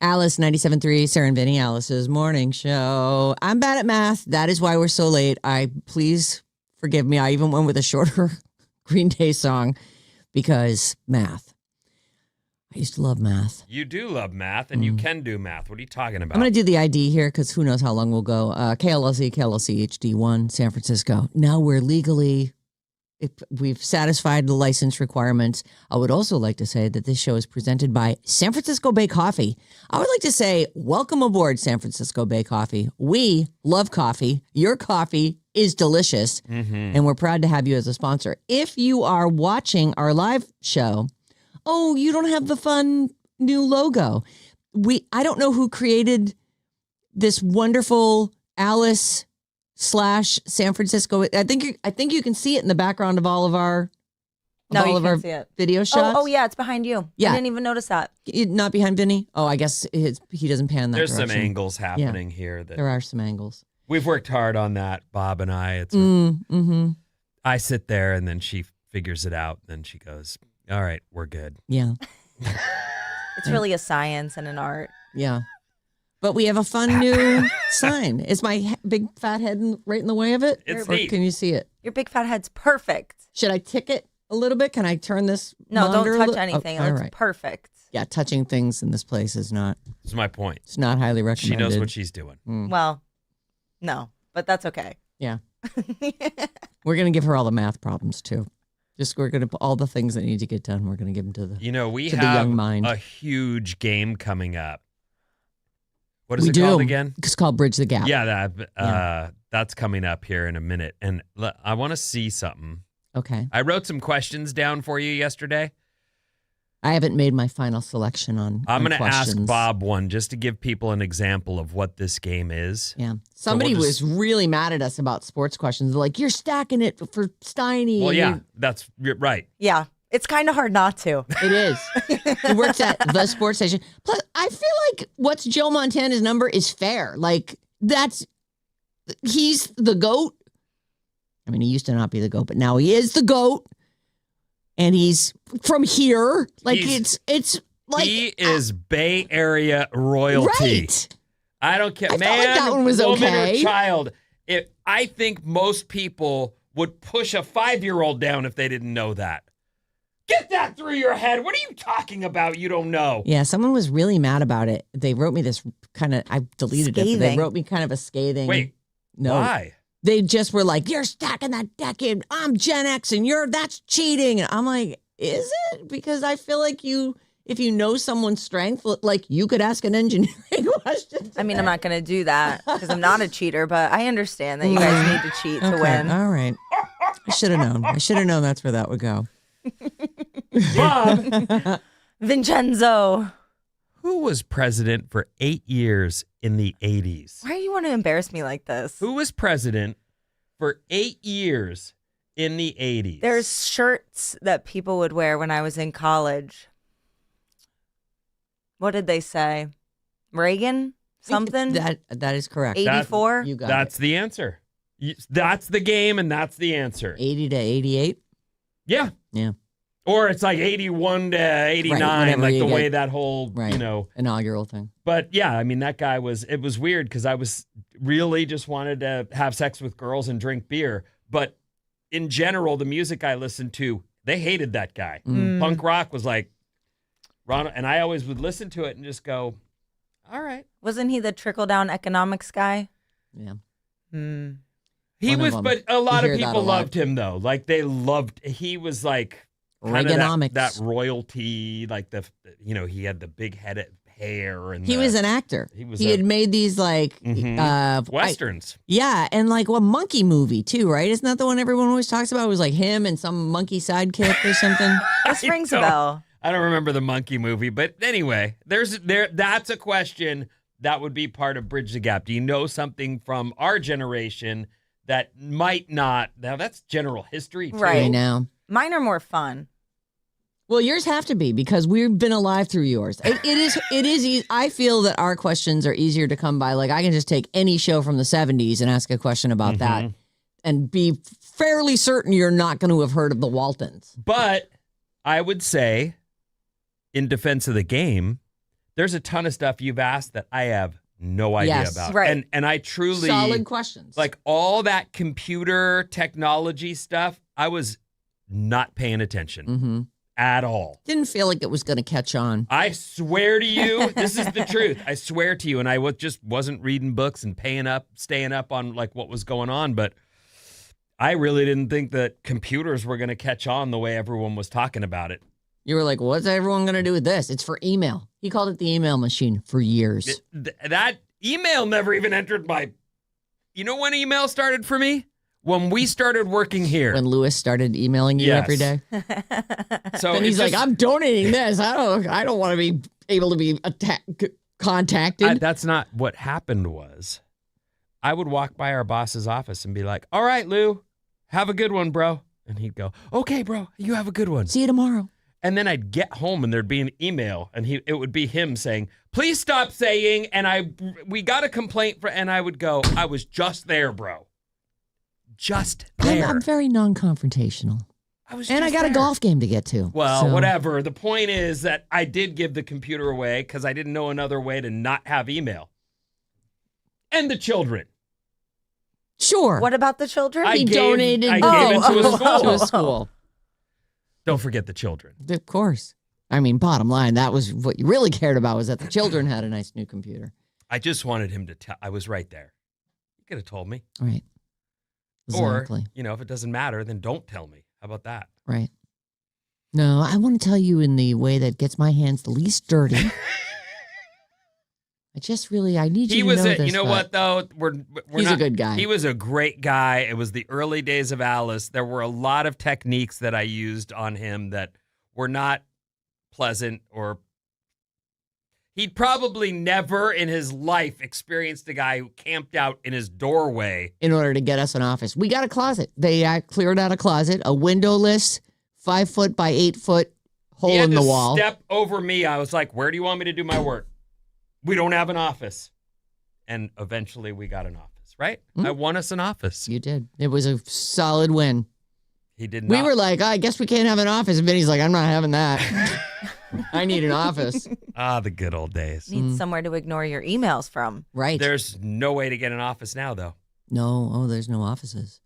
Alice 97.3, Sarah and Vinnie, Alice's morning show. I'm bad at math. That is why we're so late. Please forgive me. I even went with a shorter Green Day song because math. I used to love math. You do love math, and you can do math. What are you talking about? I'm going to do the ID here because who knows how long we'll go. KLLC HD1, San Francisco. Now we're legally... If we've satisfied the license requirements. I would also like to say that this show is presented by San Francisco Bay Coffee. I would like to say, welcome aboard, San Francisco Bay Coffee. We love coffee. Your coffee is delicious, and we're proud to have you as a sponsor. If you are watching our live show, you don't have the fun new logo. I don't know who created this wonderful Alice /San Francisco. I think you can see it in the background of all of our see it. Video shots. Oh yeah, it's behind you. Yeah. I didn't even notice that. Not behind Vinny? Oh, I guess he doesn't pan that There's direction. some angles happening here. There are some angles. We've worked hard on that, Bob and I. I sit there and then she figures it out. Then she goes, all right, we're good. Yeah. It's really a science and an art. Yeah. But we have a fun new sign. Is my big fat head right in the way of it? It's or neat. Can you see it? Your big fat head's perfect. Should I tick it a little bit? Can I turn this? No, monitor don't touch anything. all It's right. perfect. Yeah, touching things in this place is not. That's my point. It's not highly recommended. She knows what she's doing. Well, no, but that's okay. Yeah. We're going to give her all the math problems too. We're going to put all the things that need to get done. We're going to give them to the We to have the young mind. a huge game coming up. What is We it do. called again? It's called Bridge the Gap. Yeah, that's coming up here in a minute. And I want to see something. Okay. I wrote some questions down for you yesterday. I haven't made my final selection on I'm going to ask questions. Bob one just to give people an example of what this game is. Yeah. Somebody was really mad at us about sports questions. They're like, you're stacking it for Steiny. Well, yeah, you're right. Yeah, it's kind of hard not to. It is. He works at the sports station. Plus, I feel like what's Joe Montana's number is fair. Like, he's the GOAT. I mean, he used to not be the GOAT, but now he is the GOAT. And he's from here. Like, it's like. He is Bay Area royalty. Right. I don't care. I Man, felt like that one was woman okay. or child. I think most people would push a 5-year-old down if they didn't know that. Get that through your head. What are you talking about? You don't know. Yeah, someone was really mad about it. They wrote me this kind of, I deleted it, but they Scathing. wrote me kind of a scathing. Wait, no. why? They just were like, you're stacking that decade. I'm Gen X and that's cheating. And I'm like, is it? Because I feel like if you know someone's strength, like you could ask an engineering question. I mean, I'm not going to do that because I'm not a cheater, but I understand that you guys need to cheat to win. All right. I should have known. I should have known that's where that would go. Bob, Vincenzo. who was president for 8 years in the 80s? Why do you want to embarrass me like this? Who was president for 8 years in the 80s? There's shirts that people would wear when I was in college. What did they say? Reagan? Something? That is correct. 84? You got That's the answer. That's the game, and that's the answer. 80 to 88. Yeah. Yeah. Or it's like 81 to 89, whenever like you the get- way that whole, Right. Inaugural thing. But yeah, I mean, that guy it was weird because I was really just wanted to have sex with girls and drink beer. But in general, the music I listened to, they hated that guy. Punk rock was like, Ronald, and I always would listen to it and just go, all right. Wasn't he the trickle-down economics guy? Yeah. He One of was, them. but a lot You of hear that people a lot. loved him though. Like he was like kind of Reaganomics. that royalty, like he had the big head hair and He was an actor. He had made these like Westerns. yeah, and like a monkey movie too, right? Isn't that the one everyone always talks about? It was like him and some monkey sidekick or something. This rings a bell. I don't remember the monkey movie, but anyway, that's a question that would be part of Bridge the Gap. Do you know something from our generation that might not? Now that's general history too. Right. Right now. Mine are more fun. Well, yours have to be because we've been alive through yours. It is easy. I feel that our questions are easier to come by. Like I can just take any show from the 70s and ask a question about that and be fairly certain you're not going to have heard of the Waltons. But I would say, in defense of the game, there's a ton of stuff you've asked that I have no idea Yes. about. Right. And I truly Solid questions. like all that computer technology stuff, I was not paying attention at all. Didn't feel like it was going to catch on. I swear to you, this is the truth. I swear to you, and I just wasn't reading books and staying up on like what was going on, but I really didn't think that computers were going to catch on the way everyone was talking about it. You were like, what's everyone going to do with this? It's for email. He called it the email machine for years. That email never even entered my... You know when email started for me? When we started working here. When Lewis started emailing you Yes. every day. So And he's it's like, I'm donating this. I don't want to be able to be contacted. that's not what happened was I would walk by our boss's office and be like, all right, Lou, have a good one, bro. And he'd go, okay, bro, you have a good one. See you tomorrow. And then I'd get home and there'd be an email and it would be him saying, please stop saying, and we got a complaint and I would go, I was just there, bro. Just there. I'm very non-confrontational. And I got a golf game to get to. Well, so. whatever. The point is that I did give the computer away because I didn't know another way to not have email. And the children. Sure. What about the children? I He gave donated it to a school. to a school. Don't forget the children. Of course. I mean, bottom line, that was what you really cared about was that the children had a nice new computer. I just wanted him to tell. I was right there. You could have told me. Right. Exactly. Or, if it doesn't matter, then don't tell me. How about that? Right. No, I want to tell you in the way that gets my hands the least dirty. I need you to know this. You know what, though? He's a good guy. He was a great guy. It was the early days of Alice. There were a lot of techniques that I used on him that were not pleasant or... He'd probably never in his life experienced a guy who camped out in his doorway. In order to get us an office. We got a closet. They cleared out a closet, a windowless, 5 foot by 8 foot hole He had in the to wall. step over me. I was like, where do you want me to do my work? We don't have an office. And eventually we got an office, right? I won us an office. You did. It was a solid win. He did not. We were like, I guess we can't have an office. And Vinny's like, I'm not having that. I need an office. The good old days. Need somewhere to ignore your emails from. Right. There's no way to get an office now, though. No. Oh, there's no offices.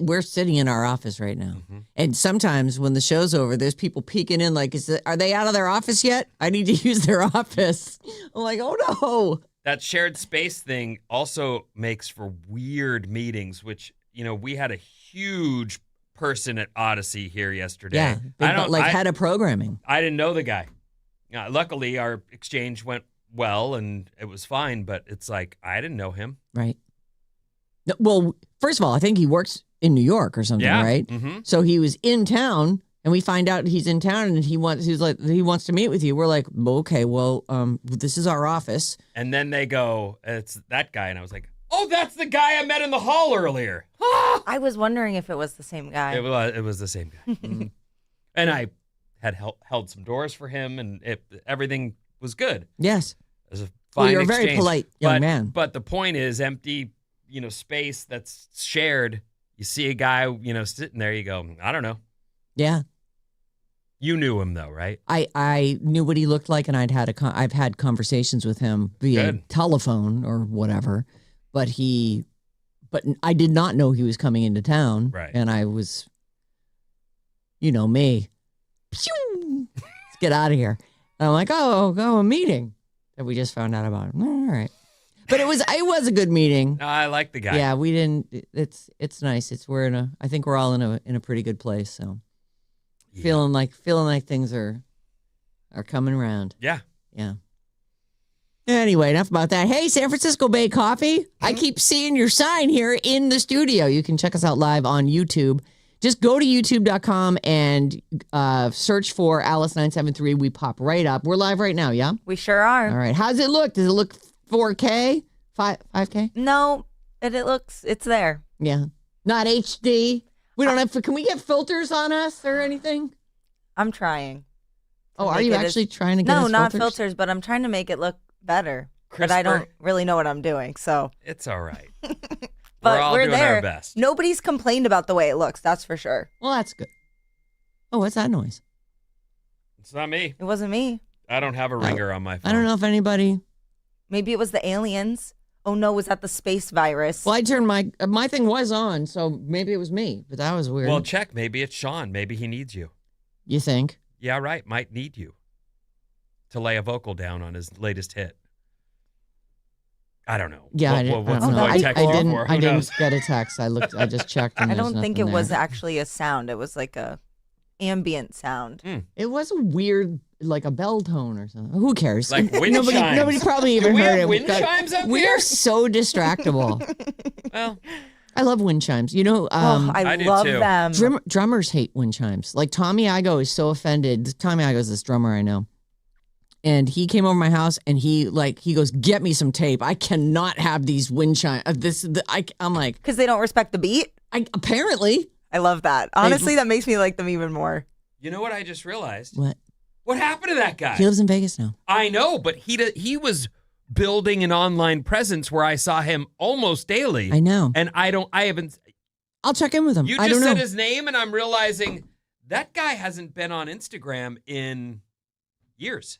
We're sitting in our office right now. And sometimes when the show's over, there's people peeking in like, are they out of their office yet? I need to use their office. I'm like, oh no. That shared space thing also makes for weird meetings, which, we had a huge person at Odyssey here yesterday. Yeah. Head of programming. I didn't know the guy. Luckily, our exchange went well and it was fine, but it's like, I didn't know him. Right. No, well, first of all, I think he works in New York or something, right? Mm-hmm. So he was in town, and we find out he's in town, and he wants to meet with you. We're like, okay, well, this is our office. And then they go, it's that guy, and I was like, oh, that's the guy I met in the hall earlier. I was wondering if it was the same guy. It was the same guy. And I had held some doors for him, and everything was good. Yes. It was a fine you're a exchange. very polite young man. But the point is, empty, space that's shared. You see a guy, sitting there. You go, I don't know. Yeah. You knew him though, right? I knew what he looked like, and I've had conversations with him via telephone or whatever. But I did not know he was coming into town. Right. And I was, me. Pew! Let's get out of here. And I'm like, a meeting that we just found out about. All right. But it was a good meeting. No, I like the guy. Yeah, we didn't. It's nice. I think we're all in a pretty good place. So feeling like things are coming around. Yeah. Yeah. Anyway, enough about that. Hey, San Francisco Bay Coffee. I keep seeing your sign here in the studio. You can check us out live on YouTube. Just go to youtube.com and search for Alice973. We pop right up. We're live right now, yeah? We sure are. All right. How does it look? Does it look 4K? 5K? No, it's there. Yeah. Not HD? We don't have, can we get filters on us or anything? I'm trying. Oh, are you actually trying to get us No, not filters? filters, but I'm trying to make it look better. Crisper. But I don't really know what I'm doing, so. It's all right. But we're all doing there. our best. Nobody's complained about the way it looks, that's for sure. Well, that's good. Oh, what's that noise? It's not me. It wasn't me. I don't have a ringer on my phone. I don't know if anybody. Maybe it was the aliens. Oh no, was that the space virus? Well, I turned my thing was on, so maybe it was me, but that was weird. Well, check. Maybe it's Sean. Maybe he needs you. You think? Yeah, right. Might need you to lay a vocal down on his latest hit. I don't know. Yeah, What's I the don't know. boy texting for? I Who didn't knows? get a text. I just checked. And I there's don't think nothing it was there. actually a sound. It was like a ambient sound. It was a weird, like a bell tone or something. Who cares? Like wind nobody, chimes. nobody probably even Do we heard have it. wind God, chimes up we here? are so distractible. Well, I love wind chimes. You know, I do love too. them. drummers hate wind chimes. Like Tommy Igo is so offended. Tommy Igo is this drummer I know. And he came over my house and he goes, get me some tape. I cannot have these wind chimes. I'm like, Because they don't respect the beat. apparently. I love that. Honestly, that makes me like them even more. you know what I just realized? What? What happened to that guy? He lives in Vegas now. I know, but he was building an online presence where I saw him almost daily. I know. And I haven't. I'll check in with him. You I just don't said know. his name, and I'm realizing that guy hasn't been on Instagram in years.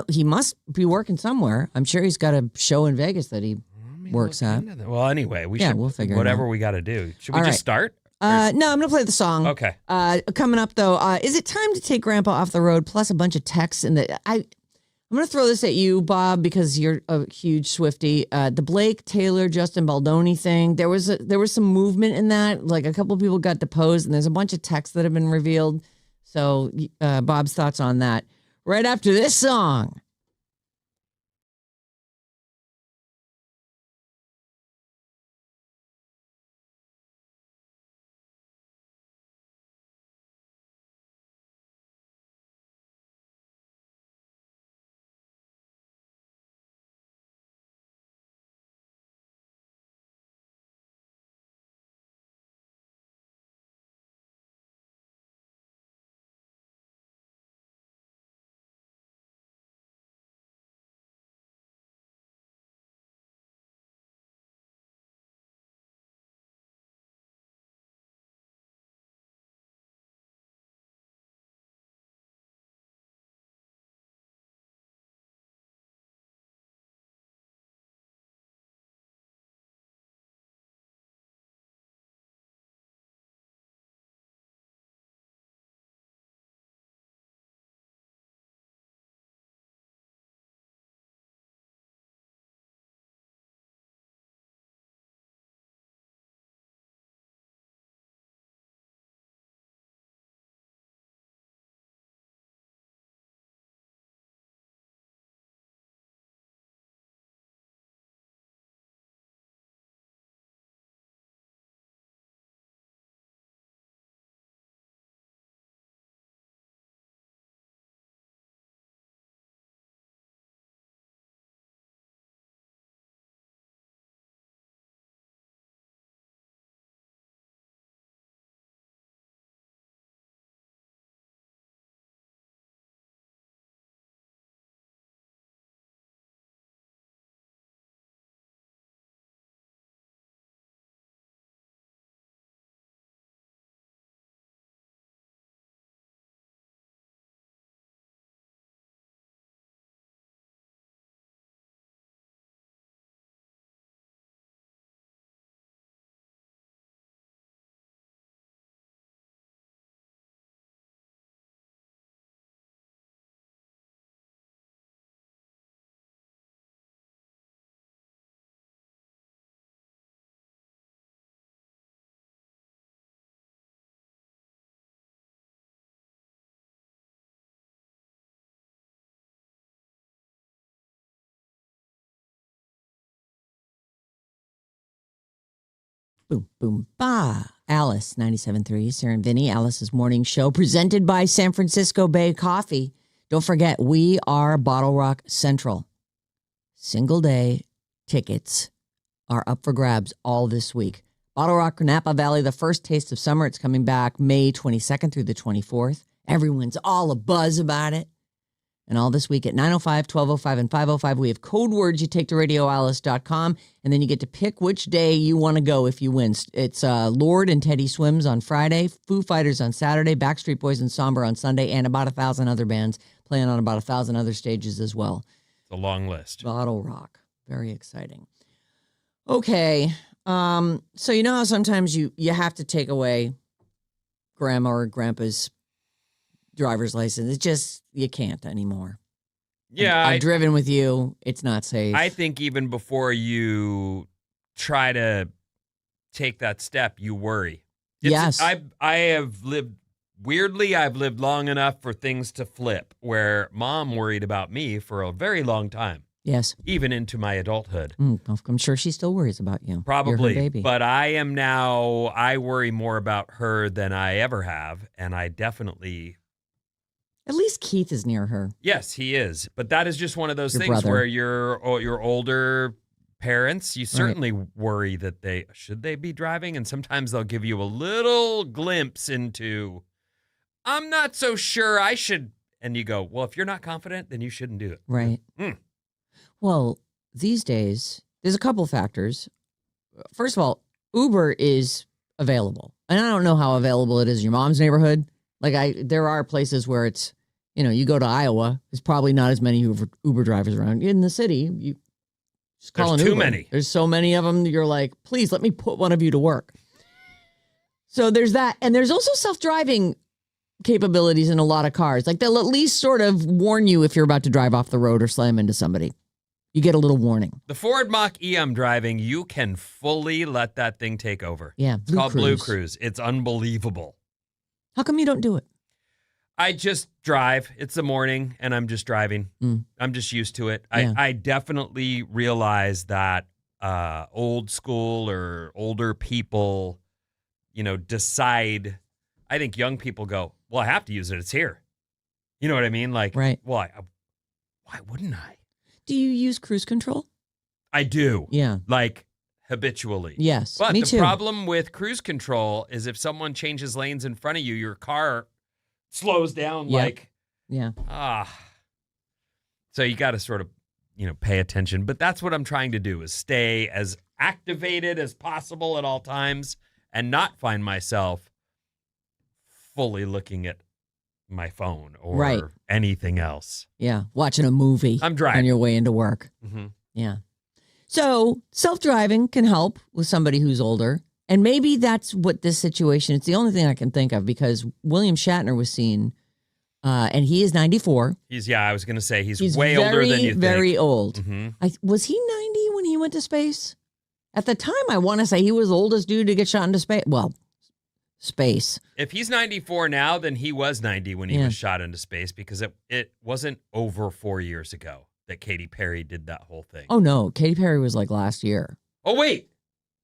He must be working somewhere. I'm sure he's got a show in Vegas that he works at. Well, anyway, we'll figure it whatever out. we got to do. Should we All just right. start? No, I'm going to play the song. Okay. Coming up, though, is it time to take Grandpa off the road? Plus a bunch of texts. I'm going to throw this at you, Bob, because you're a huge Swiftie. The Blake, Taylor, Justin Baldoni thing, there was some movement in that. Like a couple of people got deposed, and there's a bunch of texts that have been revealed. So Bob's thoughts on that right after this song. Boom, boom, ba. Alice, 97.3, Sarah Vinnie, Alice's morning show, presented by San Francisco Bay Coffee. Don't forget, we are Bottle Rock Central. Single day tickets are up for grabs all this week. Bottle Rock, Napa Valley, the first taste of summer. It's coming back May 22nd through the 24th. Everyone's all abuzz about it. And all this week at 9:05, 12:05, and 5:05, we have code words you take to radioalice.com, and then you get to pick which day you want to go if you win. It's Lord and Teddy Swims on Friday, Foo Fighters on Saturday, Backstreet Boys and Somber on Sunday, and about 1,000 other bands, playing on about 1,000 other stages as well. It's a long list. Bottle Rock. Very exciting. Okay. So you know how sometimes you have to take away grandma or grandpa's driver's license. It's just, you can't anymore. Yeah. I've driven with you. It's not safe. I think even before you try to take that step, you worry. Yes. I have lived, weirdly, I've lived long enough for things to flip, where mom worried about me for a very long time. Yes. Even into my adulthood. I'm sure she still worries about you. Probably. You're her baby. But I worry more about her than I ever have. And I definitely... At least Keith is near her. Yes, he is. But that is just one of those Your things brother. where your older parents, you certainly worry that should they be driving? And sometimes they'll give you a little glimpse into, I'm not so sure I should. And you go, well, if you're not confident, then you shouldn't do it. Right. Well, these days, there's a couple factors. First of all, Uber is available. And I don't know how available it is in your mom's neighborhood. Like there are places where it's, you go to Iowa, there's probably not as many Uber drivers around. In the city, you just call an Uber. There's too many. There's so many of them. You're like, please let me put one of you to work. So there's that. And there's also self-driving capabilities in a lot of cars. Like they'll at least sort of warn you if you're about to drive off the road or slam into somebody. You get a little warning. The Ford Mach-E I'm driving, you can fully let that thing take over. Yeah. It's called Blue Cruise. It's unbelievable. How come you don't do it? I just drive. It's the morning, and I'm just driving. I'm just used to it. Yeah. I definitely realize that old school or older people, decide. I think young people go, well, I have to use it. It's here. You know what I mean? Like, right. Well, why wouldn't I? Do you use cruise control? I do. Yeah. Like, habitually. Yes, But me the too. problem with cruise control is if someone changes lanes in front of you, your car slows down like, yeah. So you got to sort of, pay attention. But that's what I'm trying to do is stay as activated as possible at all times and not find myself fully looking at my phone or anything else. Yeah, watching a movie. I'm driving on your way into work. Mm-hmm. Yeah. So self-driving can help with somebody who's older. And maybe that's what this situation, it's the only thing I can think of because William Shatner was seen, and he is 94. I was going to say he's way older than you think. Very old. Mm-hmm. Was he 90 when he went to space? At the time, I want to say he was the oldest dude to get shot into space. Well, space. If he's 94 now, then he was 90 when he was shot into space because it wasn't over 4 years ago that Katy Perry did that whole thing. Oh, no. Katy Perry was like last year. Oh, wait.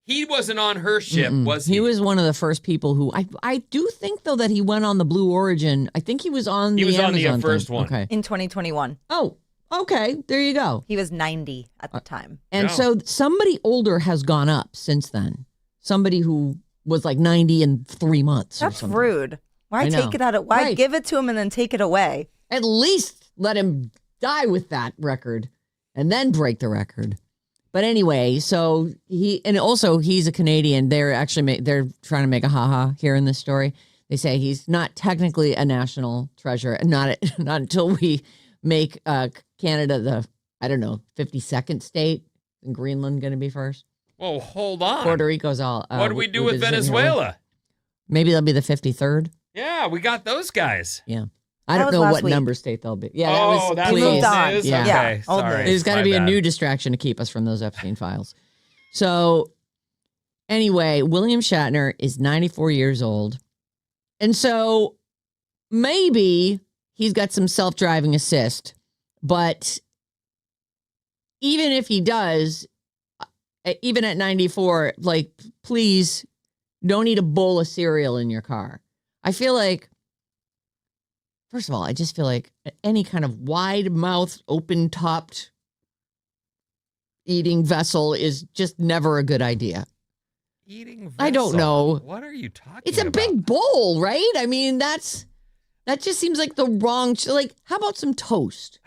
He wasn't on her ship, was he? He was one of the first people who, I do think, though, that he went on the Blue Origin. I think he was on the Amazon on the first thing. one. Okay. In 2021. Oh, okay. There you go. He was 90 at the time. And so somebody older has gone up since then. Somebody who was like 90 in 3 months. That's rude. Why take it out of, why give it to him and then take it away? At least let him die with that record and then break the record. But anyway, so he's a Canadian. They're actually they're trying to make a haha here in this story. They say he's not technically a national treasure, not until we make Canada the 52nd state. And Greenland going to be first. Whoa, hold on. Puerto Rico's all. What do we do with Venezuela? Maybe they'll be the 53rd. Yeah, we got those guys. Yeah. I don't know what number state they'll be. Yeah, that's please. moved on. News? Yeah. Okay, Old sorry. news. There's got to My be a bad. new distraction to keep us from those Epstein files. So anyway, William Shatner is 94 years old. And so maybe he's got some self-driving assist. But even if he does, even at 94, like, please don't eat a bowl of cereal in your car. I feel like, first of all, I just feel like any kind of wide-mouthed, open-topped eating vessel is just never a good idea. Eating vessel? I don't know. What are you talking about? It's a big bowl, right? I mean, that just seems like the wrong, like, how about some toast?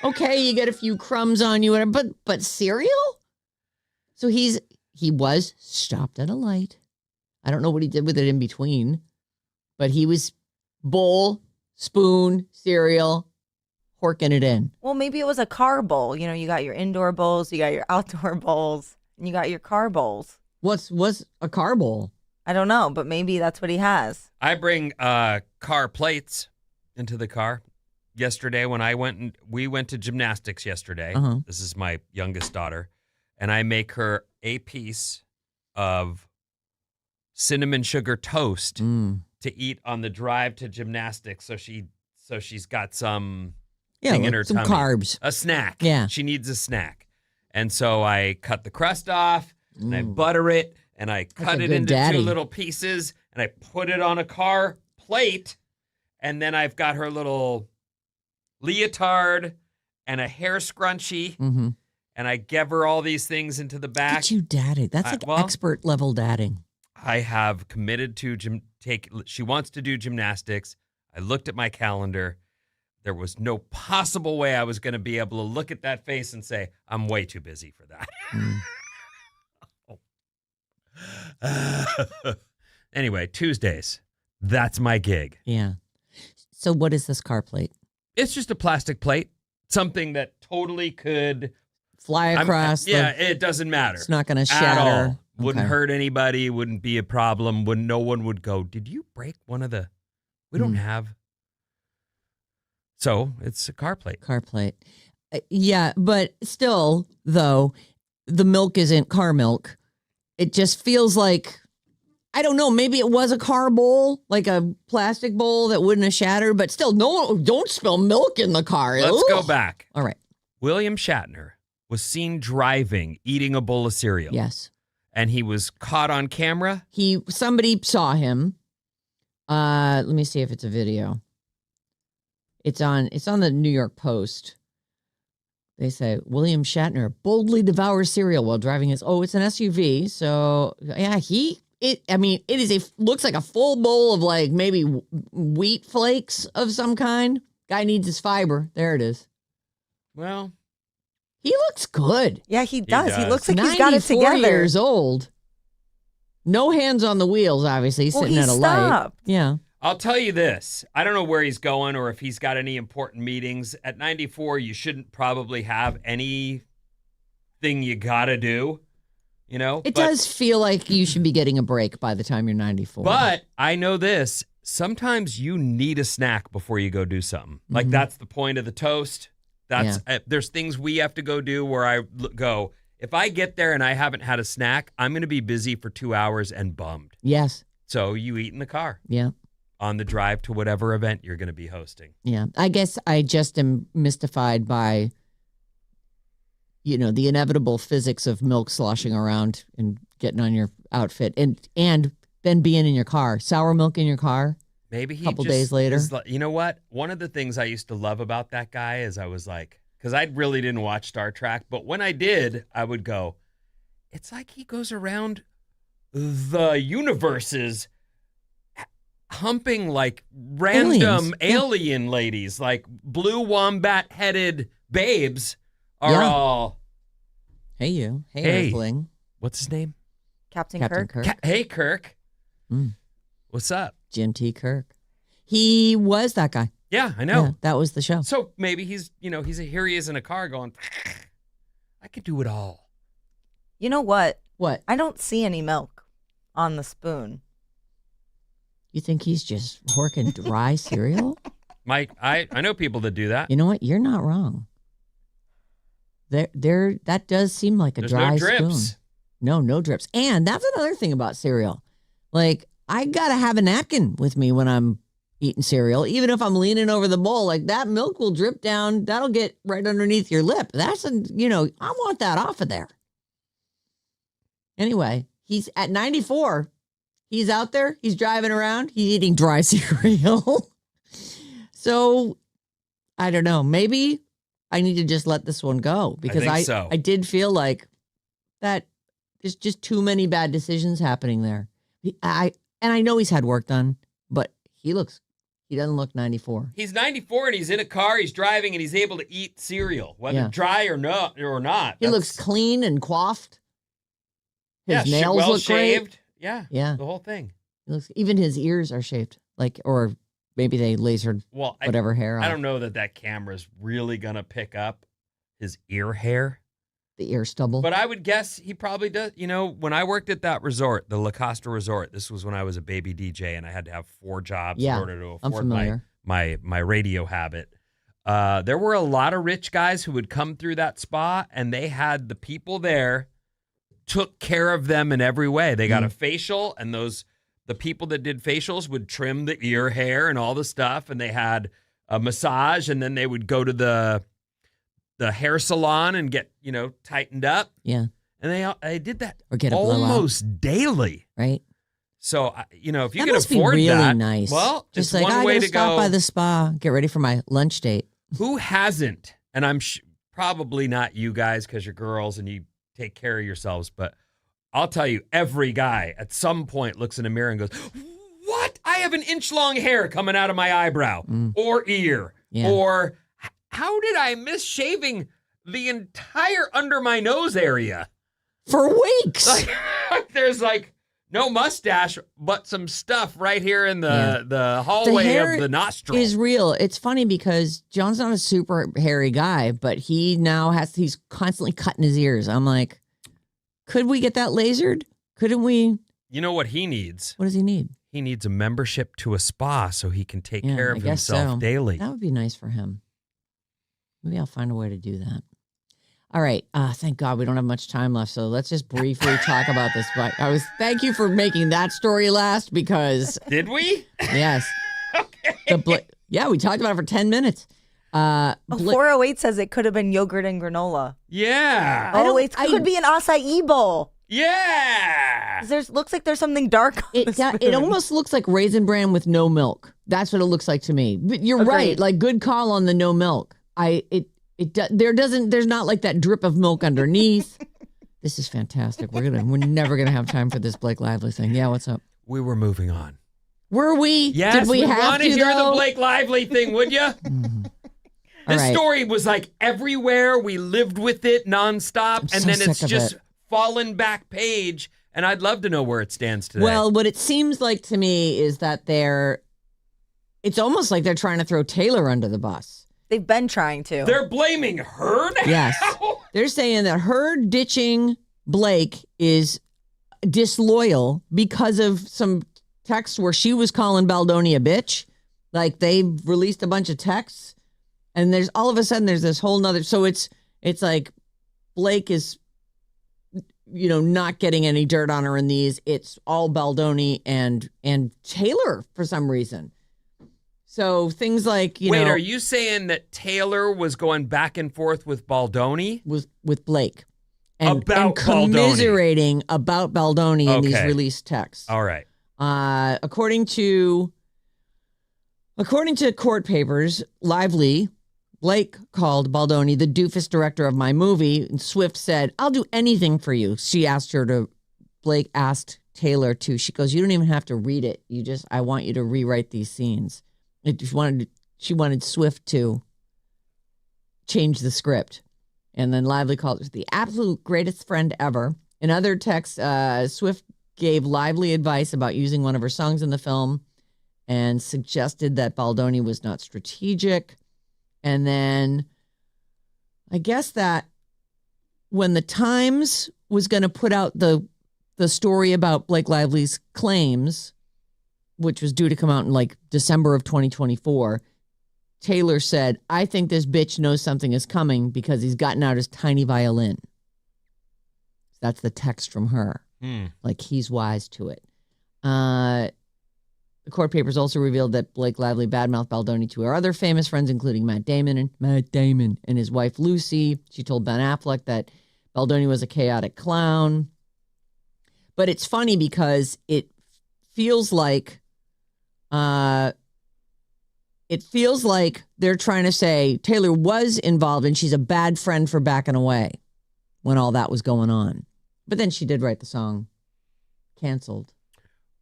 Okay, you get a few crumbs on you, but cereal? So he was stopped at a light. I don't know what he did with it in between, but he was bowl, spoon, cereal, corking it in. Well, maybe it was a car bowl. You know, you got your indoor bowls, you got your outdoor bowls, and you got your car bowls. What's a car bowl? I don't know, but maybe that's what he has. I bring car plates into the car. Yesterday when we went to gymnastics yesterday. Uh-huh. This is my youngest daughter. And I make her a piece of cinnamon sugar toast to eat on the drive to gymnastics. So she's got some thing in her some tummy. carbs. A snack. Yeah. She needs a snack. And so I cut the crust off and I butter it and I cut it into daddy. 2 little pieces and I put it on a car plate. And then I've got her little leotard and a hair scrunchie. Mm-hmm. And I gave her all these things into the back. Look at you dadding. That's like expert level dadding. I have committed to she wants to do gymnastics. I looked at my calendar. There was no possible way I was going to be able to look at that face and say, I'm way too busy for that. Anyway, Tuesdays. That's my gig. Yeah. So what is this car plate? It's just a plastic plate. Something that totally could fly across. It doesn't matter. It's not going to At shatter. all. Wouldn't hurt anybody. Wouldn't be a problem. No one would go, did you break one of the... We don't have... So it's a car plate. Car plate. Yeah, but still, though, the milk isn't car milk. It just feels like, I don't know, maybe it was a car bowl, like a plastic bowl that wouldn't have shattered, but still, no, don't spill milk in the car. Let's Ugh. go back. All right. William Shatner was seen driving, eating a bowl of cereal. Yes. And he was caught on camera. Somebody saw him. Let me see if it's a video. It's on the New York Post. They say William Shatner boldly devours cereal while driving it's an SUV. So yeah, looks like a full bowl of like maybe wheat flakes of some kind. Guy needs his fiber. There it is. Well, he looks good. Yeah, he does. He looks like 94 he's got it together. years old. No hands on the wheels, obviously. He's sitting at a light. Yeah. I'll tell you this. I don't know where he's going or if he's got any important meetings. At 94, you shouldn't probably have anything you got to do, you know? It does feel like you should be getting a break by the time you're 94. But I know this. Sometimes you need a snack before you go do something. Like that's the point of the toast. There's things we have to go do where I go, if I get there and I haven't had a snack, I'm going to be busy for 2 hours and bummed. Yes. So you eat in the car. Yeah. On the drive to whatever event you're going to be hosting. Yeah. I guess I just am mystified by, the inevitable physics of milk sloshing around and getting on your outfit and then being in your car. Sour milk in your car. Maybe he a couple days later. You know what? One of the things I used to love about that guy is I was like, because I really didn't watch Star Trek, but when I did, I would go, it's like he goes around the universes humping like random alien ladies, like blue wombat-headed babes are all... Hey, you. Hey, Earthling. What's his name? Captain Kirk. Hey, Kirk. What's up? Jim T. Kirk. He was that guy. Yeah, I know. Yeah, that was the show. So maybe he's here he is in a car going, I could do it all. You know what? What? I don't see any milk on the spoon. You think he's just horking dry cereal? Mike, I know people that do that. You know what? You're not wrong. That does seem like a There's dry no drips. spoon. No drips. And that's another thing about cereal. Like, I got to have a napkin with me when I'm eating cereal. Even if I'm leaning over the bowl, like that milk will drip down. That'll get right underneath your lip. I want that off of there. Anyway, he's at 94. He's out there. He's driving around. He's eating dry cereal. So, I don't know. Maybe I need to just let this one go because I did feel like that there's just too many bad decisions happening there. And I know he's had work done, but he doesn't look 94. He's 94 and he's in a car. He's driving and he's able to eat cereal, whether dry or not. He looks clean and coiffed. His nails well look shaved. great. Yeah. Yeah. The whole thing. Even his ears are shaved, or maybe they lasered Well, whatever hair off. I don't know that camera's really going to pick up his ear hair. The ear stubble. But I would guess he probably does. You know, when I worked at that resort, the La Costa Resort, this was when I was a baby DJ and I had to have 4 jobs in order to I'm afford familiar. my radio habit. There were a lot of rich guys who would come through that spa, and they had the people there took care of them in every way. They got a facial, and the people that did facials would trim the ear hair and all the stuff, and they had a massage, and then they would go to the hair salon and get, tightened up. Yeah. And they did that Or get a blowout. almost daily. Right. So, if you That can must afford be really that, nice. well, just it's like one I way gotta to stop go. by the spa, get ready for my lunch date. Who hasn't? And I'm probably not you guys because you're girls and you take care of yourselves. But I'll tell you, every guy at some point looks in a mirror and goes, "What? I have an inch-long hair coming out of my eyebrow or ear. Yeah. Or how did I miss shaving the entire under my nose area?" For weeks. Like, there's no mustache, but some stuff right here in the hallway hair of the nostril. Is real. It's funny because John's not a super hairy guy, but he's constantly cutting his ears. I'm like, could we get that lasered? Couldn't we? You know what he needs? What does he need? He needs a membership to a spa so he can take Yeah, care I of guess himself so. daily. That would be nice for him. Maybe I'll find a way to do that. All right. Thank God we don't have much time left. So let's just briefly talk about this. But thank you for making that story last because Did we? yes. Okay. Yeah, we talked about it for 10 minutes. 408 says it could have been yogurt and granola. Yeah. It could be an acai bowl. Yeah. Looks like there's something dark on the spoon. It almost looks like Raisin Bran with no milk. That's what it looks like to me. But you're right. Agreed. Like good call on the no milk. There's not like that drip of milk underneath. This is fantastic. We're never gonna have time for this Blake Lively thing. Yeah, what's up? We were moving on. Were we? Yes, Did we have want to to hear though? the Blake Lively thing, would you? All This right. story was everywhere. We lived with it nonstop, and so then it's sick of just it. fallen back page. And I'd love to know where it stands today. Well, what it seems like to me is that it's almost like they're trying to throw Taylor under the bus. They've been trying to. they're blaming her now. Yes. They're saying that her ditching Blake is disloyal because of some texts where she was calling Baldoni a bitch. Like they released a bunch of texts and there's all of a sudden there's this whole nother. So it's like Blake is, not getting any dirt on her in these. It's all Baldoni and Taylor for some reason. So things like, Wait, are you saying that Taylor was going back and forth with Baldoni? with Blake and About commiserating about Baldoni in these Okay. released texts. All right. According to court papers, Lively, Blake called Baldoni the doofus director of my movie, and Swift said, "I'll do anything for you." Blake asked Taylor to. She goes, "You don't even have to read it. I want you to rewrite these scenes." She wanted Swift to change the script. And then Lively called it the absolute greatest friend ever. In other texts, Swift gave Lively advice about using one of her songs in the film and suggested that Baldoni was not strategic. And then I guess that when the Times was going to put out the story about Blake Lively's claims, which was due to come out in December of 2024, Taylor said, "I think this bitch knows something is coming because he's gotten out his tiny violin." That's the text from her. Like he's wise to it. The court papers also revealed that Blake Lively badmouthed Baldoni to her other famous friends, including Matt Damon and his wife Lucy. She told Ben Affleck that Baldoni was a chaotic clown. But it's funny because it feels like they're trying to say Taylor was involved and she's a bad friend for backing away when all that was going on. But then she did write the song Canceled.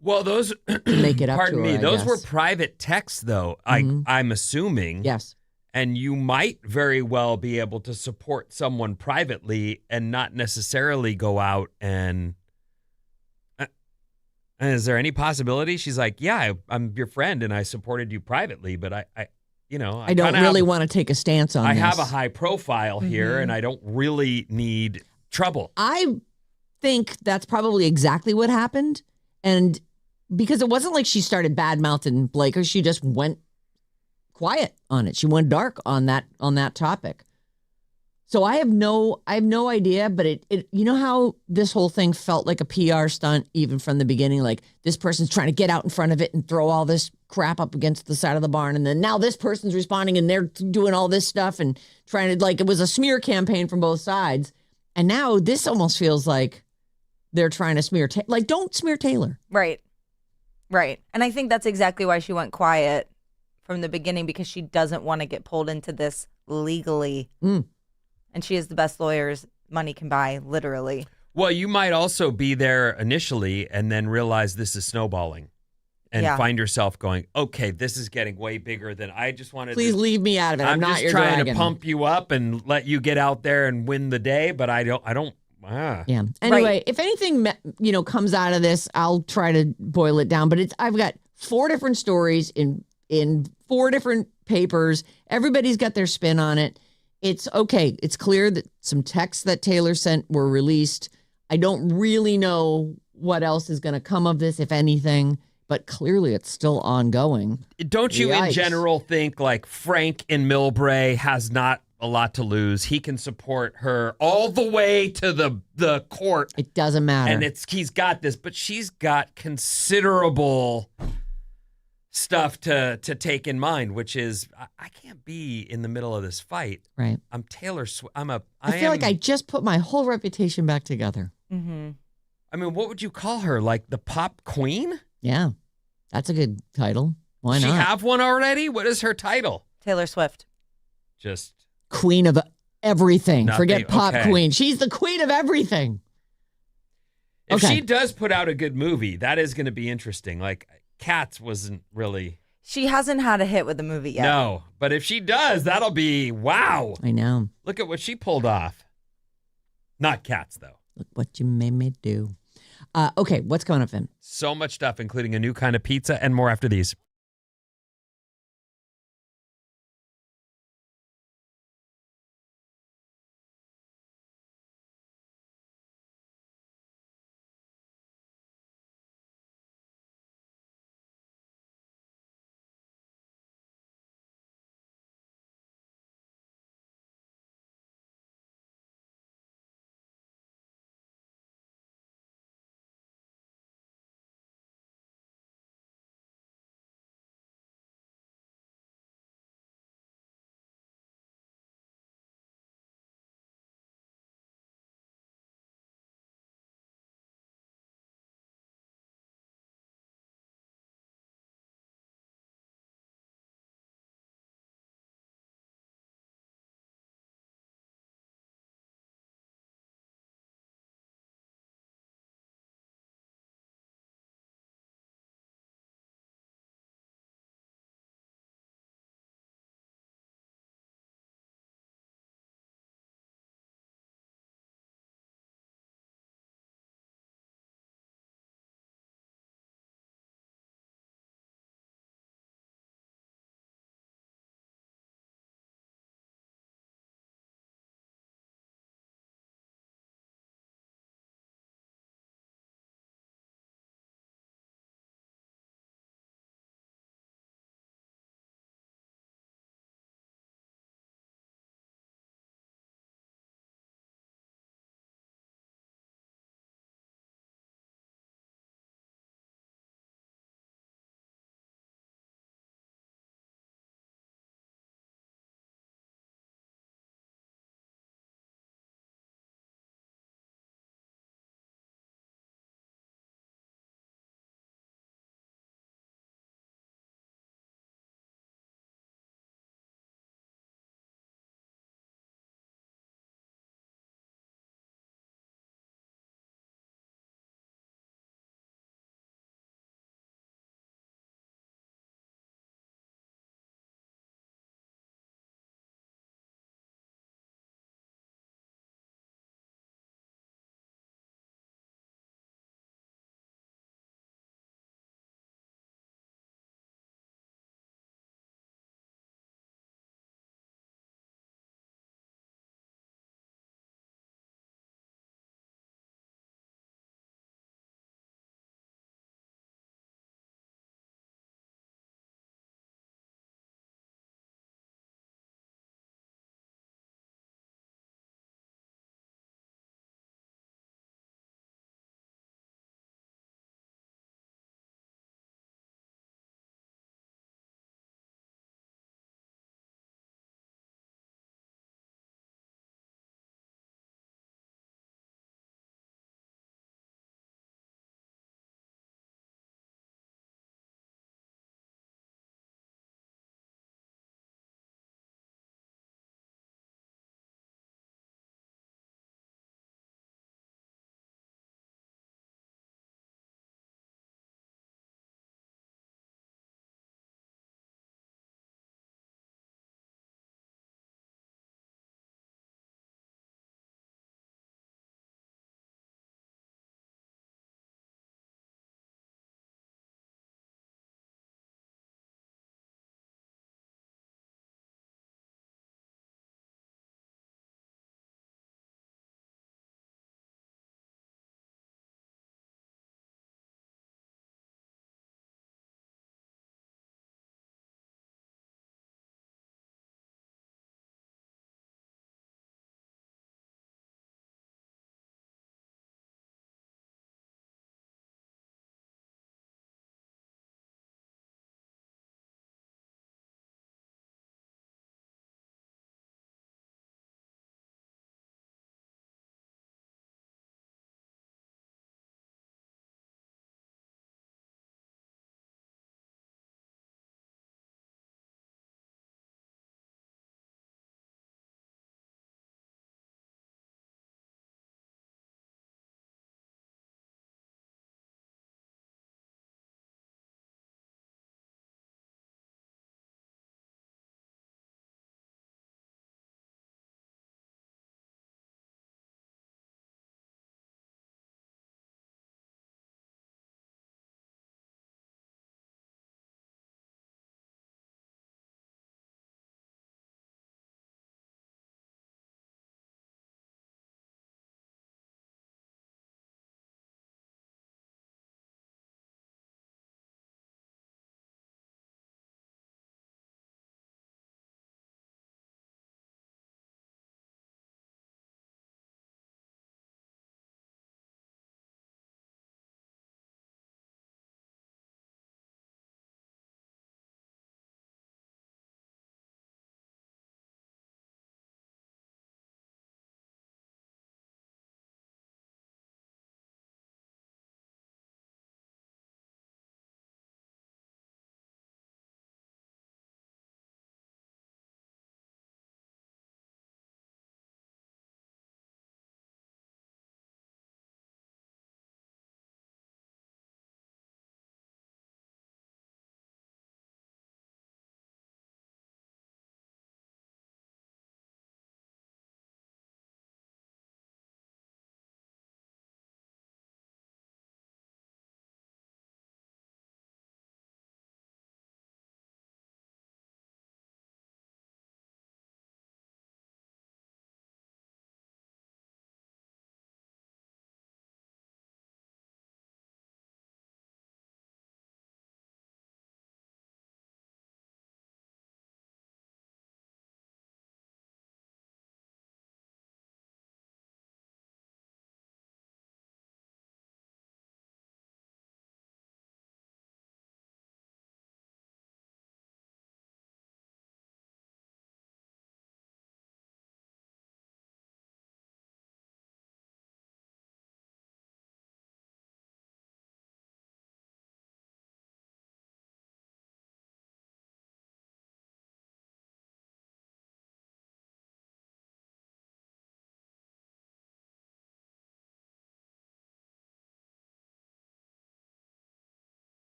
Well, those make it up pardon to her, me, I those guess. were private texts, though. I'm assuming. Yes. And you might very well be able to support someone privately and not necessarily go out and. And is there any possibility? She's like, yeah, I'm your friend and I supported you privately, but I I don't kinda really want to take a stance on I this. have a high profile here and I don't really need trouble. I think that's probably exactly what happened. And because it wasn't like she started bad mouthing Blake, or she just went quiet on it. She went dark on that topic. So I have no idea, but it you know how this whole thing felt like a PR stunt even from the beginning, like this person's trying to get out in front of it and throw all this crap up against the side of the barn, and then now this person's responding and they're doing all this stuff and trying to, like, it was a smear campaign from both sides. And now this almost feels like they're trying to smear like, don't smear Taylor. Right. And I think that's exactly why she went quiet from the beginning, because she doesn't want to get pulled into this legally. And she is the best lawyers money can buy, literally. Well, you might also be there initially and then realize this is snowballing and find yourself going, okay, this is getting way bigger than I just wanted. Please leave me out of it. I'm not just your trying dragon. to pump you up and let you get out there and win the day, but I don't. Yeah. Anyway, if anything, comes out of this, I'll try to boil it down. But I've got 4 different stories in 4 different papers. Everybody's got their spin on it. It's okay. It's clear that some texts that Taylor sent were released. I don't really know what else is going to come of this, if anything, but clearly it's still ongoing. Don't you Yikes. in general think like Frank in Millbrae has not a lot to lose? He can support her all the way to the court. It doesn't matter. And he's got this, but she's got considerable stuff to take in mind, which is I can't be in the middle of this fight. Right. I'm Taylor Swift. I feel like I just put my whole reputation back together. Mm-hmm. I mean, what would you call her? Like the pop queen? Yeah. That's a good title. Why Does not? she have one already? What is her title? Taylor Swift. Just queen of everything. Nothing. Forget pop Okay. queen. She's the queen of everything. if Okay. she does put out a good movie, that is going to be interesting. Like Cats wasn't really. She hasn't had a hit with the movie yet. No, but if she does, that'll be wow. I know. Look at what she pulled off. Not Cats, though. Look what you made me do. Okay, what's going on, Finn? So much stuff, including a new kind of pizza and more after these.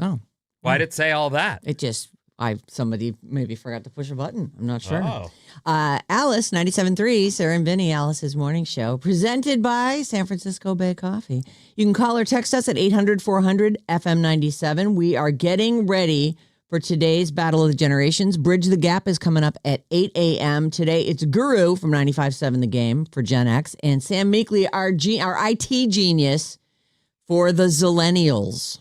Oh. Why'd it say all that? It just, somebody maybe forgot to push a button. I'm not sure. Oh. Alice, 97.3, Sarah and Vinnie, Alice's morning show, presented by San Francisco Bay Coffee. You can call or text us at 800-400-FM97. We are getting ready for today's Battle of the Generations. Bridge the Gap is coming up at 8 a.m. Today, it's Guru from 95.7 The Game for Gen X, and Sam Meekley, our IT genius for the Zillennials.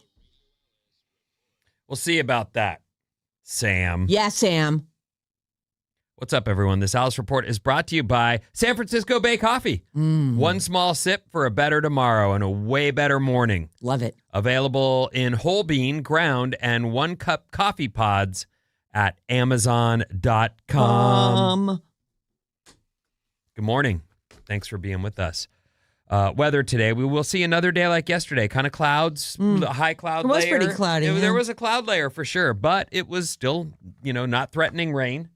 We'll see about that, Sam. Yeah, Sam. What's up, everyone? This Alice Report is brought to you by San Francisco Bay Coffee. One small sip for a better tomorrow and a way better morning. Love it. Available in whole bean, ground, and 1-cup coffee pods at Amazon.com. Good morning. Thanks for being with us. Weather today, we will see another day like yesterday. Kind of clouds, high cloud layer. It was pretty cloudy. There was a cloud layer for sure, but it was still, not threatening rain.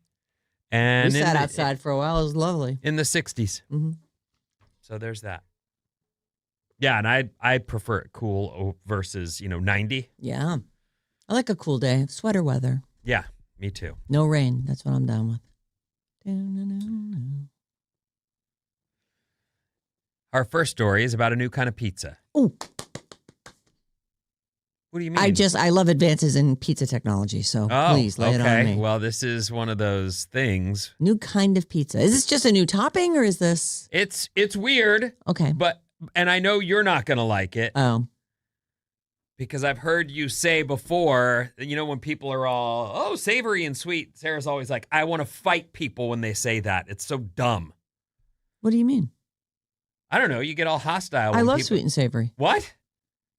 And we sat outside for a while. It was lovely. In the 60s. Mm-hmm. So there's that. Yeah, and I prefer it cool versus, 90. Yeah. I like a cool day. Sweater weather. Yeah, me too. No rain. That's what I'm down with. Our first story is about a new kind of pizza. Oh. What do you mean? I love advances in pizza technology, so please lay it on me. Well, this is one of those things. New kind of pizza. Is this just a new topping or is this? It's weird. Okay. And I know you're not going to like it. Oh. Because I've heard you say before, when people are all, savory and sweet, Sarah's always like, I want to fight people when they say that. It's so dumb. What do you mean? I don't know. You get all hostile. I love sweet and savory. What?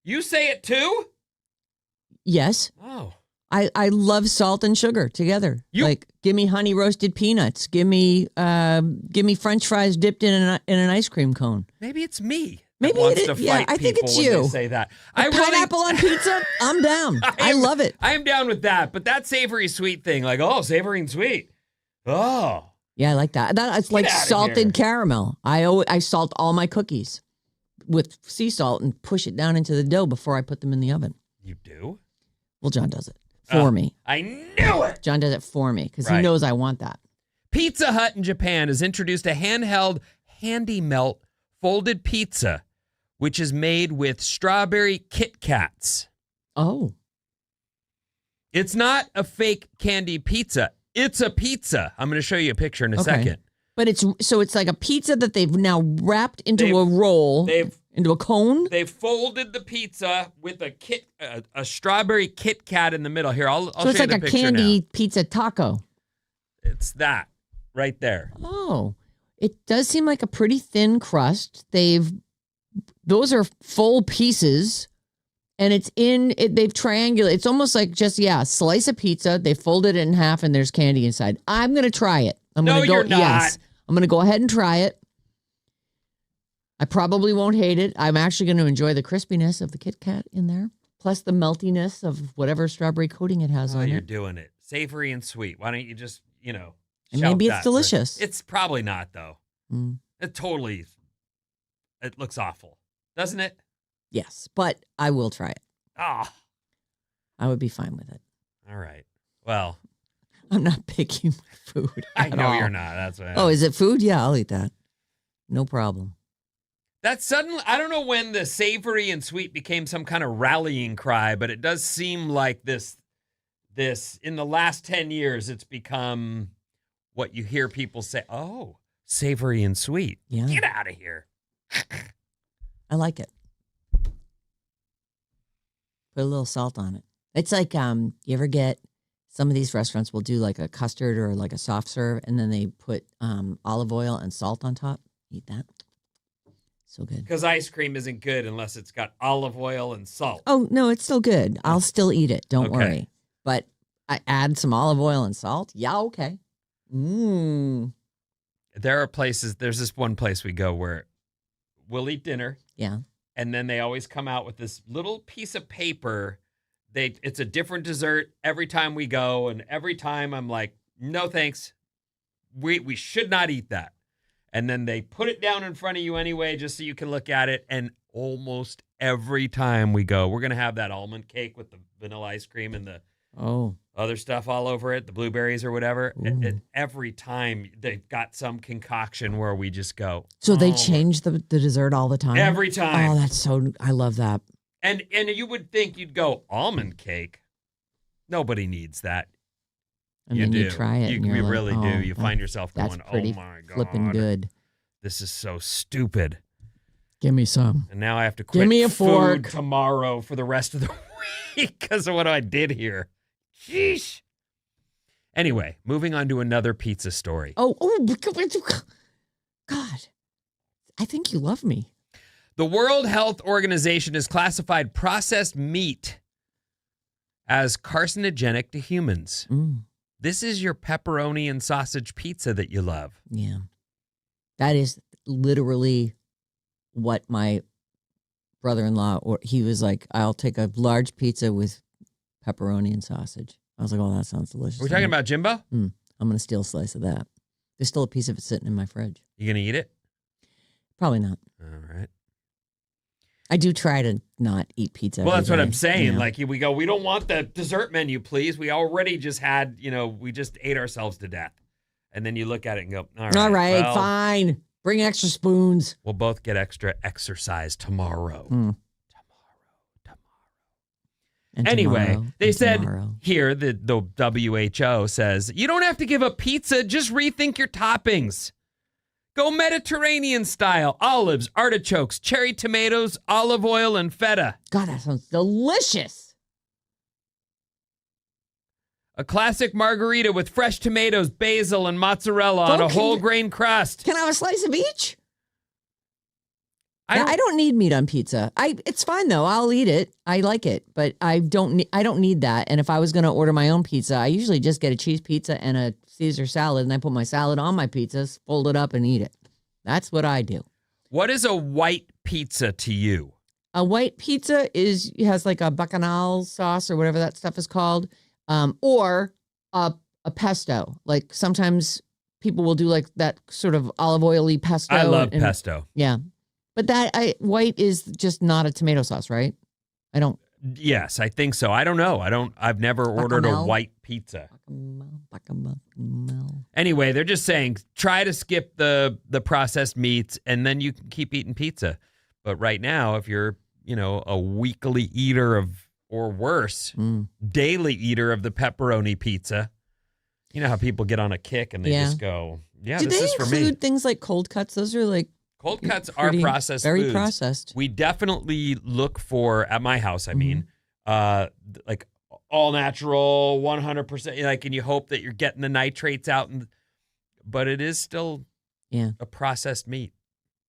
You say it too? Yes. Oh. I love salt and sugar together. Give me honey roasted peanuts. Give me French fries dipped in an ice cream cone. Maybe it's me. Maybe wants it to is. Yeah, fight I think people it's when you. they say that. Pineapple on pizza? I'm down. I love it. I am down with that. But that savory sweet thing, savory and sweet. Oh. Yeah, I like that. It's like salted caramel. I salt all my cookies with sea salt and push it down into the dough before I put them in the oven. You do? Well, John does it for me. I knew it. John does it for me because he knows I want that. Pizza Hut in Japan has introduced a handheld Handy Melt folded pizza, which is made with strawberry Kit Kats. Oh. It's not a fake candy pizza. It's a pizza. I'm going to show you a picture in a second. But it's like a pizza that they've now wrapped into a roll, into a cone. They've folded the pizza with a strawberry Kit Kat in the middle. Here, I'll show you the picture now. So it's like a candy pizza taco. It's that right there. Oh, it does seem like a pretty thin crust. Those are full pieces. And they've triangulated. It's almost like just, slice of pizza. They folded it in half and there's candy inside. I'm going to try it. You're not. Yes. I'm going to go ahead and try it. I probably won't hate it. I'm actually going to enjoy the crispiness of the Kit Kat in there, plus the meltiness of whatever strawberry coating it has on it. You're doing it. Savory and sweet. Why don't you just, and maybe it's delicious. It's probably not, though. Mm. It looks awful. Doesn't it? Yes, but I will try it. Ah. I would be fine with it. All right. Well. I'm not picking my food. I know all. You're not. That's what. Oh, is it food? Yeah, I'll eat that. No problem. That suddenly, I don't know when the savory and sweet became some kind of rallying cry, but it does seem like this in the last 10 years, it's become what you hear people say. Oh, savory and sweet. Yeah. Get out of here. I like it. Put a little salt on it. It's like, you ever get, some of these restaurants will do like a custard or like a soft serve, and then they put olive oil and salt on top. Eat that. So good. Because ice cream isn't good unless it's got olive oil and salt. Oh, no, it's still good. I'll still eat it. Don't worry. But I add some olive oil and salt. Yeah, okay. Mmm. There are places, there's this one place we go where we'll eat dinner. Yeah. And then they always come out with this little piece of paper. It's a different dessert every time we go. And every time I'm like, no, thanks. We should not eat that. And then they put it down in front of you anyway, just so you can look at it. And almost every time we go. We're going to have that almond cake with the vanilla ice cream and the other stuff all over it, the blueberries or whatever. Every time they've got some concoction where we just go. So they change the dessert all the time? Every time. Oh, that's so, I love that. And you would think you'd go, almond cake? Nobody needs that. And you then do. you try it. You really do. You find yourself that's going, pretty oh my God. Flipping good. This is so stupid. Give me some. And now I have to quit Give me a food fork tomorrow for the rest of the week because of what I did here. Sheesh. Anyway, moving on to another pizza story. Oh, God. I think you love me. The World Health Organization has classified processed meat as carcinogenic to humans. This is your pepperoni and sausage pizza that you love. Yeah. That is literally what my brother-in-law, or he was like, I'll take a large pizza with pepperoni and sausage. I was like, oh, that sounds delicious. Are we talking about Jimbo? I'm going to steal a slice of that. There's still a piece of it sitting in my fridge. You going to eat it? Probably not. All right. I do try to not eat pizza. Well, that's what I'm saying. Yeah. Like, we go, we don't want the dessert menu, please. We already just had, we just ate ourselves to death. And then you look at it and go, all right, well, fine. Bring extra spoons. We'll both get extra exercise tomorrow. And anyway, tomorrow, they said tomorrow. here, the WHO says, you don't have to give up pizza. Just rethink your toppings. Go Mediterranean style. Olives, artichokes, cherry tomatoes, olive oil, and feta. God, that sounds delicious. A classic margarita with fresh tomatoes, basil, and mozzarella on a whole grain crust. Can I have a slice of each? I don't need meat on pizza. It's fine though. I'll eat it. I like it, but I don't need that. And if I was going to order my own pizza, I usually just get a cheese pizza and a Caesar salad, and I put my salad on my pizzas, fold it up, and eat it. That's what I do. What is a white pizza to you? A white pizza has like a bacchanal sauce or whatever that stuff is called, or a pesto. Like sometimes people will do like that sort of olive oily pesto. I love pesto. Yeah. But white is just not a tomato sauce, right? I don't. Yes, I think so. I don't know. I've never ordered a white pizza. Anyway, they're just saying try to skip the processed meats and then you can keep eating pizza. But right now, if you're, a weekly eater or worse, daily eater of the pepperoni pizza, you know how people get on a kick and they just go, yeah, this is for me. Do they include things like cold cuts? Those are like cold cuts are processed very foods. Processed. We definitely look for, at my house, I mean, like all natural, 100%, like, and you hope that you're getting the nitrates out, but it is still a processed meat.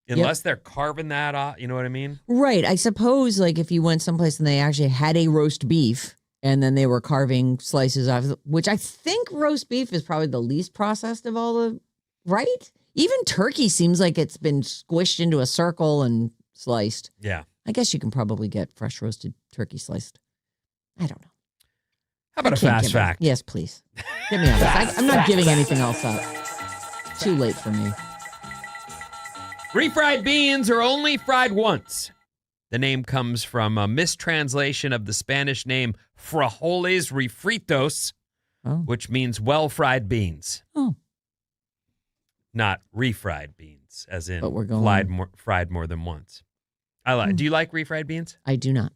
Unless they're carving that off, you know what I mean? Right. I suppose, like, if you went someplace and they actually had a roast beef and then they were carving slices off, which I think roast beef is probably the least processed of all the, right? Even turkey seems like it's been squished into a circle and sliced. Yeah. I guess you can probably get fresh roasted turkey sliced. I don't know. How about a fast fact? Yes, please. Give me that. I'm not giving anything else up. Too late for me. Refried beans are only fried once. The name comes from a mistranslation of the Spanish name frijoles refritos, which means well-fried beans. Oh. Not refried beans, as in fried more than once. Do you like refried beans? I do not.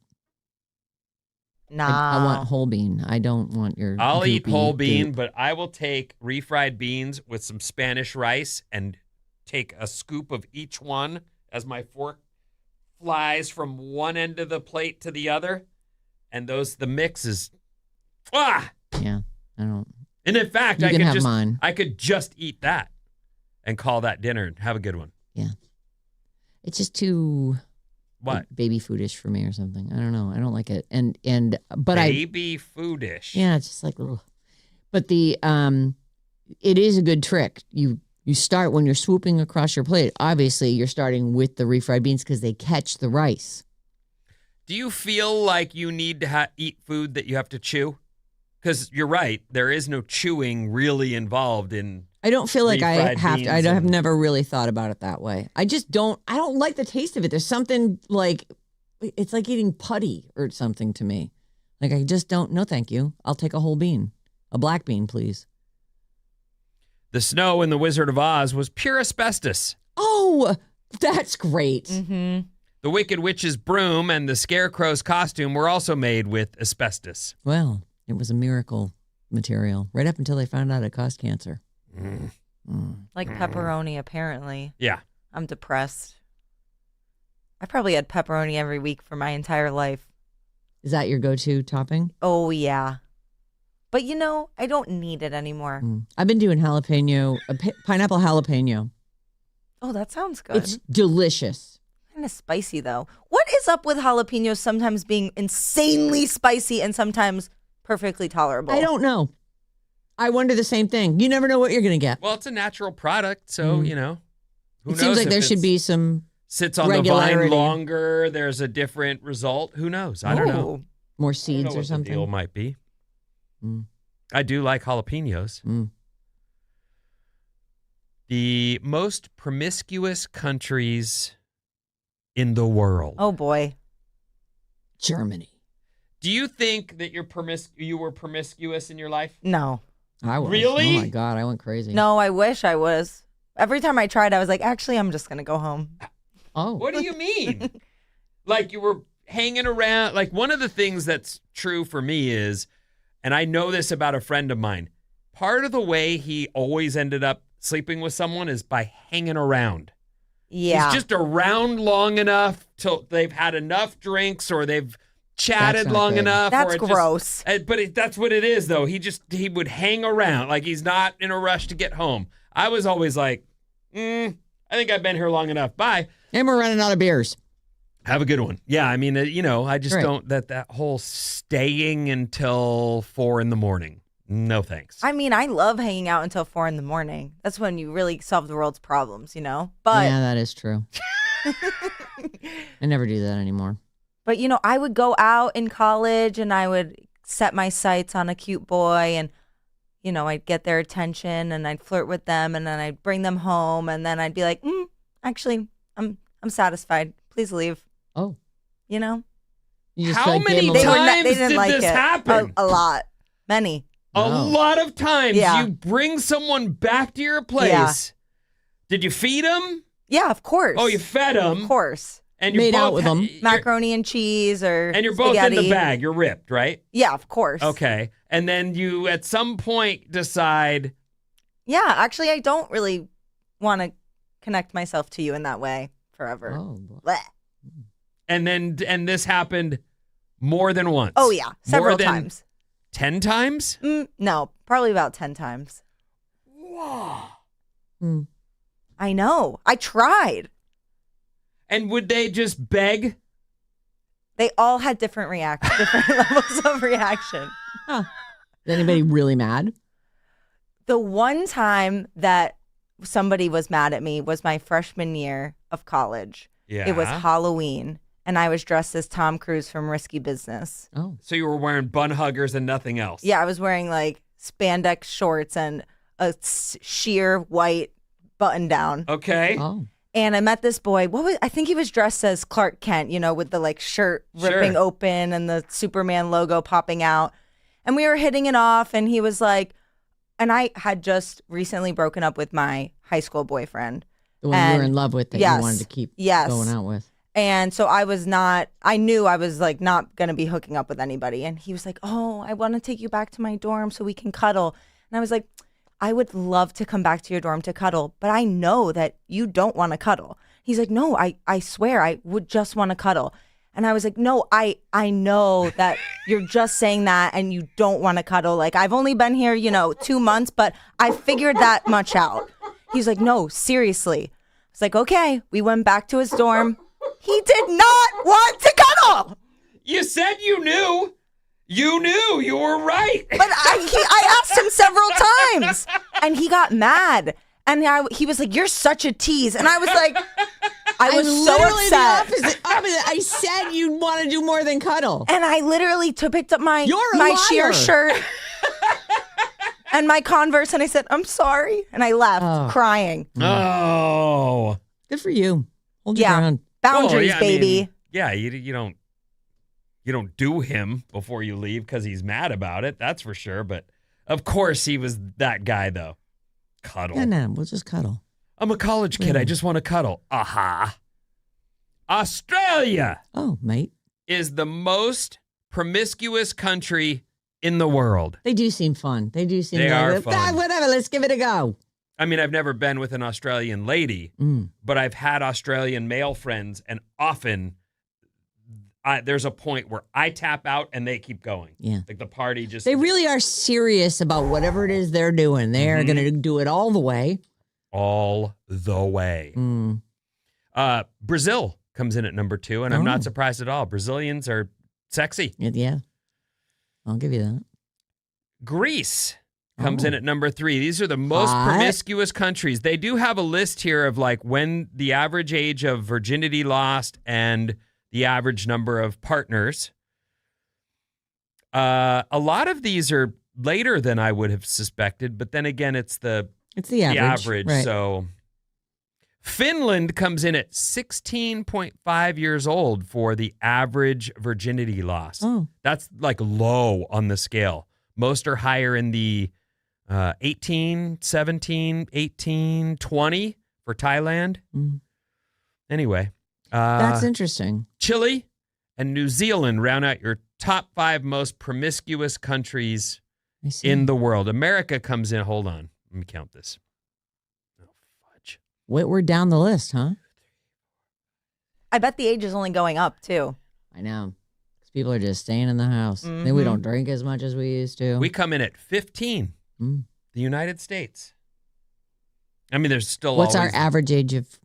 Nah. I want whole bean. I don't want your I'll eat whole bean, goop. but I will take refried beans with some Spanish rice and take a scoop of each one as my fork flies from one end of the plate to the other. And the mix is, Yeah, I don't. And in fact, mine. I could just eat that and call that dinner and have a good one. Yeah. It's just too baby foodish for me or something. I don't know. I don't like it. But baby foodish. Yeah, it's just like little. But it is a good trick. You start when you're swooping across your plate. Obviously, you're starting with the refried beans because they catch the rice. Do you feel like you need to eat food that you have to chew? Because you're right, there is no chewing really involved in. I don't feel like I refried have to. I beans have and- never really thought about it that way. I just don't. I don't like the taste of it. There's something like it's like eating putty or something to me. Like I just don't. No, thank you. I'll take a whole bean, a black bean, please. The snow in The Wizard of Oz was pure asbestos. Oh, that's great. Mm-hmm. The Wicked Witch's broom and the Scarecrow's costume were also made with asbestos. Well, it was a miracle material right up until they found out it caused cancer. Like pepperoni, apparently. Yeah. I'm depressed. I probably had pepperoni every week for my entire life. Is that your go-to topping? Oh, yeah. But I don't need it anymore. I've been doing jalapeno, pineapple jalapeno. Oh, that sounds good. It's delicious. Kind of spicy, though. What is up with jalapenos sometimes being insanely spicy and sometimes perfectly tolerable? I don't know. I wonder the same thing. You never know what you're going to get. Well, it's a natural product, so, who knows? It seems like if there should it's- be some Sits on the vine regularity. longer, there's a different result. Who knows? I don't know. Ooh. more I don't know seeds what or the something. deal might be. Mm. I do like jalapenos. Mm. The most promiscuous countries in the world. Oh, boy. Germany. Do you think that you were promiscuous in your life? No. I was. Really? Oh my God, I went crazy. No, I wish I was. Every time I tried, I was like, actually, I'm just going to go home. Oh. What do you mean? Like you were hanging around? Like one of the things that's true for me is, and I know this about a friend of mine, part of the way he always ended up sleeping with someone is by hanging around. Yeah. He's just around long enough till they've had enough drinks or they've chatted not long good. enough. That's or it gross. But that's what it is, though. He would hang around. Like he's not in a rush to get home. I was always like, I think I've been here long enough. Bye. And we're running out of beers. Have a good one. Yeah, I mean, I just Right. don't, that whole staying until 4 a.m. No thanks. I mean, I love hanging out until 4 a.m. That's when you really solve the world's problems, But Yeah, that is true. I never do that anymore. But I would go out in college and I would set my sights on a cute boy and I'd get their attention and I'd flirt with them and then I'd bring them home and then I'd be like, actually, I'm satisfied. Please leave. Oh. You You How like, many gave 'em a- times they didn't did like this it. happen? A lot. Many. A Wow. lot of times Yeah. you bring someone back to your place. Yeah. Did you feed them? Yeah, of course. Oh, you fed them. Of course. And you're Made both out with 'em. Macaroni and cheese or And you're both spaghetti. in the bag. You're ripped, right? Yeah, of course. Okay. And then you at some point decide, Yeah, actually, I don't really want to connect myself to you in that way forever. Oh, boy. Blech. and this happened more than once. Oh, yeah, several More than times. 10 times? No, probably about 10 times. Whoa. Hmm. I know. I tried. And would they just beg? They all had different levels of reaction. Huh. Is anybody really mad? The one time that somebody was mad at me was my freshman year of college. Yeah. It was Halloween, and I was dressed as Tom Cruise from Risky Business. Oh. So you were wearing bun huggers and nothing else. Yeah, I was wearing like spandex shorts and a sheer white button down. Okay. Oh. And I met this boy. I think he was dressed as Clark Kent, with the like shirt ripping Sure. open and the Superman logo popping out. And we were hitting it off and he was like, and I had just recently broken up with my high school boyfriend. The one you were And- in love with that yes, you wanted to keep yes. going out with. And so I knew I was like not going to be hooking up with anybody. And he was like, oh, I want to take you back to my dorm so we can cuddle. And I was like, I would love to come back to your dorm to cuddle, but I know that you don't want to cuddle. He's like, no, I swear I would just want to cuddle. And I was like, no, I know that you're just saying that and you don't want to cuddle. Like I've only been here, 2 months, but I figured that much out. He's like, no, seriously. I was like, okay. We went back to his dorm. He did not want to cuddle. You said you knew. You knew. You were right. But I asked him several times and he got mad. And he was like, you're such a tease. And I was like, I was so literally upset. the opposite. I said you'd want to do more than cuddle. And I literally picked up my You're a my liar. sheer shirt and my Converse, and I said, I'm sorry. And I left crying. Oh. Good for you. Hold your ground. Boundaries, I baby. mean, you don't do him before you leave because he's mad about it. That's for sure. But of course he was that guy, though. Cuddle. Yeah, no, we'll just cuddle. I'm a college kid. I just want to cuddle. Aha. Australia Oh, mate. is the most promiscuous country in the world. They do seem fun. They do seem They are fun. Whatever, let's give it a go. I mean, I've never been with an Australian lady, but I've had Australian male friends, and often there's a point where I tap out and they keep going. Yeah. Like the party just... They really are serious about whatever it is they're doing. They're going to do it all the way. All the way. Brazil comes in at number 2, and I'm not surprised at all. Brazilians are sexy. Yeah. I'll give you that. Greece comes in at number 3. These are the most promiscuous countries. They do have a list here of like when the average age of virginity lost and the average number of partners. A lot of these are later than I would have suspected, but then again, it's the average. Right. So Finland comes in at 16.5 years old for the average virginity loss. Oh. That's like low on the scale. Most are higher in the 18, 17, 18, 20 for Thailand. Anyway. That's interesting. Chile and New Zealand round out your top 5 most promiscuous countries in the world. America comes in. Hold on. Let me count this. Oh, fudge. We're down the list, huh? I bet the age is only going up, too. I know. Because people are just staying in the house. Maybe we don't drink as much as we used to. We come in at 15. The United States. I mean, there's still What's our average age of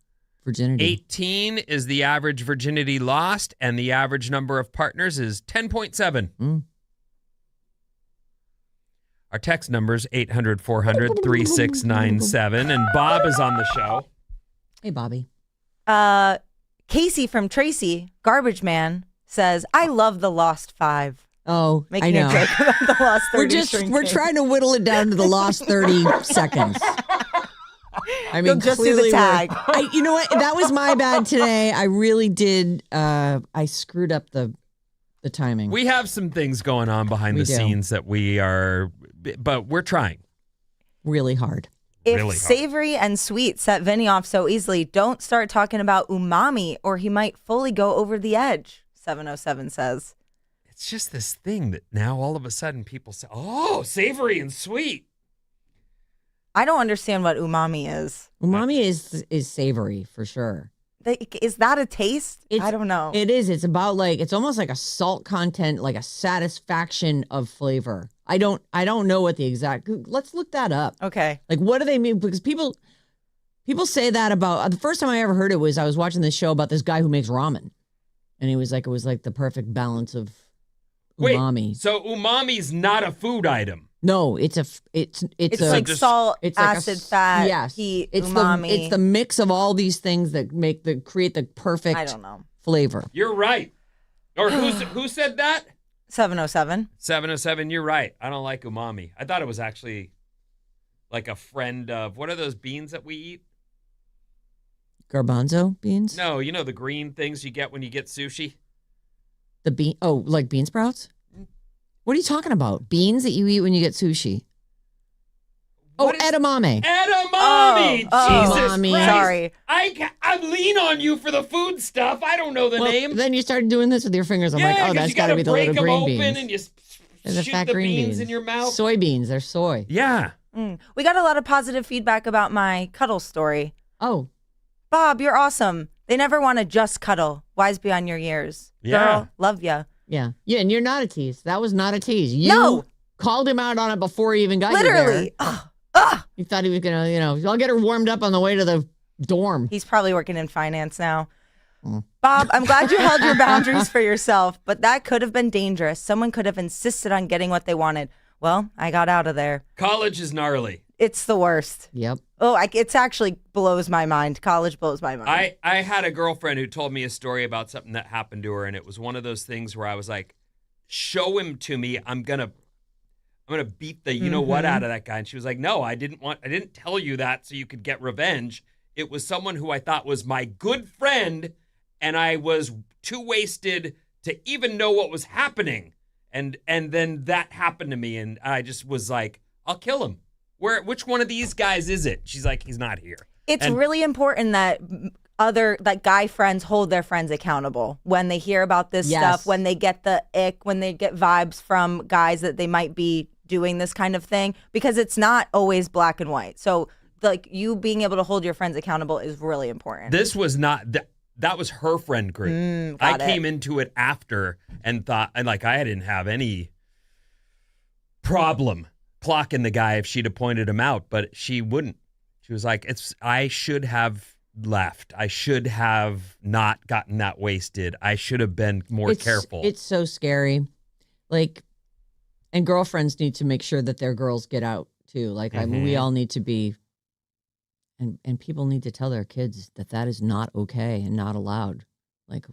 virginity? 18 is the average virginity lost, and the average number of partners is 10.7. Our text number is 800-400-3697, and Bob is on the show. Hey, Bobby. Casey from Tracy, Garbage Man, says, I love the Lost 5. Oh, Making I know. a joke about the Lost 30 We're trying to whittle it down to the lost 30 seconds. I mean, You'll just do the clearly tag. you know what? That was my bad today. I really did. I screwed up the timing. We have some things going on behind the scenes that but we're trying. Really hard. If savory and sweet set Vinny off so easily, don't start talking about umami or he might fully go over the edge, 707 says. It's just this thing that now all of a sudden people say, oh, savory and sweet. I don't understand what umami is. Umami is savory for sure. Is that a taste? I don't know. It is. It's about it's almost like a salt content, like a satisfaction of flavor. I don't know what the exact. Let's look that up. Okay. Like, what do they mean? Because people say that about the first time I ever heard it was I was watching this show about this guy who makes ramen, and he was like, it was like the perfect balance of umami. Wait, so umami's not a food item. No, it's like salt, it's acid, fat, yes. heat, it's umami. It's the mix of all these things that create the perfect I don't know. flavor. You're right. Or who said that? 707. 707, you're right. I don't like umami. I thought it was actually like a friend of, what are those beans that we eat? Garbanzo beans? No, you know the green things you get when you get sushi? Like bean sprouts? What are you talking about? Beans that you eat when you get sushi? Edamame. Edamame! Jesus edamame. Christ. Sorry. I lean on you for the food stuff. I don't know the name. Then you started doing this with your fingers. I'm like, that's got to be the little green beans. And you There's shoot fat the green beans in your mouth. Soybeans, they're soy. Yeah. We got a lot of positive feedback about my cuddle story. Oh. Bob, you're awesome. They never want to just cuddle. Wise beyond your years. Yeah. Girl, love ya. Yeah. Yeah, and you're not a tease. That was not a tease. You called him out on it before he even got you there. Literally. You thought he was going to, I'll get her warmed up on the way to the dorm. He's probably working in finance now. Bob, I'm glad you held your boundaries for yourself, but that could have been dangerous. Someone could have insisted on getting what they wanted. Well, I got out of there. College is gnarly. It's the worst. Yep. Oh, it's actually blows my mind. College blows my mind. I had a girlfriend who told me a story about something that happened to her, and it was one of those things where I was like, show him to me. I'm going to I'm gonna beat the you know what out of that guy. And she was like, no, I didn't tell you that so you could get revenge. It was someone who I thought was my good friend, and I was too wasted to even know what was happening. And then that happened to me, and I just was like, I'll kill him. Which one of these guys is it? She's like, he's not here. It's really important that guy friends hold their friends accountable when they hear about this stuff, when they get the ick, when they get vibes from guys that they might be doing this kind of thing, because it's not always black and white. So like you being able to hold your friends accountable is really important. This was not that was her friend group. I came into it after and thought, and like I didn't have any problem clocking the guy if she'd have pointed him out, but she wouldn't. She was like, I should have left. I should have not gotten that wasted. I should have been more careful. It's so scary. Like, and girlfriends need to make sure that their girls get out too. Like, I mean, we all need to be, and people need to tell their kids that is not okay and not allowed. Like,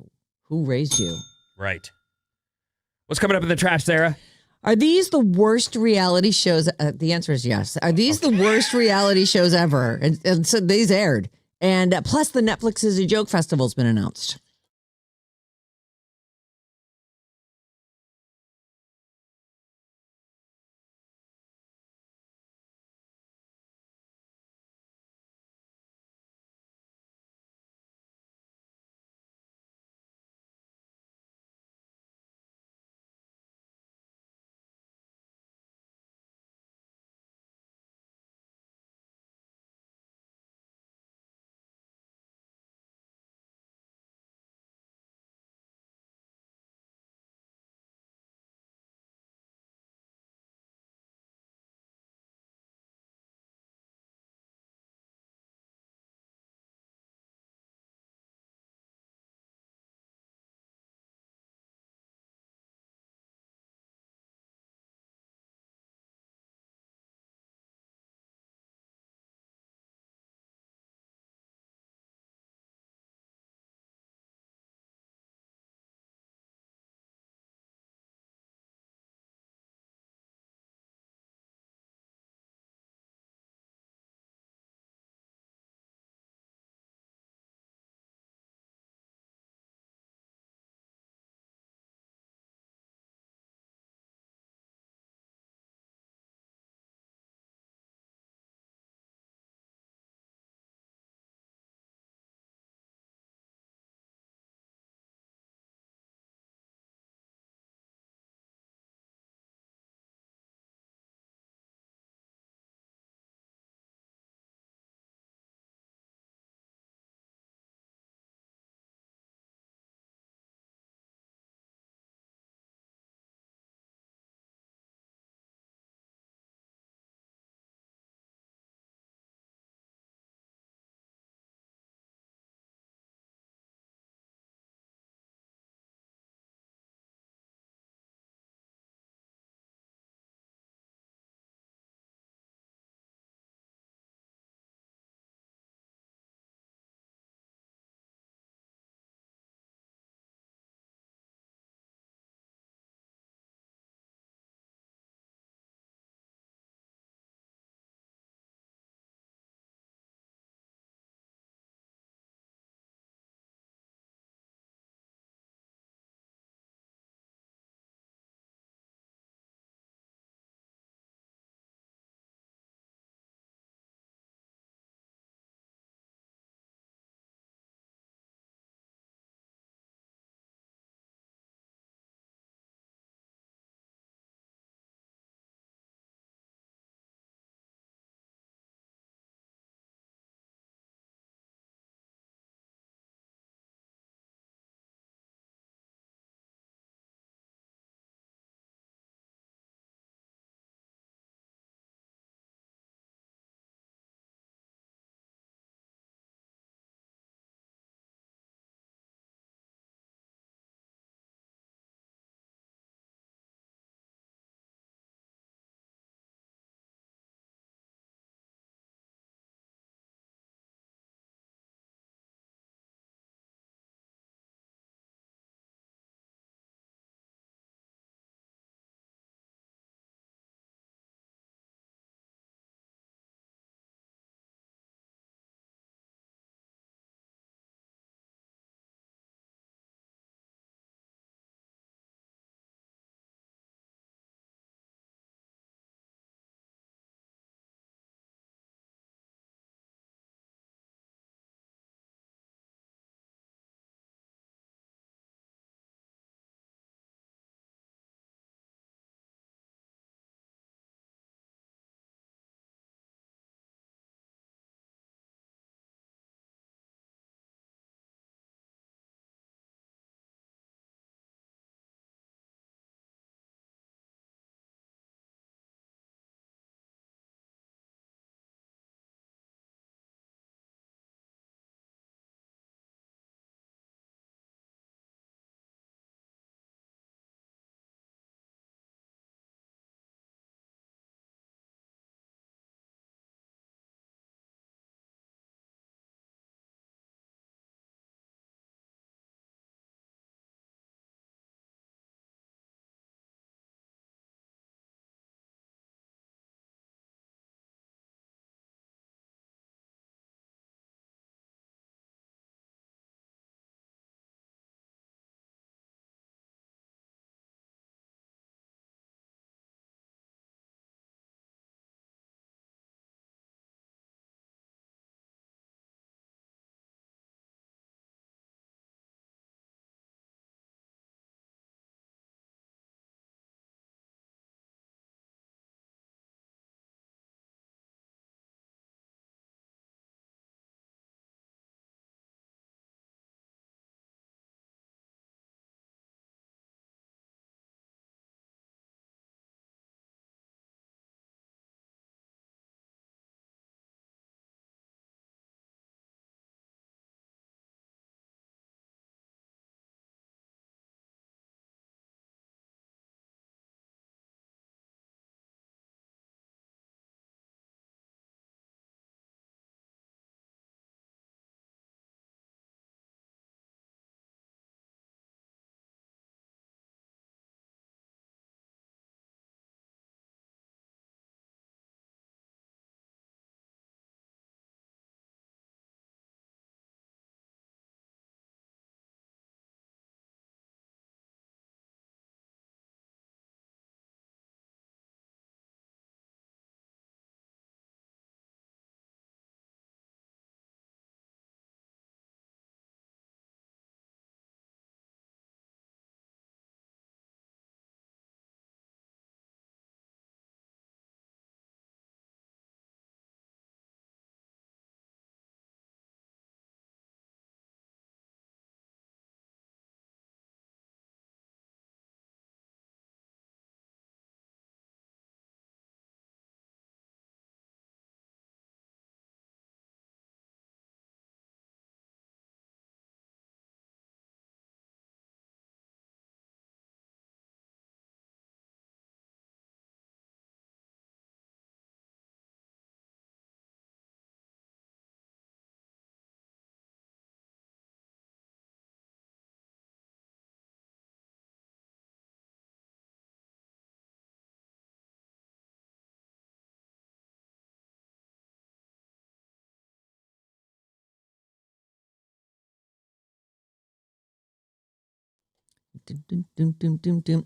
who raised you? Right. What's coming up in the trash, Sarah? Are these the worst reality shows? The answer is yes. Are these the worst reality shows ever? And so these aired. And plus the Netflix Is a Joke Festival has been announced.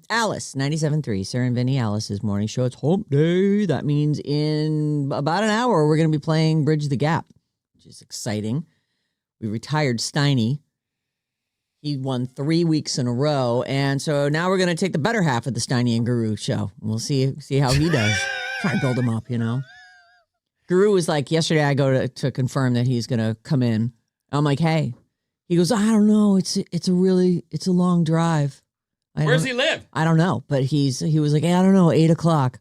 Alice, 97.3, Sarah and Vinnie, Alice's morning show. It's hump day. That means in about an hour, we're going to be playing Bridge the Gap, which is exciting. We retired Steiny. He won 3 weeks in a row. And so now we're going to take the better half of the Steiny and Guru show. We'll see how he does. Try and build him up, you know. Guru was like, yesterday I go to confirm that he's going to come in. I'm like, hey. He goes, I don't know. It's a long drive. Where does he live? I don't know. But he was like, hey, I don't know, 8:00.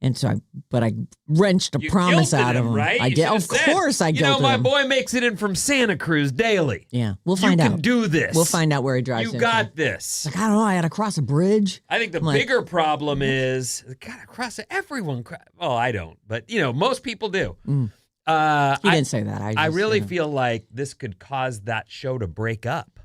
And so I wrenched a promise out of him. Right? I did. Of course I guilted him. You know, my boy makes it in from Santa Cruz daily. Yeah, we'll find out. You can do this. We'll find out where he drives. You got this. Like, I don't know. I got to cross a bridge. I think the bigger problem is, gotta cross it. Everyone. Well, I don't, but most people do. He didn't say that. I really feel like this could cause that show to break up.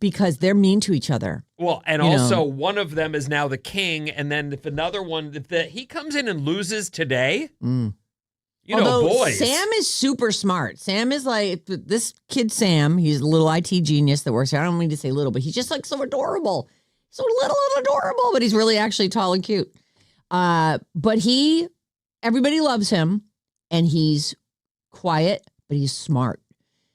Because they're mean to each other. Well, and also one of them is now the king, and then if another one, he comes in and loses today, boys. Sam is super smart. Sam is like, this kid Sam, he's a little IT genius that works here. I don't mean to say little, but he's just like so adorable. So little and adorable, but he's really actually tall and cute. But everybody loves him, and he's quiet, but he's smart.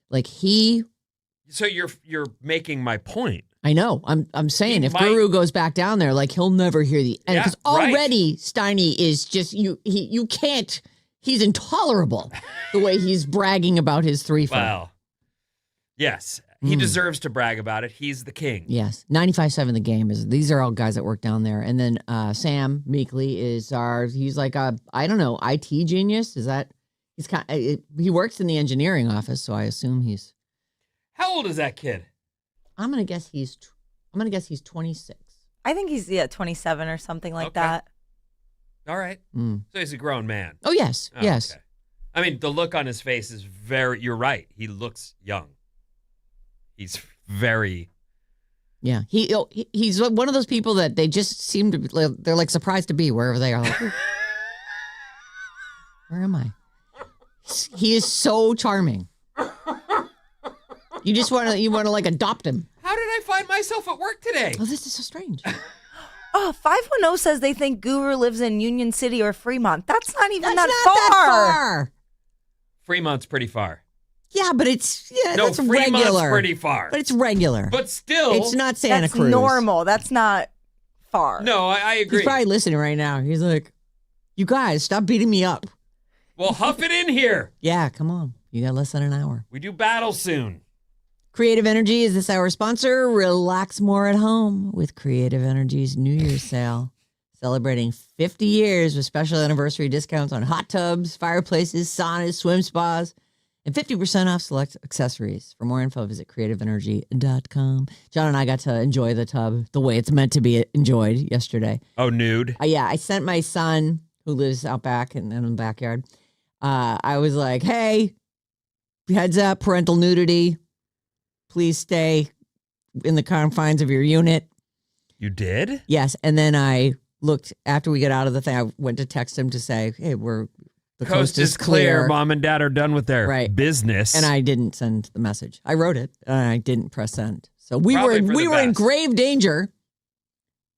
Like So you're making my point. I know. I'm saying if Guru goes back down there, like he'll never hear the end because already Steiny is just you can't. He's intolerable the way he's bragging about his 3-5. Wow. Yes, he deserves to brag about it. He's the king. Yes, 95.7 the game is. These are all guys that work down there, and then Sam Meekley is he's like I don't know, IT genius. Is that he works in the engineering office, so I assume he's. How old is that kid? I'm gonna guess he's 26. I think he's 27 or something like that. All right. So he's a grown man. Oh yes, yes. Okay. I mean, the look on his face is very. You're right. He looks young. He's very. Yeah, he's one of those people that they just seem to be. They're like surprised to be wherever they are. Like, where am I? He is so charming. You just want to like adopt him. How did I find myself at work today? Oh, this is so strange. 510 says they think Guru lives in Union City or Fremont. That's not even That's that not far. that far. Fremont's pretty far. Yeah, but it's that's Fremont's regular. Pretty far. But it's regular. But still, it's not Santa That's Cruz. normal. That's not far. No, I agree. He's probably listening right now. He's like, "You guys, stop beating me up." Well, huff it in here. Yeah, come on. You got less than an hour. We do battle soon. Creative Energy is this hour's sponsor. Relax more at home with Creative Energy's New Year's sale. Celebrating 50 years with special anniversary discounts on hot tubs, fireplaces, saunas, swim spas, and 50% off select accessories. For more info, visit creativeenergy.com. John and I got to enjoy the tub the way it's meant to be enjoyed yesterday. Oh, nude? Yeah, I sent my son, who lives out back in the backyard. I was like, hey, heads up, parental nudity. Please stay in the confines of your unit. You did? Yes. And then I looked, after we get out of the thing, I went to text him to say, hey, the coast is clear. Mom and dad are done with their business. And I didn't send the message. I wrote it, and I didn't press send. So we were in grave danger.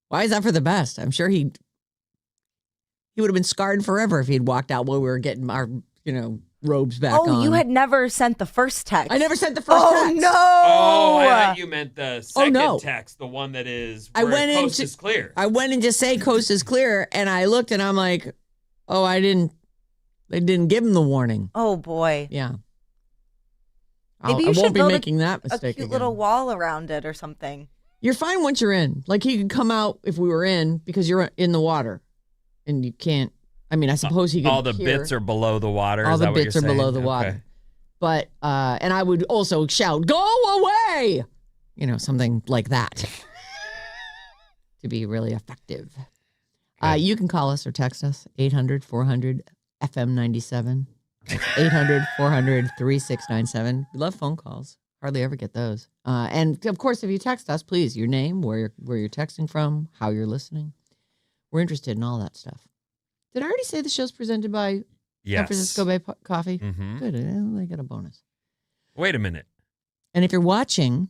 Why is that for the best? I'm sure he would have been scarred forever if he'd walked out while we were getting our, robes back on. Oh, you had never sent the first text. I never sent the first text. Oh, no. Oh, I thought you meant the second text, the one that is coast is clear. I went in to say coast is clear, and I looked, and I'm like, oh, they didn't give him the warning. Oh, boy. Yeah. Maybe I won't be making that mistake a cute again. little wall around it or something. You're fine once you're in. Like, he could come out if we were in because you're in the water, and you can't. I mean, I suppose he could. All the bits are below the water. All is the that what bits you're are saying? below the water. But and I would also shout, "Go away!" Something like that to be really effective. You can call us or text us 800-400-FM97. 800-400-3697. We love phone calls. Hardly ever get those. And of course, if you text us, please, your name, where you're texting from, how you're listening. We're interested in all that stuff. Did I already say the show's presented by San Francisco Bay Coffee? Mm-hmm. Good. They get a bonus. Wait a minute. And if you're watching,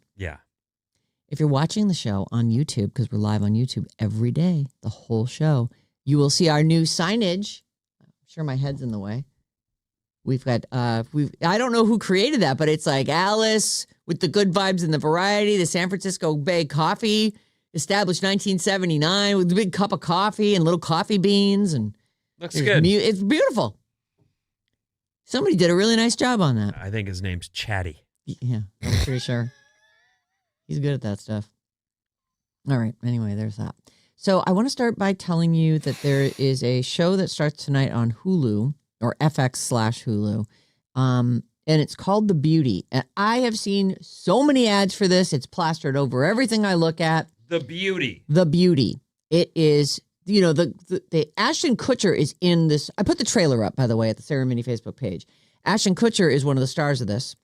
If you're watching the show on YouTube, because we're live on YouTube every day, the whole show, you will see our new signage. I'm sure my head's in the way. We've got, I don't know who created that, but it's like Alice with the good vibes and the variety, the San Francisco Bay Coffee, established 1979 with a big cup of coffee and little coffee beans. And Looks good. It's beautiful. Somebody did a really nice job on that. I think his name's Chatty. Yeah, I'm pretty sure. He's good at that stuff. All right. Anyway, there's that. So I want to start by telling you that there is a show that starts tonight on Hulu or FX/Hulu. And it's called The Beauty. And I have seen so many ads for this. It's plastered over everything I look at. The Beauty. The Beauty. It is, the Ashton Kutcher is in this. I put the trailer up, by the way, at the Sarah Vinnie Facebook page. Ashton Kutcher is one of the stars of this.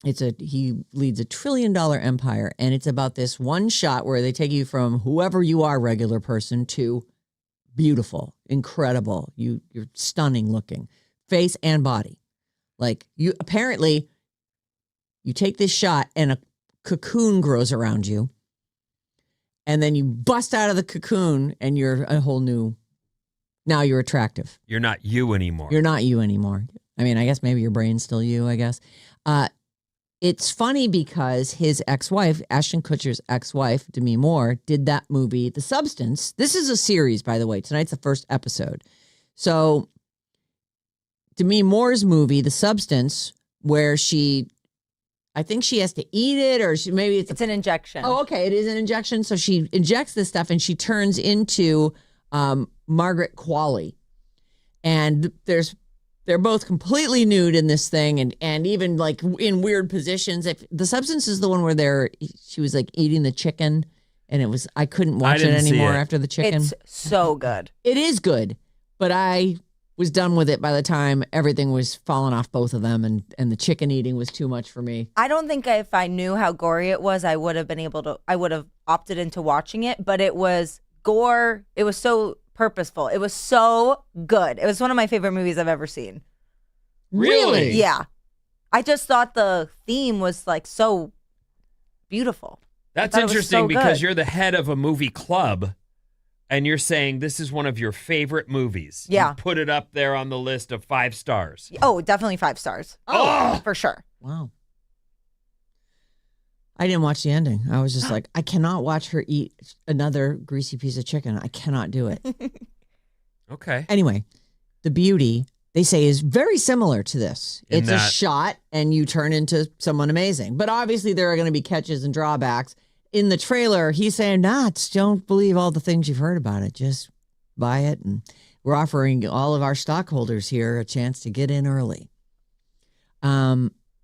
He leads $1 trillion empire, and it's about this one shot where they take you from whoever you are, regular person, to beautiful, incredible. You're stunning looking, face and body. Like you take this shot and a cocoon grows around you, and then you bust out of the cocoon and you're a whole new. Now you're attractive. You're not you anymore. You're not you anymore. I mean, I guess maybe your brain's still you. I guess. It's funny because his ex-wife, Ashton Kutcher's ex-wife, Demi Moore, did that movie, The Substance. This is a series, by the way. Tonight's the first episode. So Demi Moore's movie, The Substance, where I think she has to eat it, or maybe it's an injection. Oh, okay. It is an injection. So she injects this stuff and she turns into Margaret Qualley. And they're both completely nude in this thing and even like in weird positions. If The Substance is the one where she was like eating the chicken and I couldn't watch it anymore after the chicken. It's so good. It is good, but I was done with it by the time everything was falling off both of them and the chicken eating was too much for me. I don't think if I knew how gory it was, I would have opted into watching it, but it was gore. It was so purposeful. It was so good. It was one of my favorite movies I've ever seen. Really? Yeah. I just thought the theme was like so beautiful. That's interesting because you're the head of a movie club and you're saying this is one of your favorite movies. Yeah. You put it up there on the list of 5 stars. Oh, definitely 5 stars. Oh, for sure. Wow. I didn't watch the ending. I was just like, I cannot watch her eat another greasy piece of chicken. I cannot do it. Okay. Anyway, The Beauty, they say, is very similar to this. It's a shot and you turn into someone amazing. But obviously there are going to be catches and drawbacks. In the trailer, he's saying, don't believe all the things you've heard about it. Just buy it. And we're offering all of our stockholders here a chance to get in early.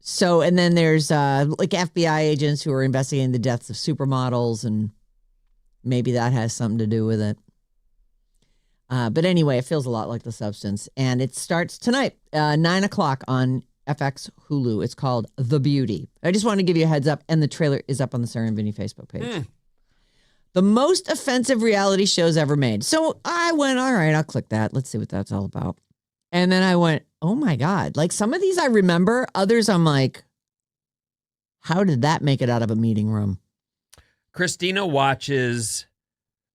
So, and then there's like FBI agents who are investigating the deaths of supermodels, and maybe that has something to do with it. But anyway, it feels a lot like The Substance, and it starts tonight, 9:00 on FX Hulu. It's called The Beauty. I just wanted to give you a heads up, and the trailer is up on the Sarah Vinnie Facebook page. The most offensive reality shows ever made. So I went, all right, I'll click that. Let's see what that's all about. And then I went, oh my God. Like some of these I remember, others I'm like, how did that make it out of a meeting room? Christina watches,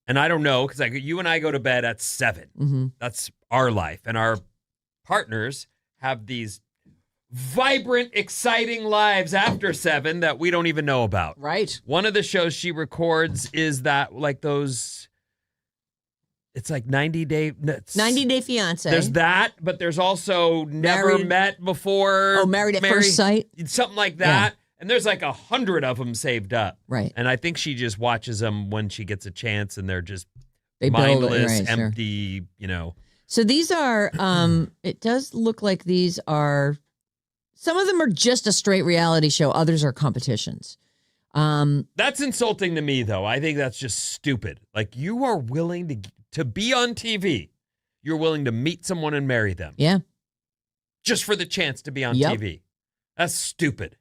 and I don't know, because you and I go to bed at 7. Mm-hmm. That's our life. And our partners have these vibrant, exciting lives after 7 that we don't even know about. Right. One of the shows she records is that like those, it's like 90 Day Fiance. There's that, but there's also Never Met Before. Oh, Married at First Sight. Something like that. Yeah. And there's like 100 of them saved up. Right. And I think she just watches them when she gets a chance and they're just mindless, empty, So these are, it does look like these are, some of them are just a straight reality show. Others are competitions. That's insulting to me, though. I think that's just stupid. Like, you are willing to be on TV. You're willing to meet someone and marry them. Yeah. Just for the chance to be on TV. That's stupid.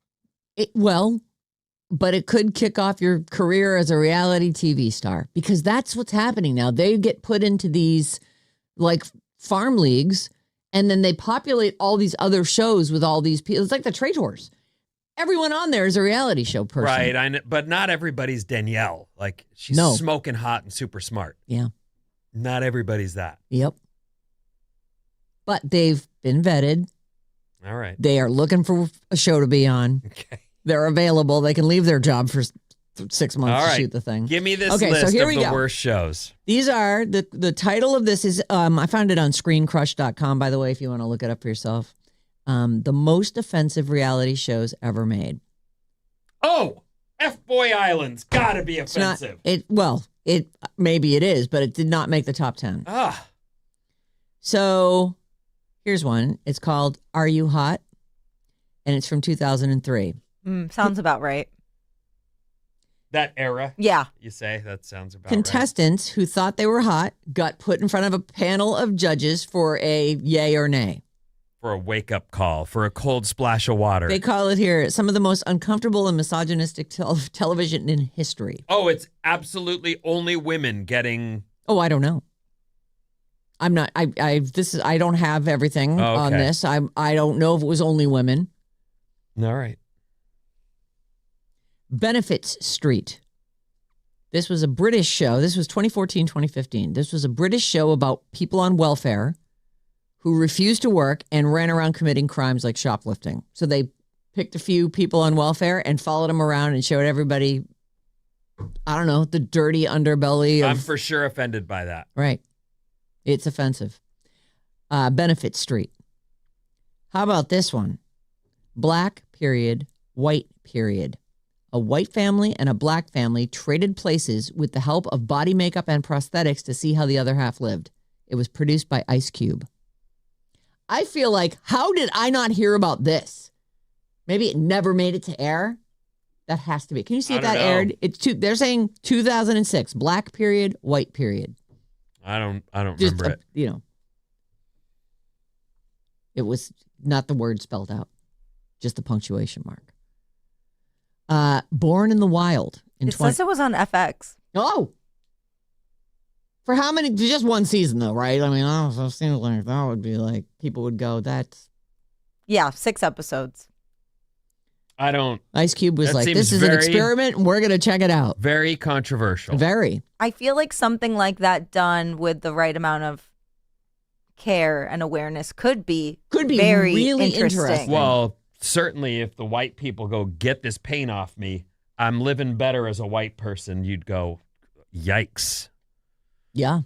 But it could kick off your career as a reality TV star because that's what's happening now. They get put into these like farm leagues and then they populate all these other shows with all these people. It's like the Traitors. Everyone on there is a reality show person. Right, I know, but not everybody's Danielle. Like, she's No. smoking hot and super smart. Yeah. Not everybody's that. Yep. But they've been vetted. All right. They are looking for a show to be on. Okay. They're available. They can leave their job for 6 months All to right. shoot the thing. Give me this Okay, so list here of we the go. worst shows. These are, the title of this is, I found it on screencrush.com, by the way, if you want to look it up for yourself. The most offensive reality shows ever made. Oh, F-Boy Island's got to be It's not, offensive. maybe it is, but it did not make the top 10. Ah, So here's one. It's called Are You Hot? And it's from 2003. Sounds about right. that era, Yeah. you say? That sounds about Contestants who thought they were hot got put in front of a panel of judges for a yay or nay. right. For a wake-up call, for a cold splash of water. They call it here some of the most uncomfortable and misogynistic television in history. Oh, it's absolutely only women getting... Oh, I don't know. I'm not. I don't have everything Oh, on okay. this. I don't know if it was only women. All right. Benefits Street. This was a British show. This was 2014, 2015. This was a British show about people on welfare who refused to work and ran around committing crimes like shoplifting. So they picked a few people on welfare and followed them around and showed everybody, I don't know, the dirty underbelly of... I'm for sure offended by that. Right. It's offensive. Benefit Street. How about this one? Black period, white period. A white family and a black family traded places with the help of body makeup and prosthetics to see how the other half lived. It was produced by Ice Cube. I feel like, how did I not hear about this? Maybe it never made it to air. That has to be. Can you see if I that don't know. aired? They're saying 2006, black period, white period. I don't Just, remember it. It was not the word spelled out, just the punctuation mark. Born in the Wild. It says it was on FX. Oh! For how many? Just one season, though, right? I mean, so it seems like that would be like, people would go, that's... Yeah, 6 episodes. I don't... Ice Cube was That like, seems this is an very- experiment, and we're going to check it out. Very controversial. Very. I feel like something like that done with the right amount of care and awareness could be very really interesting. interesting. Well, certainly if the white people go, get this paint off me, I'm living better as a white person, you'd go, yikes. Yeah.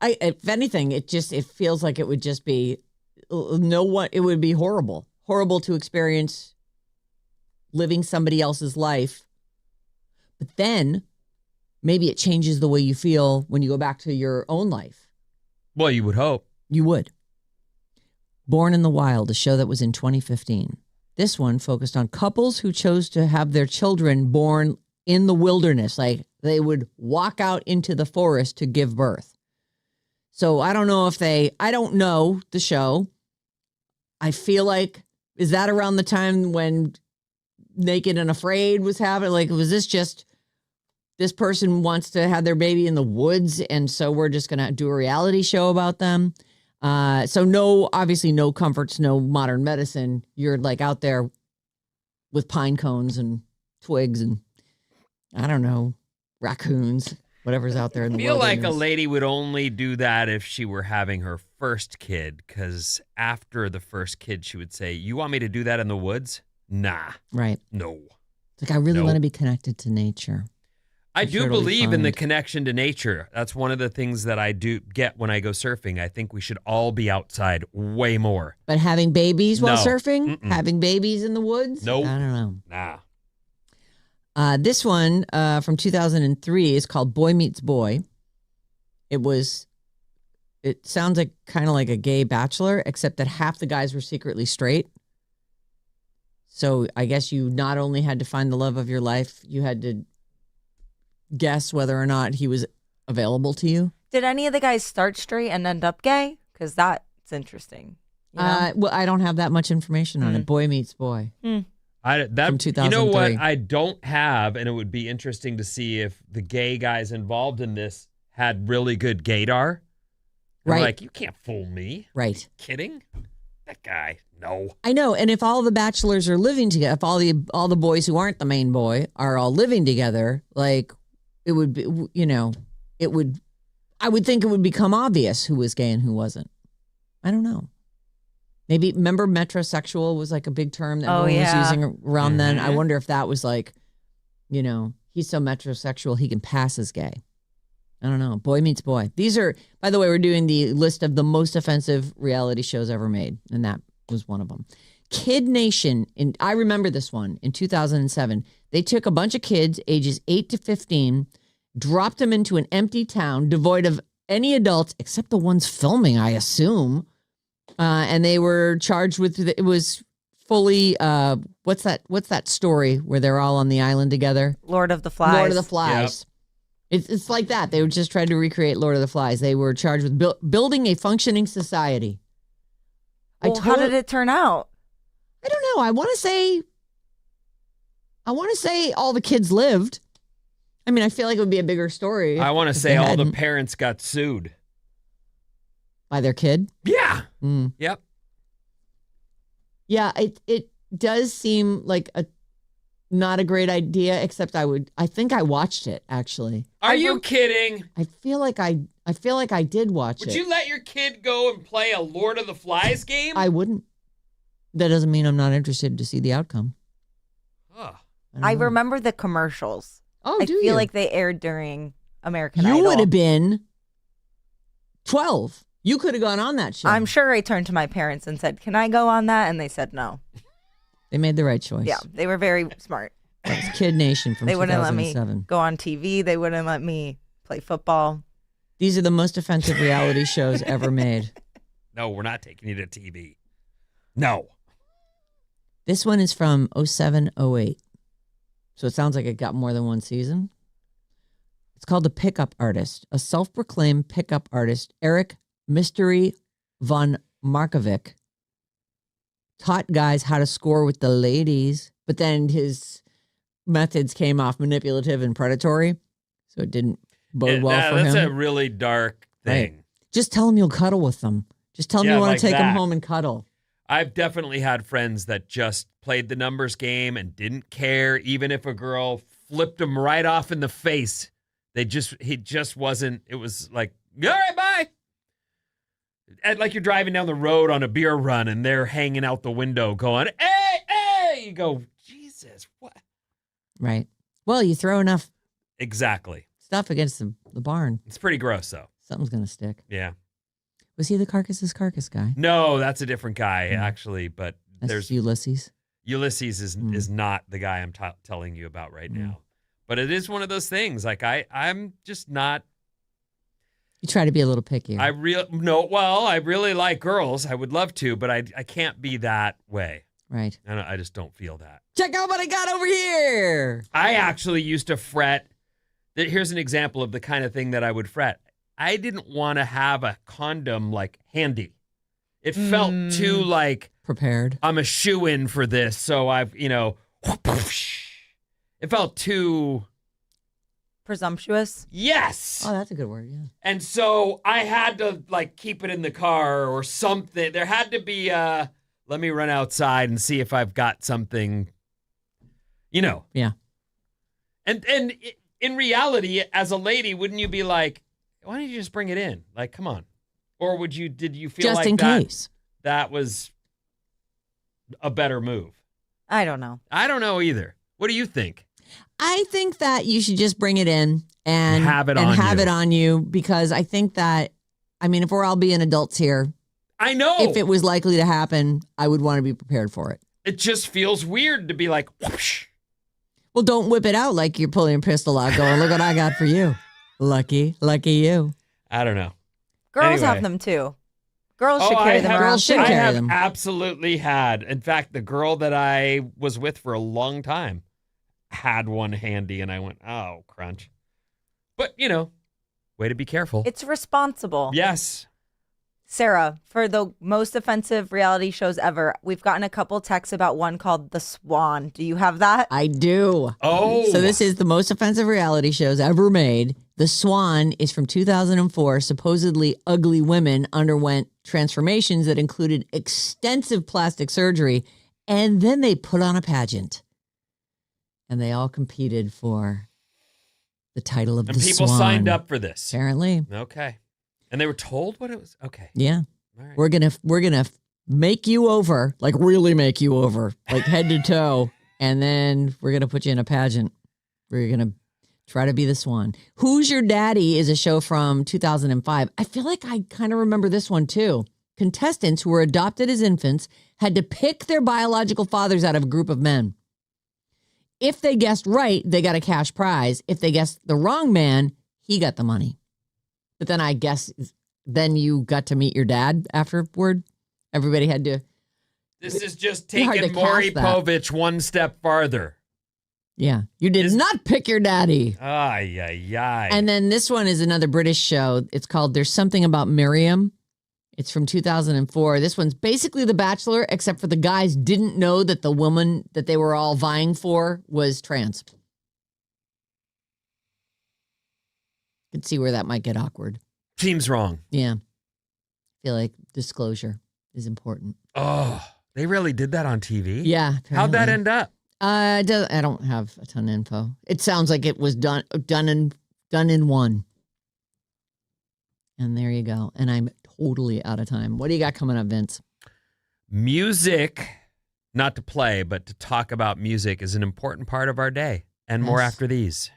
If anything, it feels like it would just be, it would be horrible. Horrible to experience living somebody else's life. But then maybe it changes the way you feel when you go back to your own life. Well, you would hope. You would. Born in the Wild, a show that was in 2015. This one focused on couples who chose to have their children born in the wilderness. Like they would walk out into the forest to give birth. So I don't know I don't know the show. I feel like, is that around the time when Naked and Afraid was happening? Like, was this just, this person wants to have their baby in the woods, and so we're just going to do a reality show about them? So obviously no comforts, no modern medicine. You're like out there with pine cones and twigs and, I don't know, raccoons, whatever's out there in the I feel like a wilderness. lady would only do that if she were having her first kid, because after the first kid, she would say, you want me to do that in the woods? Nah, Right. no. It's like, I really Nope. want to be connected to nature. I I'm do sure it'll be believe in the fine. connection to nature. That's one of the things that I do get when I go surfing. I think we should all be outside way more. But having babies while No. surfing, Mm-mm. having babies in the woods, Nope. I don't know. Nah. This one from 2003 is called Boy Meets Boy. It sounds like kind of like a gay bachelor, except that half the guys were secretly straight. So I guess you not only had to find the love of your life, you had to guess whether or not he was available to you. Did any of the guys start straight and end up gay? Because that's interesting. You know? Well, I don't have that much information on it. Boy Meets Boy. Hmm. From From you know what 2003. I don't have, and it would be interesting to see if the gay guys involved in this had really good gaydar. They're Right. Like, you can't fool me. Right. Kidding? that guy. No. I know. And if all the bachelors are living together, if all the boys who aren't the main boy are all living together, like it would be, I would think it would become obvious who was gay and who wasn't. I don't know. Maybe, remember metrosexual was like a big term that everyone was using around then. I wonder if that was like, he's so metrosexual he can pass as gay. I don't know. Boy meets boy. These are, by the way, we're doing the list of the most offensive reality shows ever made, and that was one of them. Kid Nation, I remember this one, in 2007. They took a bunch of kids, ages 8 to 15, dropped them into an empty town devoid of any adults except the ones filming, I assume. And they were charged with, it was fully, what's that story where they're all on the island together? Lord of the Flies. Lord of the Flies. Yep. It's like that. They were just trying to recreate Lord of the Flies. They were charged with building a functioning society. Well, how did it turn out? I don't know. I want to say all the kids lived. I mean, I feel like it would be a bigger story. I want to say all the parents got sued. By their kid? Yeah. Yep. Yeah, it does seem like not a great idea, except I think I watched it, actually. Are you kidding? I feel like I did watch it. Would you let your kid go and play a Lord of the Flies game? I wouldn't. That doesn't mean I'm not interested to see the outcome. Huh. I remember the commercials. Oh, I feel like they aired during American Idol. You would have been 12. You could have gone on that show. I'm sure I turned to my parents and said, "Can I go on that?" And they said no. They made the right choice. Yeah, they were very smart. That was Kid Nation from 2007. They wouldn't let me go on TV. They wouldn't let me play football. These are the most offensive reality shows ever made. No, we're not taking you to TV. No. This one is from 07-08. So it sounds like it got more than one season. It's called The Pickup Artist. A self-proclaimed pickup artist, Eric Mystery von Markovic, taught guys how to score with the ladies, but then his methods came off manipulative and predatory, so it didn't bode well for him. That's a really dark thing. Right. Just tell him you'll cuddle with them. Just tell him you want to take him home and cuddle. I've definitely had friends that just played the numbers game and didn't care, even if a girl flipped him right off in the face. He just wasn't. It was like, all right, bye. And like you're driving down the road on a beer run and they're hanging out the window going, hey, you go, Jesus, what? Right. Well, you throw enough exactly stuff against the barn. It's pretty gross, though. Something's going to stick. Yeah. Was he the carcass guy? No, that's a different guy, actually. But there's Ulysses. Ulysses is not the guy I'm telling you about right now. But it is one of those things. Like I'm just not. You try to be a little picky. I really like girls. I would love to, but I can't be that way. Right. I just don't feel that. Check out what I got over here. I actually used to fret. Here's an example of the kind of thing that I would fret. I didn't want to have a condom like handy. It felt too like prepared. I'm a shoo-in for this, so I've, it felt too presumptuous. Yes. Oh, that's a good word. Yeah. And so I had to like keep it in the car or something. There had to be let me run outside and see if I've got something, Yeah. And in reality, as a lady, wouldn't you be like, why don't you just bring it in? Like, come on. Or did you feel just like in case that was a better move? I don't know. I don't know either. What do you think? I think that you should just bring it in and have it on you because I think that, if we're all being adults here, I know. If it was likely to happen, I would want to be prepared for it. It just feels weird to be like, whoosh. Well, don't whip it out like you're pulling a pistol out going, look what I got for you. Lucky you. I don't know. Girls have them too. Girls should carry them around. I have absolutely had. In fact, the girl that I was with for a long time had one handy, and I went, oh, crunch. But, way to be careful. It's responsible. Yes. Sarah, for the most offensive reality shows ever, we've gotten a couple texts about one called The Swan. Do you have that? I do. Oh. So this is the most offensive reality shows ever made. The Swan is from 2004. Supposedly ugly women underwent transformations that included extensive plastic surgery, and then they put on a pageant. And they all competed for the title of And the people Swan. signed up for this. Apparently. Okay. And they were told what it was? Okay. Yeah. All right. We're gonna make you over, like really make you over, like head to toe, and then we're gonna put you in a pageant. We're gonna try to be the Swan. Who's Your Daddy is a show from 2005. I feel like I kind of remember this one too. Contestants who were adopted as infants had to pick their biological fathers out of a group of men. If they guessed right, they got a cash prize. If they guessed the wrong man, he got the money. But then I guess then you got to meet your dad afterward. Everybody had to. This is just It's hard taking to Maury cast that. Povich one step farther. Yeah, you did not pick your daddy. Ay, ay, ay. And then this one is another British show. It's called There's Something About Miriam. It's from 2004. This one's basically The Bachelor, except for the guys didn't know that the woman that they were all vying for was trans. Could see where that might get awkward. Seems wrong. Yeah. Feel like disclosure is important. Oh, they really did that on TV? Yeah. How'd that apparently. end up? I don't have a ton of info. It sounds like it was done in one. And there you go. And I'm totally out of time. What do you got coming up, Vince? Music, not to play, but to talk about music is an important part of our day. And more Yes. after these.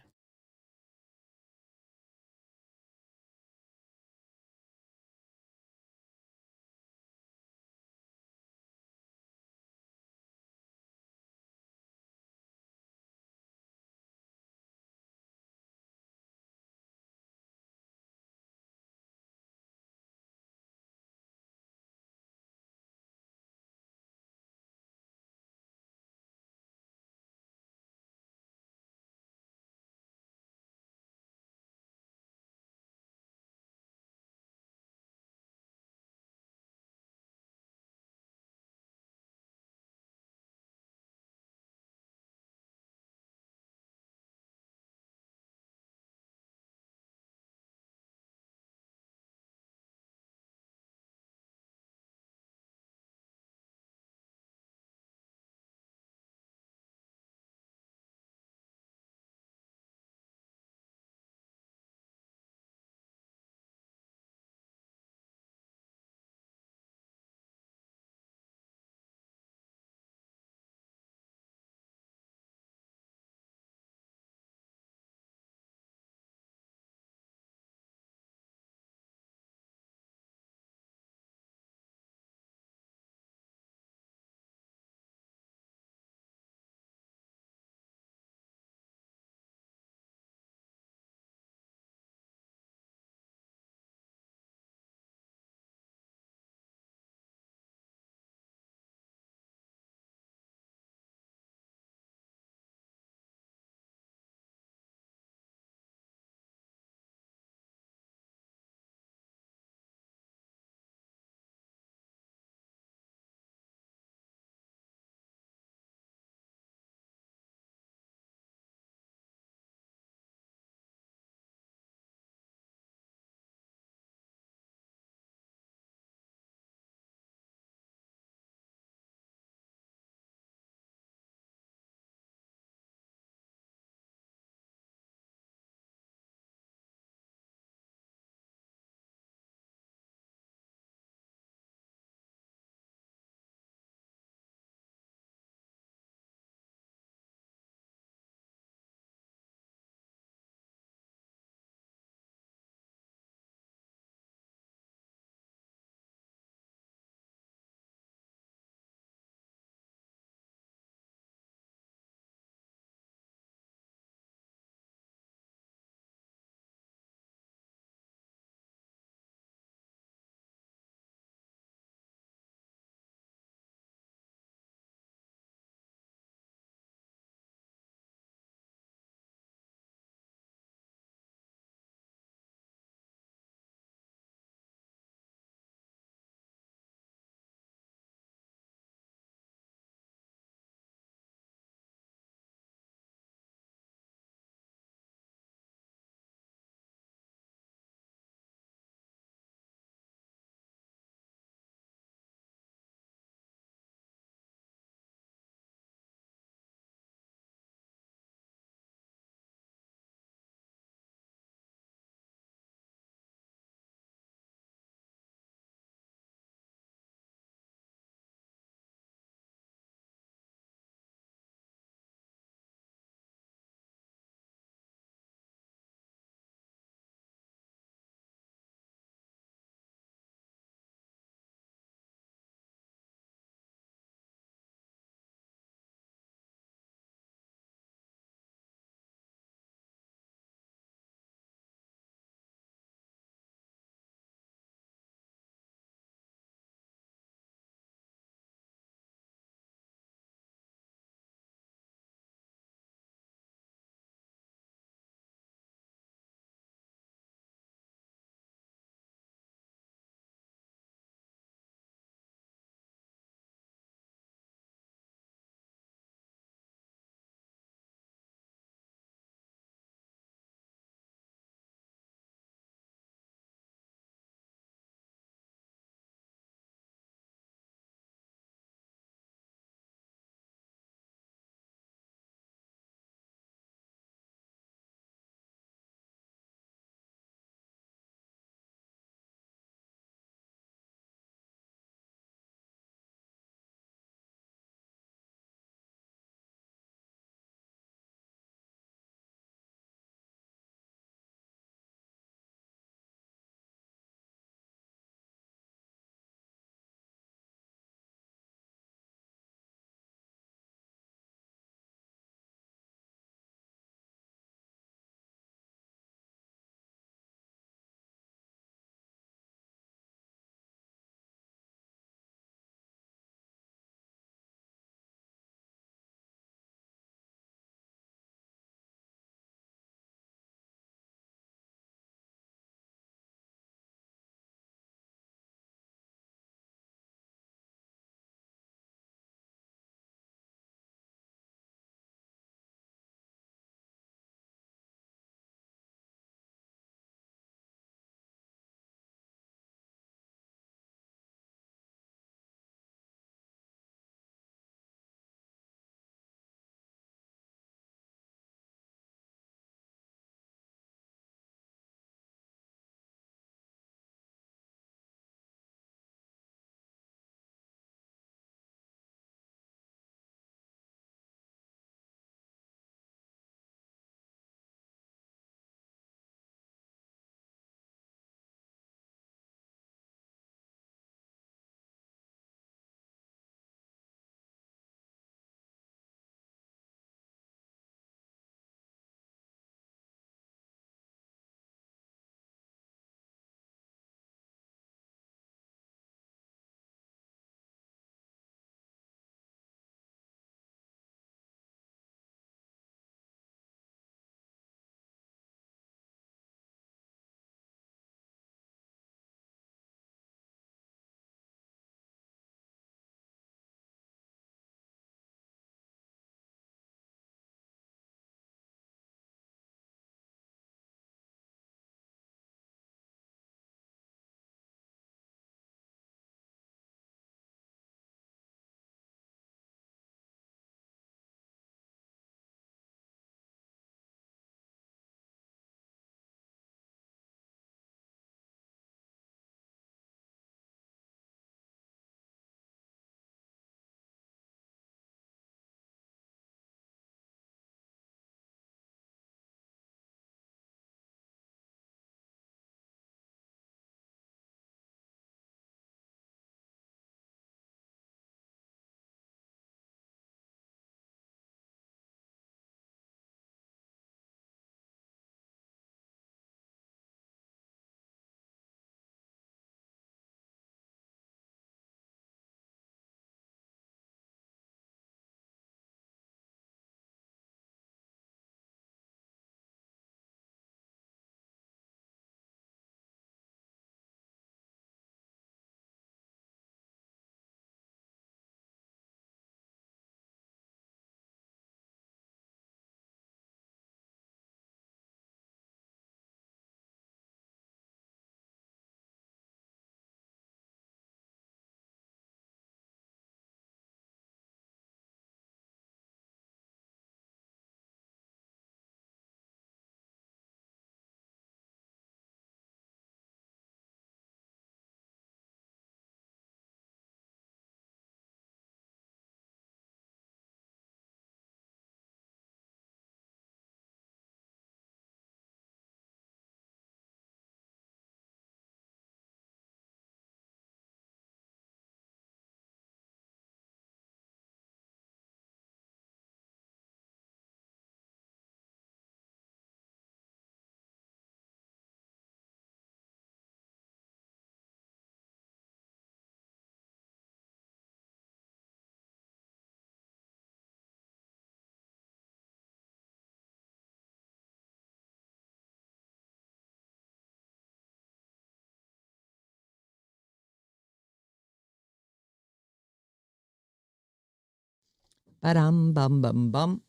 Ba-dum, bum, bum, bum.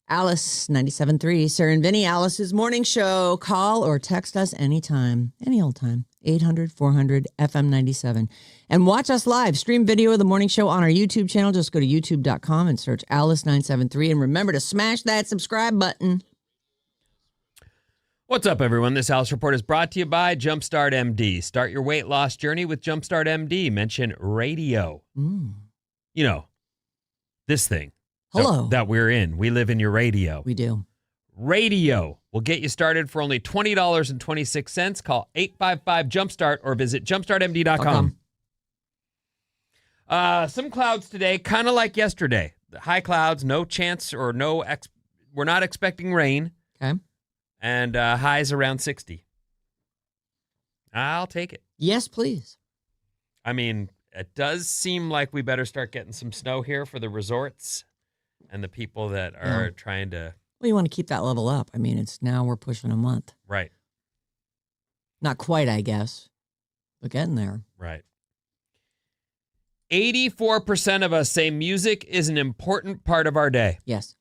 Alice, 97.3, Sarah Vinnie, Alice's morning show. Call or text us anytime, any old time, 800-400-FM97. And watch us live. Stream video of the morning show on our YouTube channel. Just go to youtube.com and search Alice973. And remember to smash that subscribe button. What's up, everyone? This Alice Report is brought to you by Jumpstart MD. Start your weight loss journey with Jumpstart MD. Mention radio. You know, this thing. Hello. That we're in. We live in your radio. We do. Radio will get you started for only $20.26. Call 855-JUMPSTART or visit jumpstartmd.com. Some clouds today, kind of like yesterday. High clouds, no chance or we're not expecting rain. Okay. And highs around 60. I'll take it. Yes, please. I mean, it does seem like we better start getting some snow here for the resorts and the people that are trying to. Well, you want to keep that level up. I mean, we're pushing a month. Right. Not quite, I guess, but getting there. Right. 84% of us say music is an important part of our day. Yes.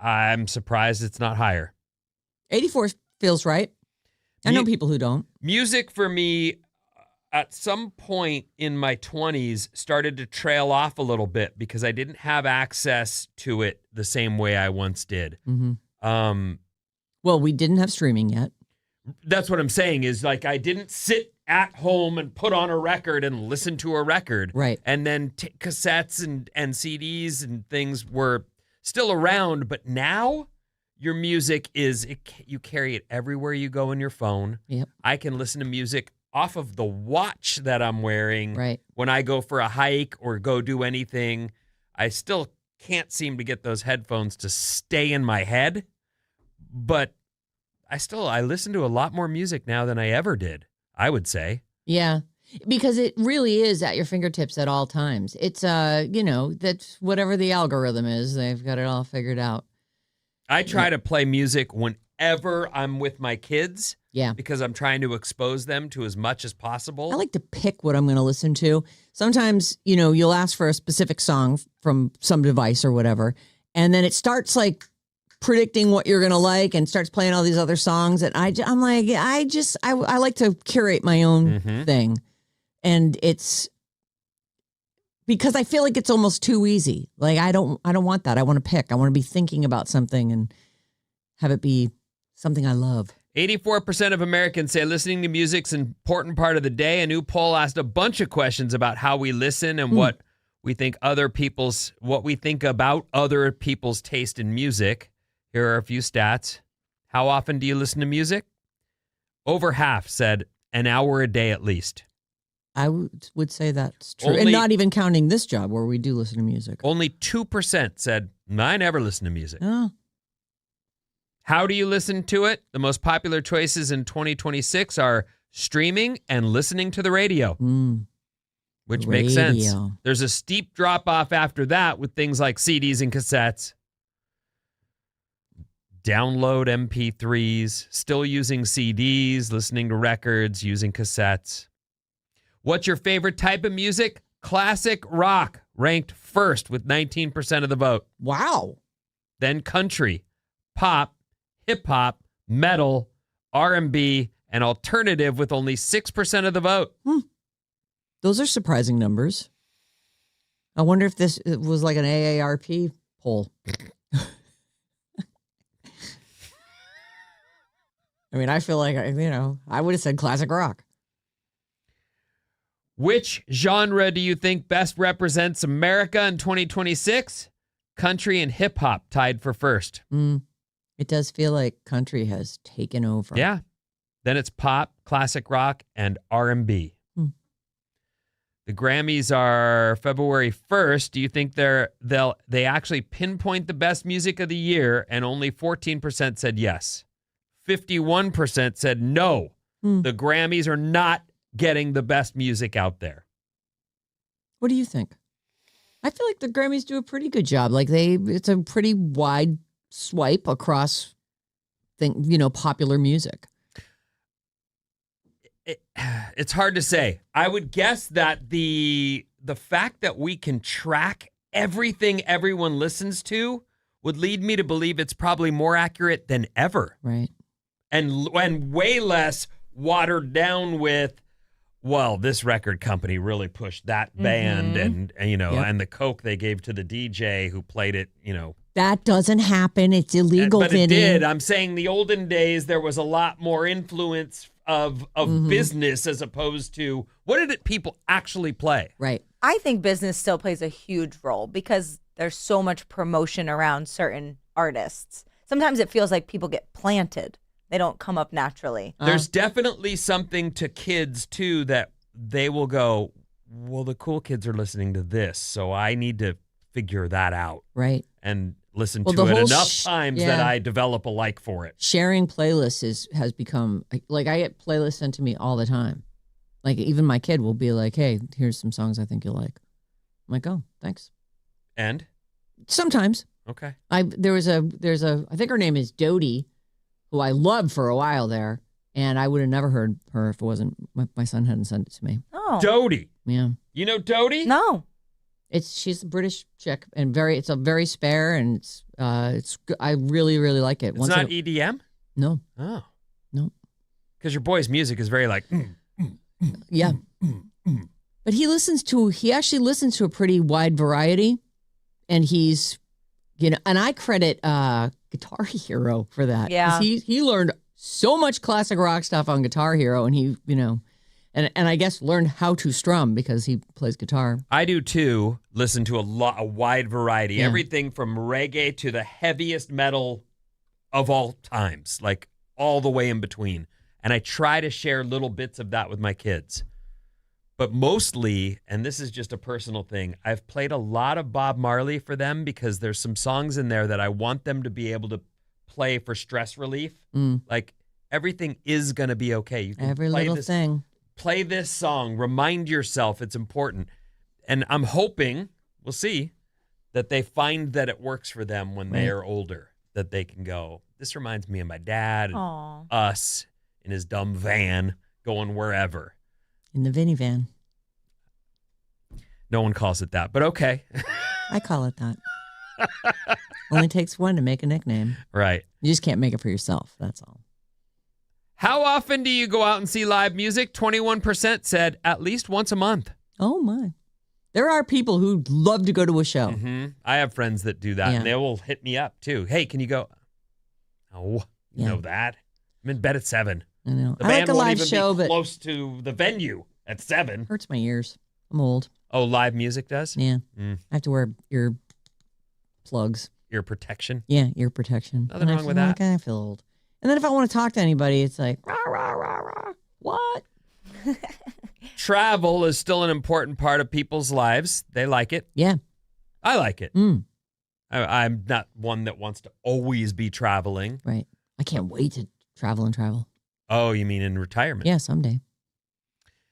I'm surprised it's not higher. 84 feels right. I know people who don't. Music for me, at some point in my 20s, started to trail off a little bit because I didn't have access to it the same way I once did. Mm-hmm. Well, we didn't have streaming yet. That's what I'm saying is like I didn't sit at home and put on a record and listen to a record. Right. And then cassettes and CDs and things were still around. But now your music you carry it everywhere you go in your phone. Yep. I can listen to music off of the watch that I'm wearing when I go for a hike or go do anything. I still can't seem to get those headphones to stay in my head, but I listen to a lot more music now than I ever did, I would say. Yeah, because it really is at your fingertips at all times. It's, that's whatever the algorithm is, they've got it all figured out. I try to play music whenever I'm with my kids. Yeah. Because I'm trying to expose them to as much as possible. I like to pick what I'm going to listen to. Sometimes, you'll ask for a specific song from some device or whatever, and then it starts like predicting what you're going to like and starts playing all these other songs. And I'm like, I like to curate my own thing. And it's because I feel like it's almost too easy. Like, I don't want that. I want to pick. I want to be thinking about something and have it be something I love. 84% of Americans say listening to music's an important part of the day. A new poll asked a bunch of questions about how we listen and what we think about other people's taste in music. Here are a few stats. How often do you listen to music? Over half said an hour a day at least. I would say that's true. And not even counting this job where we do listen to music. Only 2% said, I never listen to music. Oh. How do you listen to it? The most popular choices in 2026 are streaming and listening to the radio, which makes sense. There's a steep drop-off after that with things like CDs and cassettes. Download MP3s, still using CDs, listening to records, using cassettes. What's your favorite type of music? Classic rock, ranked first with 19% of the vote. Wow. Then country, pop, hip-hop, metal, R&B, and alternative with only 6% of the vote. Those are surprising numbers. I wonder if this was like an AARP poll. I mean, I feel like, I would have said classic rock. Which genre do you think best represents America in 2026? Country and hip-hop tied for first. It does feel like country has taken over. Yeah. Then it's pop, classic rock, and R&B. The Grammys are February 1st. Do you think they actually pinpoint the best music of the year? And only 14% said yes. 51% said no. The Grammys are not getting the best music out there. What do you think? I feel like the Grammys do a pretty good job. Like it's a pretty wide swipe across popular music. It's hard to say. I would guess that the fact that we can track everything everyone listens to would lead me to believe it's probably more accurate than ever. Right. And way less watered down with, well, this record company really pushed that band and and the coke they gave to the DJ who played it, That doesn't happen. It's illegal, But Vinny. it did. I'm saying the olden days, there was a lot more influence of business as opposed to what did people actually play? Right. I think business still plays a huge role because there's so much promotion around certain artists. Sometimes it feels like people get planted. They don't come up naturally. There's definitely something to kids, too, that they will go, well, the cool kids are listening to this, so I need to figure that out. Right. And listen Well, to the it whole enough times that yeah. I develop a like for it. Sharing playlists has become, like, I get playlists sent to me all the time. Like, even my kid will be like, hey, here's some songs I think you'll like. I'm like, oh, thanks. And? Sometimes. Okay. There's a, I think her name is Dodie, who I loved for a while there, and I would have never heard her if it wasn't, my son hadn't sent it to me. Oh. Dodie. Yeah. You know Dodie? No. She's a British chick and it's a very spare and it's I really, really like it. It's not EDM? No. Oh. No. Because your boy's music is very like, yeah. But he actually listens to a pretty wide variety, and he's, and I credit Guitar Hero for that. Yeah. 'Cause he learned so much classic rock stuff on Guitar Hero, and he, and I guess learned how to strum because he plays guitar. I do too. Listen to a wide variety, Yeah. everything from reggae to the heaviest metal of all times, like all the way in between. And I try to share little bits of that with my kids. But mostly, and this is just a personal thing, I've played a lot of Bob Marley for them because there's some songs in there that I want them to be able to play for stress relief. Like everything is going to be okay. You can Every play little this, thing. Play this song. Remind yourself it's important. And I'm hoping, we'll see, that they find that it works for them when they are older, that they can go, this reminds me of my dad and Aw. us in his dumb van going wherever. In the Vinny van. No one calls it that, but okay. I call it that. Only takes one to make a nickname. Right. You just can't make it for yourself. That's all. How often do you go out and see live music? 21% said at least once a month. Oh, my. There are people who love to go to a show. I have friends that do that, Yeah. and they will hit me up, too. Hey, can you go? Oh, you know that. I'm in bed at 7. I know. The I like band a won't live even show, be but close to the venue at 7. hurts my ears. I'm old. Oh, live music does? Yeah. I have to wear ear plugs. Ear protection? Yeah, ear protection. Nothing And I wrong with feel that. like I feel old. And then if I want to talk to anybody, it's like, rah, rah, rah, rah. What? Travel is still an important part of people's lives. They like it. Yeah. I like it. Mm, I'm not one that wants to always be traveling. right. I can't wait to travel. Oh, you mean in retirement? Yeah, someday.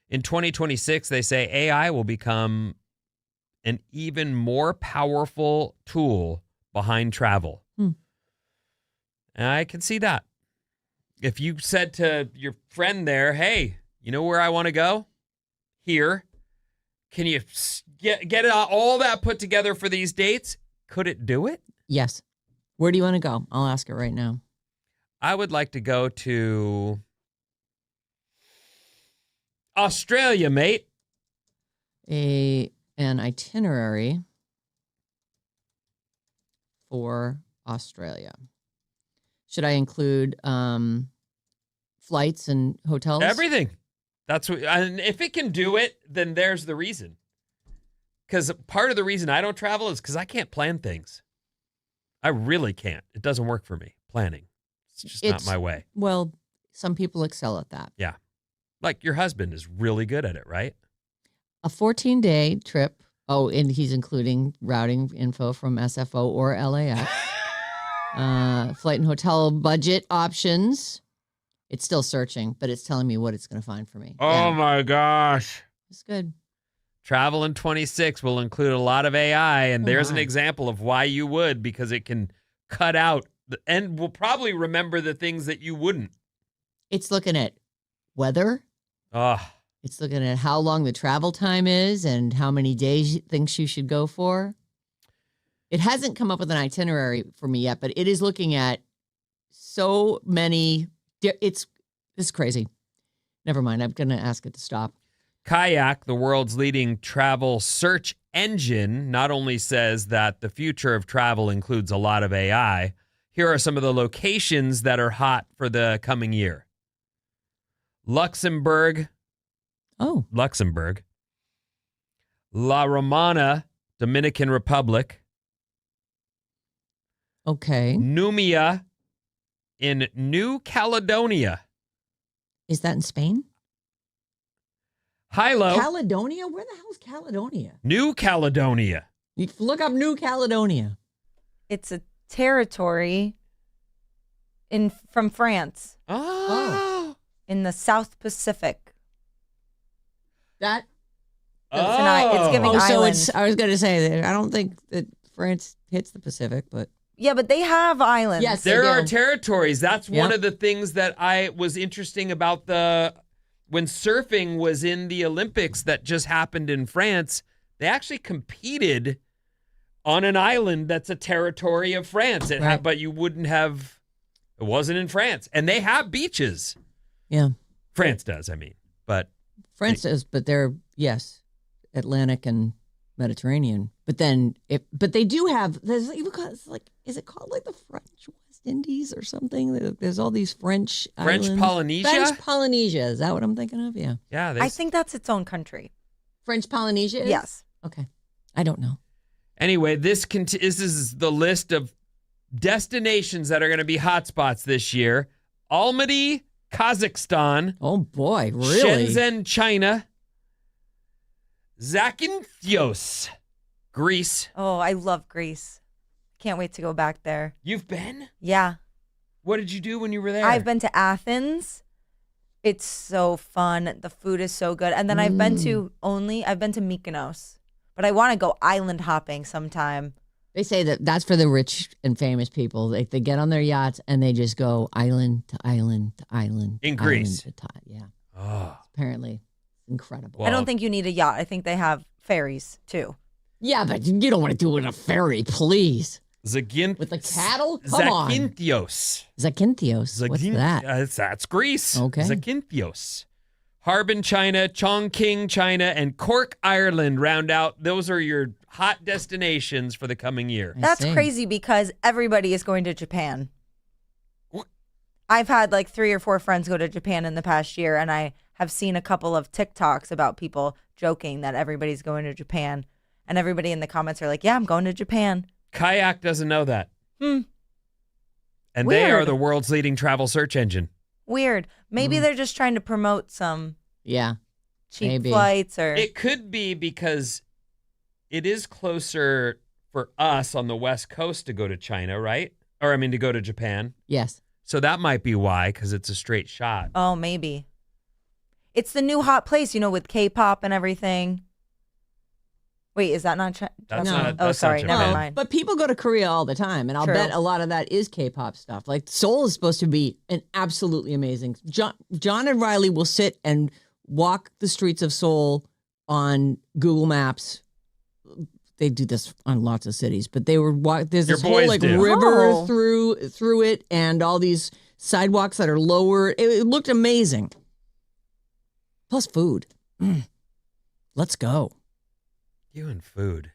In 2026, they say AI will become an even more powerful tool behind travel. And I can see that. If you said to your friend there, hey, you know where I want to go? Here. Can you get all that put together for these dates? Could it do it? Yes. Where do you want to go? I'll ask it right now. I would like to go to Australia, mate. An itinerary for Australia. Should I include flights and hotels? Everything. That's what, and if it can do it, then there's the reason. Because part of the reason I don't travel is because I can't plan things. I really can't. It doesn't work for me, planning. It's just not my way. Well, some people excel at that. Yeah. Like your husband is really good at it, right? A 14-day trip. Oh, and he's including routing info from SFO or LAX. Flight and hotel budget options. It's still searching, but it's telling me what it's going to find for me. Oh, Yeah, my gosh. it's good. Travel in 26 will include a lot of AI, and there's an my. example of why you would, because it can cut out, and will probably remember the things that you wouldn't. It's looking at weather. Oh, It's looking at how long the travel time is and how many days it thinks you should go for. It hasn't come up with an itinerary for me yet, but it is looking at so many. It's crazy. Never mind. I'm going to ask it to stop. Kayak, the world's leading travel search engine, not only says that the future of travel includes a lot of AI, here are some of the locations that are hot for the coming year. Luxembourg. La Romana, Dominican Republic. Okay. Numia in New Caledonia. Is that in Spain? Hilo. Caledonia? Where the hell is Caledonia? New Caledonia. You look up New Caledonia. It's a territory from France Oh. in the South Pacific. That. It's giving Oh, so islands. I was going to say that I don't think that France hits the Pacific, but Yeah, but they have islands. Yes. There They are do. territories. That's one Yep. of the things that was interesting about when surfing was in the Olympics that just happened in France. They actually competed on an island that's a territory of France. Right. But you wouldn't have. It wasn't in France, and they have beaches. yeah. France does, I mean, but France does, but they're, yes, Atlantic and Mediterranean. But then, they do have, is it called like the French West Indies or something? There's all these French islands. Polynesia? French Polynesia. Is that what I'm thinking of? Yeah. yeah, I think that's its own country. French Polynesia is? Yes. Okay. I don't know. Anyway, this is the list of destinations that are going to be hotspots this year. Almaty, Kazakhstan. Oh, boy. Really? Shenzhen, China. Zakynthos, Greece. Oh, I love Greece. Can't wait to go back there. You've been? Yeah. What did you do when you were there? I've been to Athens. It's so fun. The food is so good. And then I've been to Mykonos. But I want to go island hopping sometime. They say that that's for the rich and famous people. They get on their yachts and they just go island to island to island. In to Greece. island to yeah. Oh. Apparently incredible. Well, I don't think you need a yacht. I think they have ferries too. Yeah, but you don't want to do it in a ferry, please. Zaginth. With the cattle? Come on. Zakynthos. Zakynthos. What's that? That's Greece. Okay. Zakynthos. Harbin, China, Chongqing, China, and Cork, Ireland round out. Those are your hot destinations for the coming year. I That's see. crazy because everybody is going to Japan. What? I've had like 3 or 4 friends go to Japan in the past year, and I have seen a couple of TikToks about people joking that everybody's going to Japan. And everybody in the comments are like, yeah, I'm going to Japan. Kayak doesn't know that. And they Weird. are the world's leading travel search engine. Weird. Maybe they're just trying to promote some Yeah. cheap Maybe. flights or It could be because it is closer for us on the West Coast to go to China, right? Or, I mean, to go to Japan. Yes. So that might be why, because it's a straight shot. oh, maybe. It's the new hot place, with K-pop and everything. Wait, is that not China? That's No. not, Oh, that's sorry. Not Never Japan. mind. But people go to Korea all the time, and I'll True. bet a lot of that is K-pop stuff. Like Seoul is supposed to be an absolutely amazing. John and Riley will sit and walk the streets of Seoul on Google Maps. They do this on lots of cities, but they were there's Your this whole boys like do. river Oh. through it, and all these sidewalks that are lower. It looked amazing. Plus food. Let's go. You and food.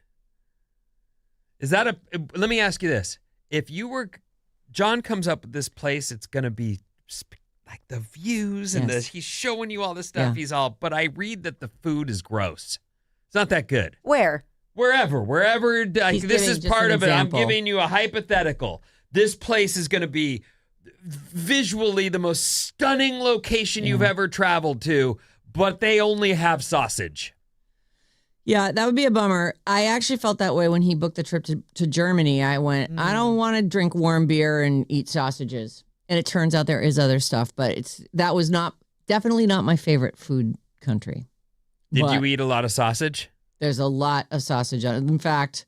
Is that let me ask you this. If John comes up with this place, it's going to be like the views and Yes. he's showing you all this stuff. Yeah. But I read that the food is gross. It's not that good. Where? Wherever, like, He's this giving is just part an of it. I'm example. giving you a hypothetical. This place is going to be visually the most stunning location you've ever traveled to, but they only have sausage. Yeah, that would be a bummer. I actually felt that way when he booked the trip to Germany. I went, I don't want to drink warm beer and eat sausages. And it turns out there is other stuff, but that was definitely not my favorite food country. Did But you eat a lot of sausage? There's a lot of sausage on it. In fact,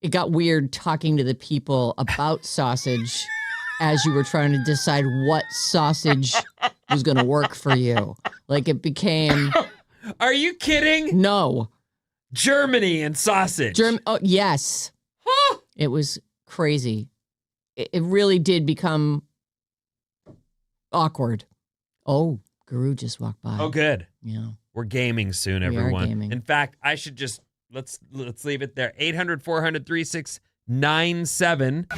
it got weird talking to the people about sausage as you were trying to decide what sausage was going to work for you. Like it became, Are you kidding? no. Germany and sausage. Oh, yes. Huh? It was crazy. It really did become awkward. Oh, Guru just walked by. Oh, good. Yeah. We're gaming soon, We are everyone. gaming. In fact, I should just let's leave it there. 800-400-3697.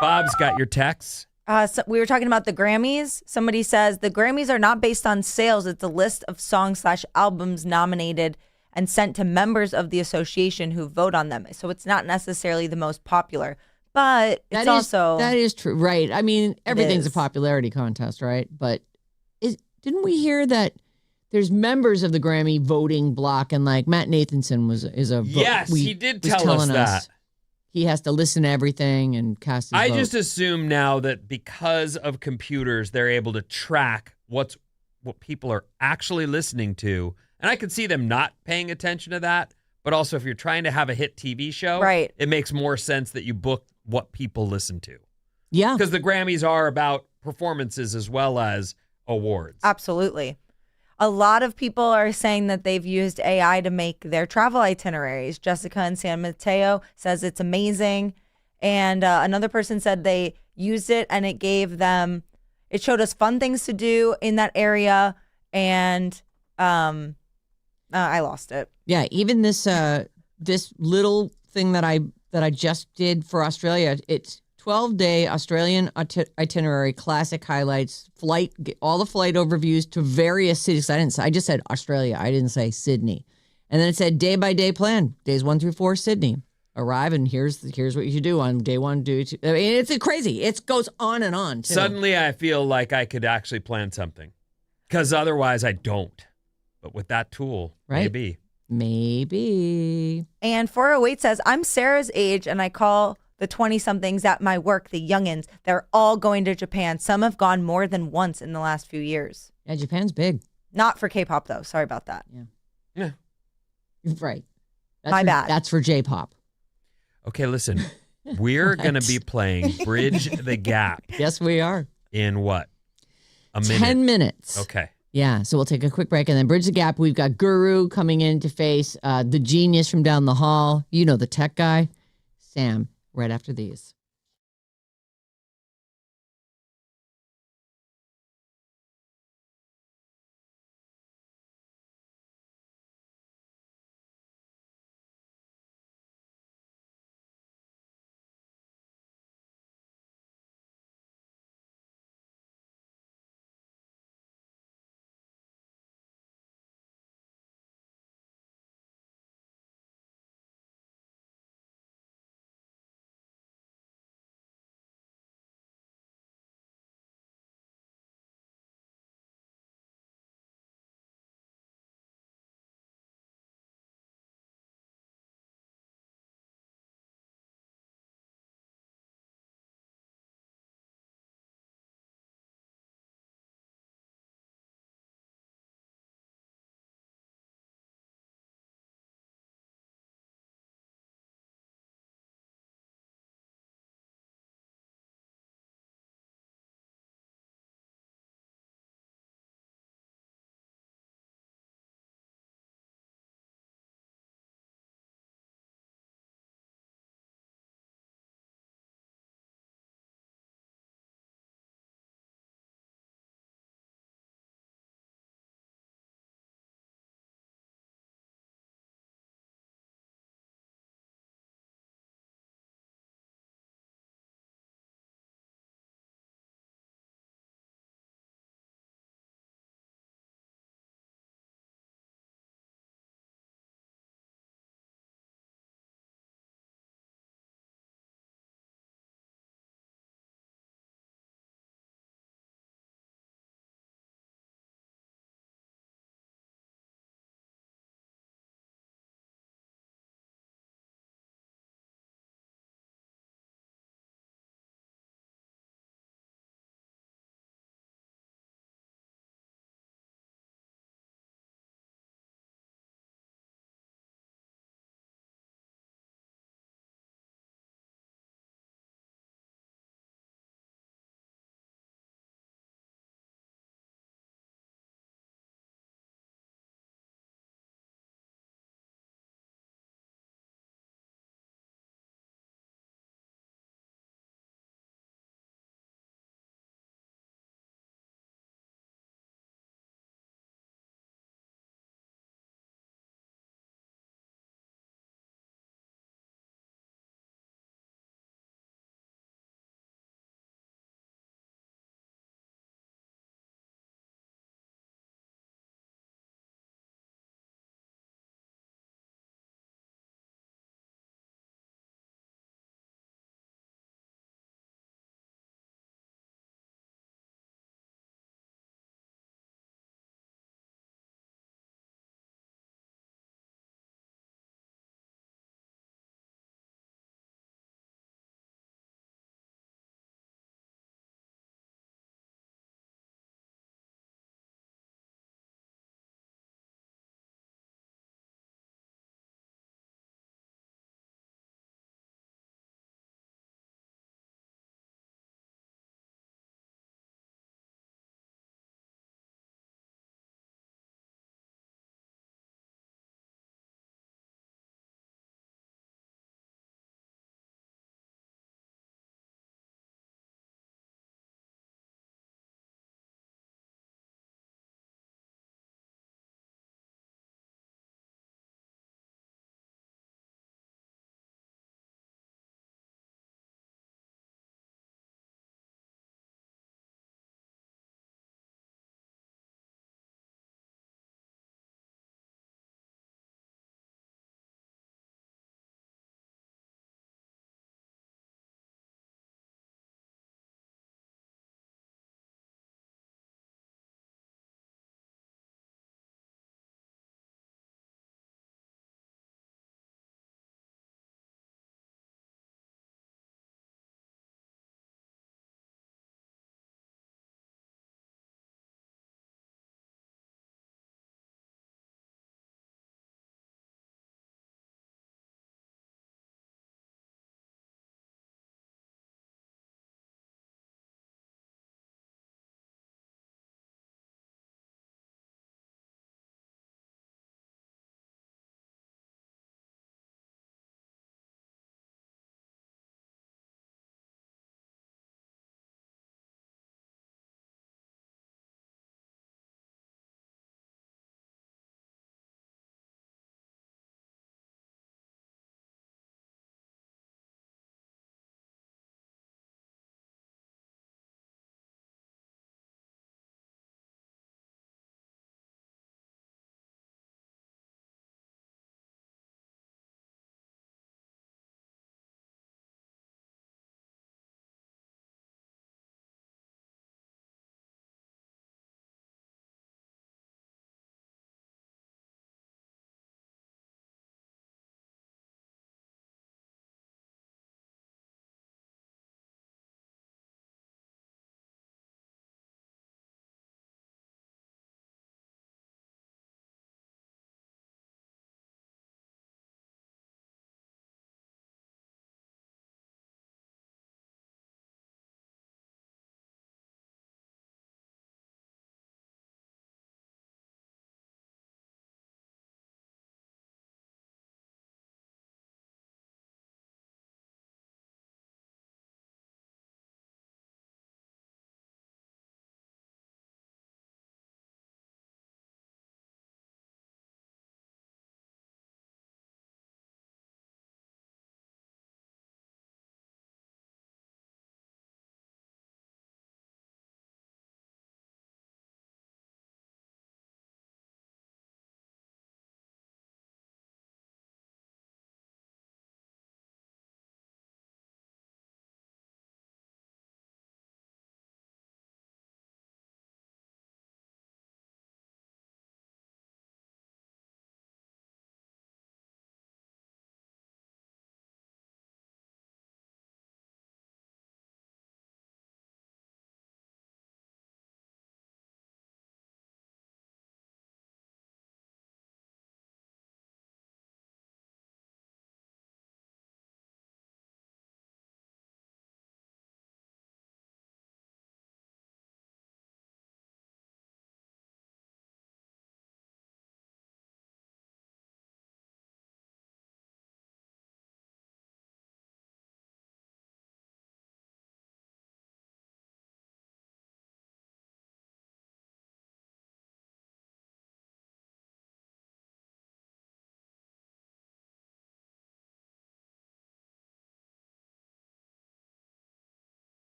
Bob's got your texts. So we were talking about the Grammys. Somebody says the Grammys are not based on sales. It's a list of songs/albums nominated and sent to members of the association who vote on them. So it's not necessarily the most popular, but it's that is true, right? I mean, everything's a is. popularity contest, right? But didn't we hear that there's members of the Grammy voting block, and like Matt Nathanson is a vote. Yes, he did tell us that. He has to listen to everything and cast his vote. I just assume now that because of computers, they're able to track what people are actually listening to. And I could see them not paying attention to that. But also, if you're trying to have a hit TV show, right, it makes more sense that you book what people listen to. Yeah. Because the Grammys are about performances as well as awards. Absolutely. A lot of people are saying that they've used AI to make their travel itineraries. Jessica in San Mateo says it's amazing. And another person said they used it and it showed us fun things to do in that area. And I lost it. Yeah, even this little thing that I just did for Australia, it's 12-day Australian itinerary, classic highlights, all the flight overviews to various cities. I just said Australia. I didn't say Sydney. And then it said day-by-day plan, days 1 through 4, Sydney. Arrive, and here's what you should do on day 1, do 2. I mean, it's crazy. It goes on and on, too. Suddenly, I feel like I could actually plan something. Because otherwise, I don't. But with that tool, right. Maybe. And 408 says, I'm Sarah's age, and I call the 20-somethings at my work the youngins. They're all going to Japan. Some have gone more than once in the last few years. Yeah, Japan's big. Not for K-pop, though. Sorry about that. Yeah. Right. My bad. That's for J-pop. Okay, listen. We're going to be playing Bridge the Gap. Yes, we are. In what? A minute? 10 minutes. Okay. Yeah, so we'll take a quick break and then Bridge the Gap. We've got Guru coming in to face the genius from down the hall. You know, the tech guy, Sam, right after these.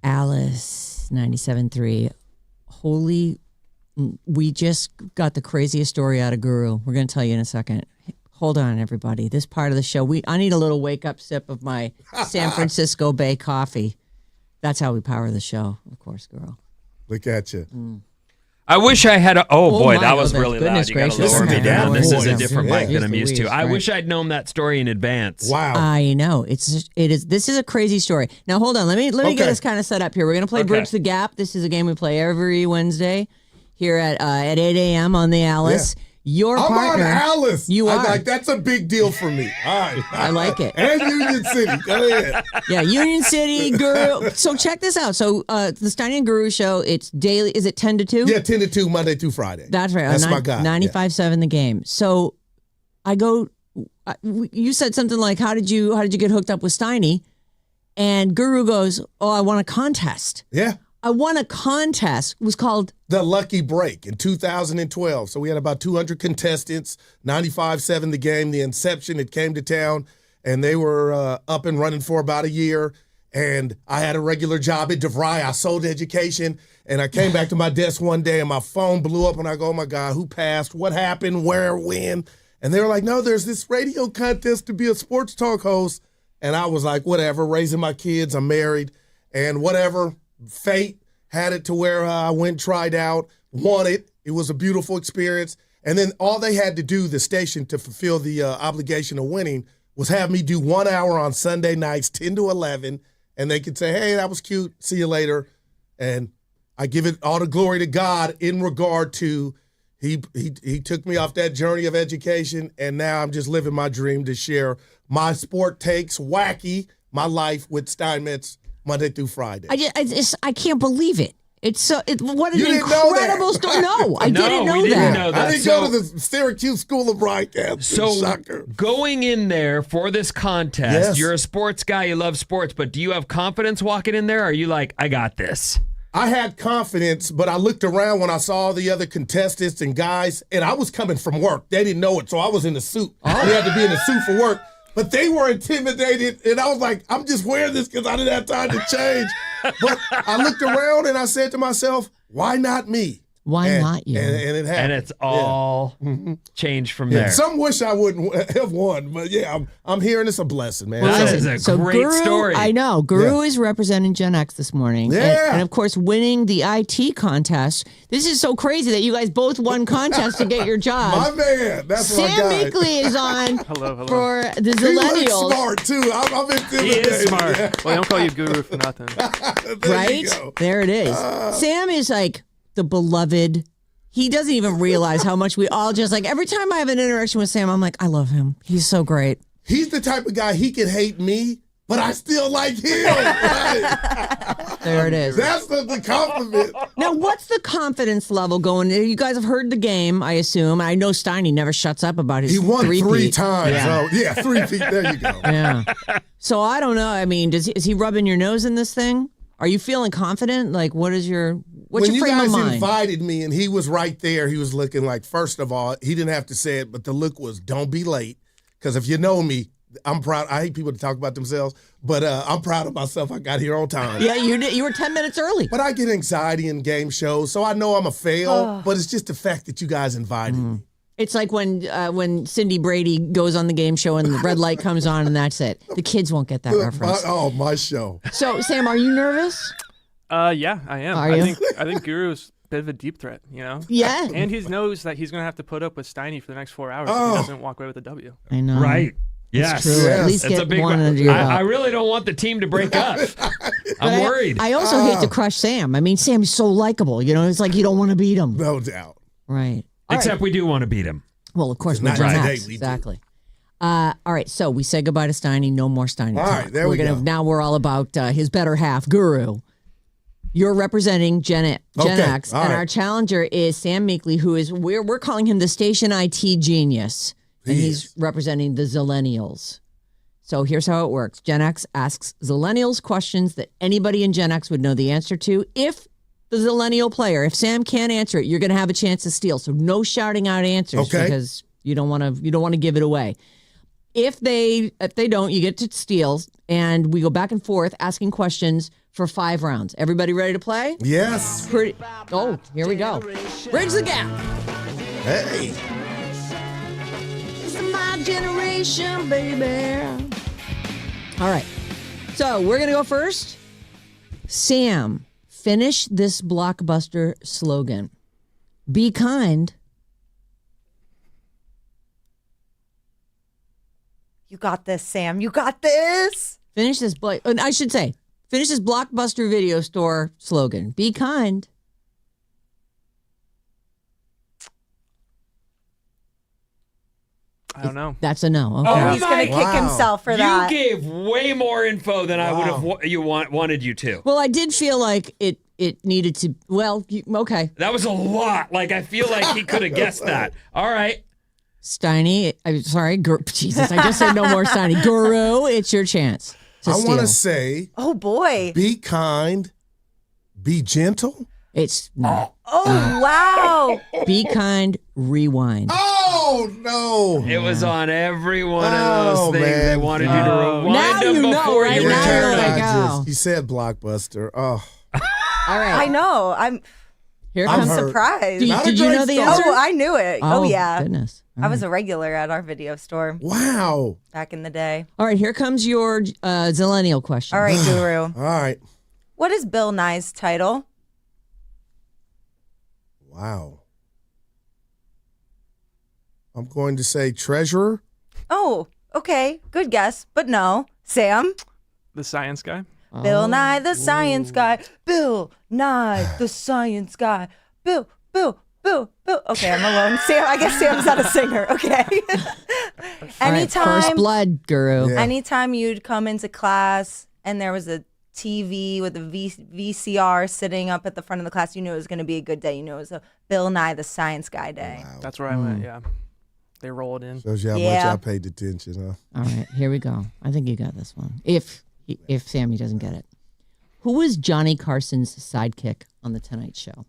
Alice 97.3. Holy, we just got the craziest story out of Guru. We're going to tell you in a second. Hold on, everybody. This part of the show, I need a little wake-up sip of my San Francisco Bay coffee. That's how we power the show, of course, girl. Look at you. I wish I had boy, that was really loud. Goodness You got to gracious. lower me down. This is a Boy. different mic than I'm used to. Louise, I right. wish I'd known that story in advance. Wow. I know. This is a crazy story. Now hold on. Let me Okay. get us kind of set up here. We're gonna play Okay. Bridge the Gap. This is a game we play every Wednesday here at 8 a.m. on the Alice. Your I'm partner. on Alice. You I'm are. like, that's a big deal for me. All right. I like it. And Union City. Go ahead. Yeah, Union City Guru. So check this out. So the Steiny and Guru show. It's daily. Is it 10 to 2? Yeah, 10 to 2, Monday through Friday. That's right. That's on my guy. 95.7 The Game. So I go. You said something like, "How did you get hooked up with Steiny?" And Guru goes, "Oh, I won a contest. Yeah. I won a contest. It was called." The Lucky Break in 2012. So we had about 200 contestants, 95.7 The Game, the inception. It came to town, and they were up and running for about a year. And I had a regular job at DeVry. I sold education, and I came back to my desk one day, and my phone blew up, and I go, oh, my God, who passed? What happened? Where? When? And they were like, no, there's this radio contest to be a sports talk host. And I was like, whatever, raising my kids. I'm married, and whatever, fate had it to where I went, tried out, won it. It was a beautiful experience. And then all they had to do, the station, to fulfill the obligation of winning was have me do 1 hour on Sunday nights, 10 to 11, and they could say, hey, that was cute. See you later. And I give it all the glory to God in regard to he took me off that journey of education, and now I'm just living my dream to share my sport takes, wacky, my life with Steinmetz Monday through Friday. I can't believe it. It's so. What an You didn't know that? incredible story. No, I No, didn't know we didn't that. know that. I didn't So- go to the Syracuse School of Broadcasting. So Sucker. going in there for this contest, Yes. you're a sports guy, you love sports, but do you have confidence walking in there? Or are you like, I got this? I had confidence, but I looked around when I saw all the other contestants and guys, and I was coming from work. They didn't know it, so I was in a suit. Oh. I had to be in a suit for work. But they were intimidated, and I was like, I'm just wearing this because I didn't have time to change. But I looked around, and I said to myself, why not me? Why And- not you? And it happened. And it's all changed from Yeah. there. Some wish I wouldn't have won, but yeah, I'm hearing it's a blessing, man. That So- is a So great Guru, story. I know. Guru Yeah. is representing Gen X this morning. Yeah. And of course, winning the IT contest. This is so crazy that you guys both won contests to get your my job. man, that's my Sam guy. Meekley is on Hello. for the He looks Millennials. smart too. I'm intimidated. He is smart. Yeah. Well, I don't call you guru for nothing. There you Right? go. There it is. Sam is like the beloved. He doesn't even realize how much we all just like every time I have an interaction with Sam, I'm like, I love him. He's so great. He's the type of guy, he can hate me, but I still like him. Right? There it is. That's the compliment. Now, what's the confidence level going? You guys have heard the game, I assume. I know Steiny never shuts up about his He won three three-peat. times. Yeah. So, yeah, 3 feet. There you go. Yeah. So I don't know. I mean, is he rubbing your nose in this thing? Are you feeling confident? Like, what's your When you frame of guys mind? invited me and he was right there, he was looking like, first of all, he didn't have to say it, but the look was, don't be late. Because if you know me, I'm proud. I hate people to talk about themselves, but I'm proud of myself. I got here on time. Yeah, you did. You were 10 minutes early. But I get anxiety in game shows, so I know I'm a fail, but it's just the fact that you guys invited me. It's like when Cindy Brady goes on the game show and the red light comes on and that's it. The kids won't get that reference. My show. So, Sam, are you nervous? Yeah, I am. Are you? I think Guru's a bit of a deep threat, you know? Yeah. And he knows that he's going to have to put up with Steiny for the next 4 hours if Oh. he doesn't walk away with a W. I know. Right. Yes. True. Yes. At least It's a get big one one. under your belt. I really don't want the team to break up. But I'm worried. I also hate to crush Sam. I mean, Sam's so likable. You know, it's like you don't want to beat him. No doubt. Right. All Except right. we do want to beat him. Well, of course, we're Not Gen today, X. we do. Exactly. All right, so we say goodbye to Steiny. No more Steiny All talk. right, there we go. Now we're all about his better half, Guru. You're representing Gen Okay, X, all and right. our challenger is Sam Meekley, who is we're calling him the station IT genius, and He he's is. representing the Zillennials. So here's how it works: Gen X asks Zillennials questions that anybody in Gen X would know the answer to. If the Zillennial player, if Sam can't answer it, you're going to have a chance to steal. So no shouting out answers Okay. because you don't want to give it away. If they don't, you get to steal, and we go back and forth asking questions for 5 rounds. Everybody ready to play? Yes. Pretty. Oh, here we go. Bridge the gap. Hey. It's my generation, baby. All right. So we're going to go first. Sam, finish this blockbuster slogan. Be kind. You got this, Sam. You got this. Finish this. I should say, finish this blockbuster video store slogan. Be kind. I don't know. That's a no. Okay. Oh, he's going to my- kick himself for that. You gave way more info than I would have wanted you to. Well, I did feel like it needed to. Well, okay. That was a lot. Like, I feel like he could have guessed that. All right. Steiny, I'm sorry. Jesus, I just said no more Steiny. Guru, it's your chance to I steal. want to say, Oh, boy. be kind, be gentle. It's no. Oh, wow. Be kind, rewind. Oh, no. It was on every one of those things. man. They wanted you to rewind Now them you know, before right? you Now you're return like, them. oh. You said Blockbuster. Oh, All right. I know. Here I'm comes. hurt. Surprised. Did, Not a did you great know the start. answer? Oh, I knew it. Oh, yeah. Goodness. All I right. was a regular at our video store wow. back in the day. All right, here comes your Zillennial question. All right, Guru. All right. What is Bill Nye's title? Wow. I'm going to say treasurer. Oh, okay. Good guess, but no. Sam? The science guy. Bill Nye, the science guy. Bill Nye, the science guy. Bill. Okay, I'm alone. Sam, I guess Sam's not a singer. Okay. All right, first blood, Guru. Yeah. Anytime you'd come into class and there was a TV with a VCR sitting up at the front of the class, you knew it was going to be a good day. You knew it was a Bill Nye, the science guy day. Wow. That's where I went. Yeah. They rolled in. Shows you how Yeah. much I paid attention, huh? All right, here we go. I think you got this one. If Sammy doesn't get it. Who was Johnny Carson's sidekick on The Tonight Show?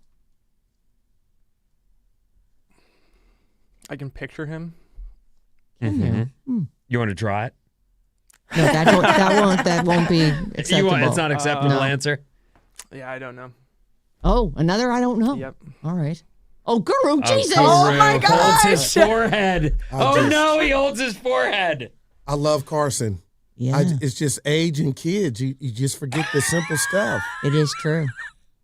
I can picture him. Mm-hmm. You want to draw it? No, that won't be acceptable. It's not acceptable No. answer. Yeah, I don't know. Oh, another I don't know. Yep. All right. Oh, Guru, Jesus. Oh, my Holds gosh. his forehead. I'll Oh just- no, he holds his forehead. I love Carson. Yeah, It's just age and kids. You just forget the simple stuff. it is true.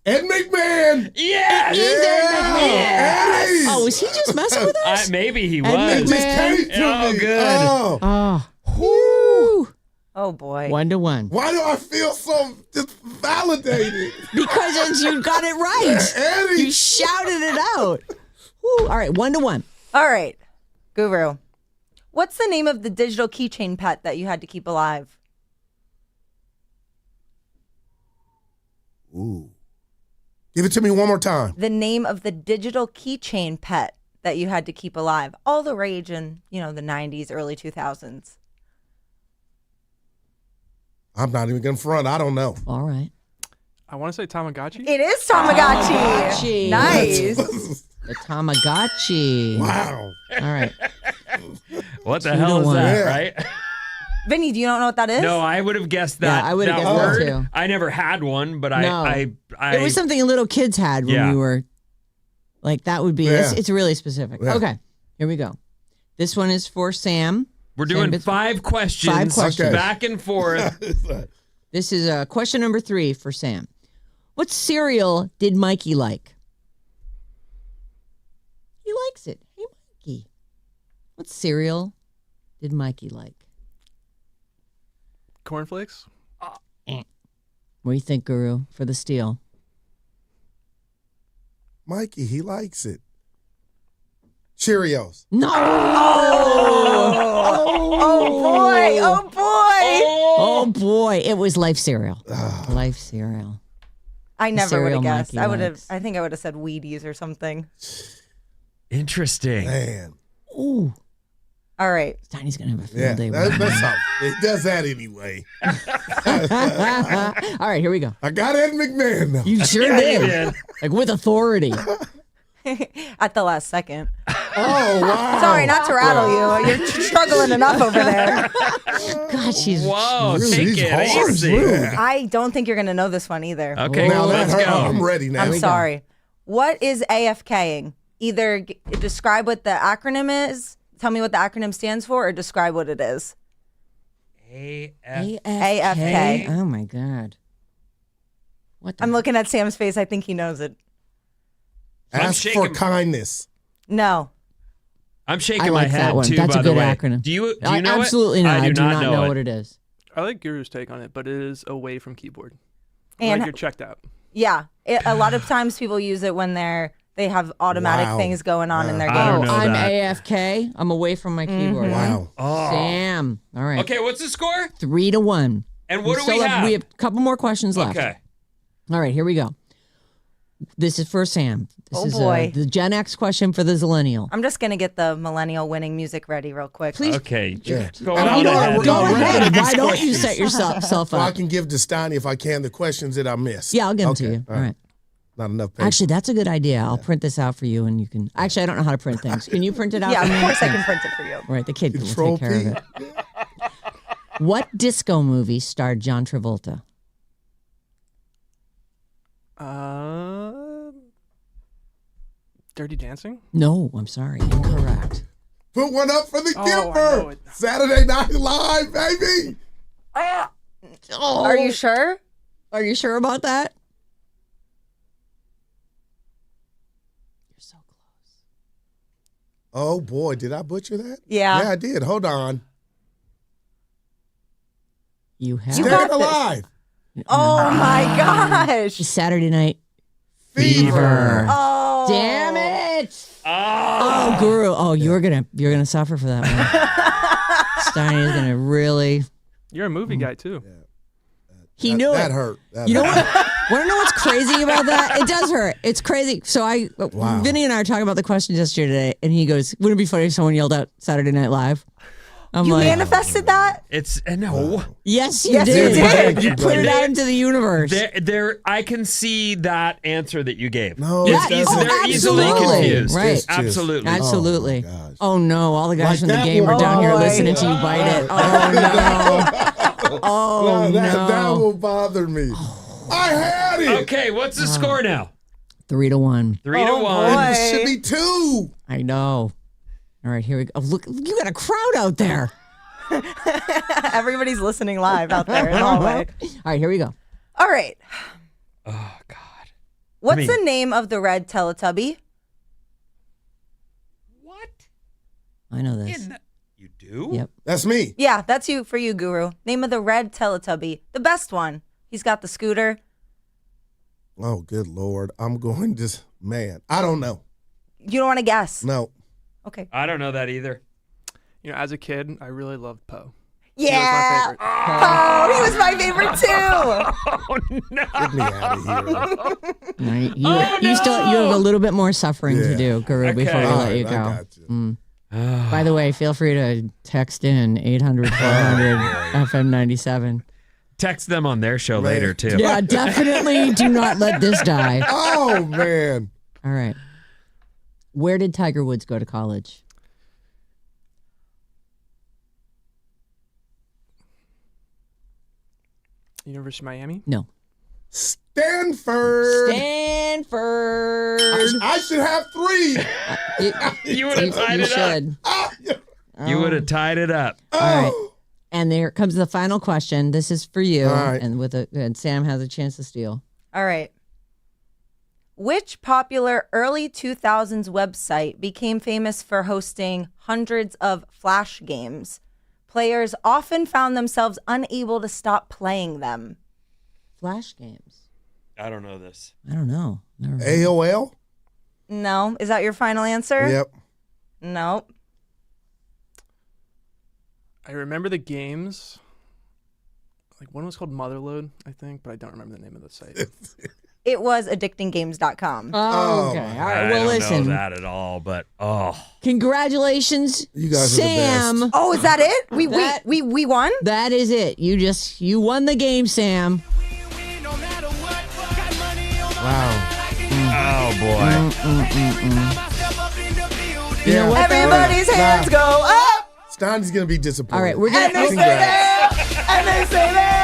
Ed McMahon. Yes. Eddie. Oh, is he just messing with us? Maybe he Ed was. Just came to Oh, me. good. Oh. Oh, whew. Oh, boy. 1-1. Why do I feel so just validated? Because you got it right. Eddie. You shouted it out. Whew. All right, 1-1. All right, Guru. What's the name of the digital keychain pet that you had to keep alive? Ooh. Give it to me one more time. The name of the digital keychain pet that you had to keep alive. All the rage in, the 90s, early 2000s. I'm not even going to front. I don't know. All right. I want to say Tamagotchi. It is Tamagotchi. Tamagotchi. Nice. The Tamagotchi. Wow. All right. What the 2-1. hell is that, Yeah. right? Vinny, do you not know what that is? No, I would have guessed that. Yeah, I would have that guessed that word. too. I never had one, but No. I It was something little kids had when Yeah. we were like, that would be, Yeah. it's really specific. Yeah. Okay, here we go. This one is for Sam. we're doing Sam, 5 questions, 5 questions. back and forth. This is question number 3 for Sam. What cereal did Mikey like? He likes it. Hey, Mikey. What cereal did Mikey like? Cornflakes. What do you think, Guru, for the steal? Mikey, he likes it. Cheerios. No! Oh, boy. Oh, boy. Oh, boy. It was Life cereal. Life cereal. I never would cereal have guessed. Mikey I would have. likes. I think I would have said Wheaties or something. Interesting. Man. Ooh. All right. Tiny's going to have a field Yeah, day. with that's all. It does that anyway. All right, here we go. I got Ed McMahon now. You sure Yeah, you did. did. Like with authority. At the last second. Oh, wow. Sorry, not to rattle you. You're struggling enough over there. God, she's Whoa, Really, take he's it hard. easy. Yeah. I don't think you're going to know this one either. Okay, Now let's that go. I'm ready now. I'm sorry. What is AFKing? Either describe what the acronym is, tell me what the acronym stands for, or describe what it is. AFK. Oh my God. What? I'm looking at Sam's face. I think he knows it. I'm Ask for shaking- kindness. No. I'm I shaking like my head that one. too. That's by a the good way, acronym. do you know Absolutely it? not. I do not know it. what it is. I like Guru's take on it, but it is away from keyboard. And Like you're checked out. yeah, a lot of times people use it when they have automatic Wow. things going on in their game. I don't know I'm that. AFK. I'm away from my keyboard. Wow. Oh. Sam. All right. Okay, what's the score? 3-1. And what do Still we have? We have a couple more questions left. Okay. All right, here we go. This is for Sam. This Oh, is boy. the Gen X question for the Zillennial. I'm just going to get the millennial winning music ready real quick. Please. Okay. Yeah. Go And on I'm not- ahead. we're Go not ready ahead. for these Why don't you questions. set yourself So I up? can give to Steiny, if I can, the questions that I missed. Yeah, I'll give them Okay, to you. All right. Not enough paper. Actually, that's a good idea. I'll print this out for you, and you can. Actually, I don't know how to print things. Can you print it out? Yeah, for of me? course I can print it for you. All right, the kid will Control take care of P. it. What disco movie starred John Travolta? Dirty Dancing? No, I'm sorry, incorrect. Put one up for the Oh, I know Gipper. it. Saturday Night Live, baby. Are you sure? Are you sure about that? You're so close. Oh, boy. Did I butcher that? Yeah. Yeah, I did. Hold on. You have You Staying got this. alive. Oh my gosh. Saturday Night Fever. Oh. Damn it! Oh. Oh, Guru. Oh, you're gonna suffer for that one. Steiny is gonna really. You're a movie guy too. He That- knew that it. hurt. That You know hurt. what? Want to know what's crazy about that? It does hurt. It's crazy. So Wow. Vinny and I were talking about the questions yesterday, and he goes, "Wouldn't it be funny if someone yelled out Saturday Night Live?" I'm You like, manifested that? It's no. "Yes, you Yes, did. you did. You put it out into the universe." There. I can see that answer that you gave. No, It's it easy, doesn't. they're easily absolutely. confused. Right. It's just- Absolutely. Absolutely. Oh, my gosh. Oh no! All the guys Like from the that game are one. down here Oh, listening to you bite it. Oh no! Oh that will no! bother me. I had it. Okay, what's the score now? 3-1. 3-1. boy. It should be 2. I know. All right, here we go. Oh, look, you got a crowd out there. Everybody's listening live out there in the hallway. All right, here we go. All right. Oh God. What's mean- the name of the red Teletubby? What? I know this. You do? Yep. That's me. Yeah, that's you for you, Guru. Name of the red Teletubby. The best one. He's got the scooter. Oh, good Lord. I'm going to, man, I don't know. You don't want to guess. No. Okay. I don't know that either. You know, as a kid, I really loved Poe. Yeah. He was my favorite. Oh, he was my favorite too. Oh no. Get me out of here. All right, you, Oh, you still you have a little bit more suffering to Yeah. do, Guru, before we Okay. let you I go. got you. By the way, feel free to text in 800-400 FM 97. Text them on their show later too. Yeah, definitely do not let this die. Oh, man. All right. Where did Tiger Woods go to college? University of Miami. No. Stanford. Stanford. I should have 3. You would have tied it up. should. You would have tied it up. All right. And there comes the final question. This is for you. All right. And Sam has a chance to steal. All right. Which popular early 2000s website became famous for hosting hundreds of flash games? Players often found themselves unable to stop playing them. Flash games. I don't know this. I don't know. Never heard. AOL? No. Is that your final answer? Yep. Nope. I remember the games. Like one was called Motherload, I think, but I don't remember the name of the site. It was addictinggames.com. Oh, okay. my All right. I Well, don't listen. know that at all, but Congratulations, You guys are the Sam. best. Oh, is that it? We That- won? That is it. You won the game, Sam. Wow. Oh boy. You know what? though? Everybody's hands go up, Steiny's gonna be disappointed. All right, we're gonna. and they say Congrats. there, and they say there.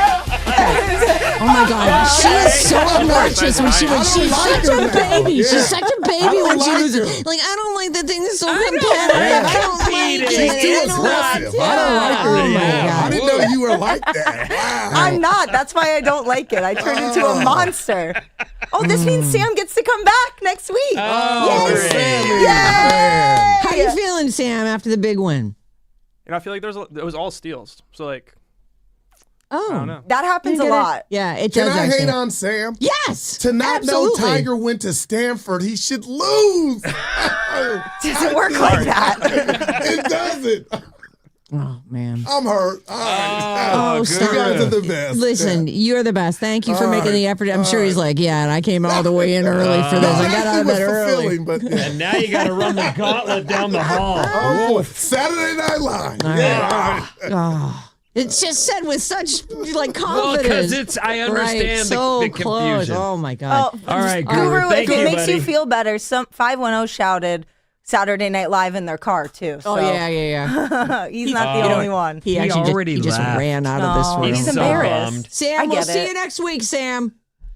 Oh my God, she is so obnoxious when she's like such her a now. baby. Yeah. She's such a I baby don't when she like loses. her. Like I don't like the thing that's so don't competitive. like I don't like competing. it. She's too I don't like aggressive. it. I don't like her. Oh my Yeah. I God. didn't know you were like that. Wow. I'm not. That's why I don't like it. I turn into a monster. Oh, this means Sam gets to come back next week. Oh, Yes. great. Sammy, Yay! man. How you feeling, Sam, after the big win? I feel like it was all steals. So like, Oh, I don't know. That happens a lot. Yeah, it Can does. I actually. hate on Sam? Yes. To not absolutely. know Tiger went to Stanford, he should lose. Doesn't work like that. It doesn't. Oh man. I'm hurt. All right. Oh, You stop. guys are the best. Listen, you're the best. Thank you for All making the right. effort. I'm All sure he's right. like, yeah, and I came all the way in early for this. I got out of was bed early. fulfilling, but yeah. And now you got to run the gauntlet down the hall. Oh, Saturday Night Live. Yeah. Oh, it's just said with such like Well, confidence. because I Right, understand so the close. confusion. Oh my God. Oh, All right, Guru, Guru, thank if it you, makes buddy. you feel better, some 510 shouted Saturday Night Live in their car too. So Oh yeah. he's not the only one. He He actually already just laughed. ran out of this No, room. he's so embarrassed. bummed. Sam, I we'll get see it. you next week, Sam.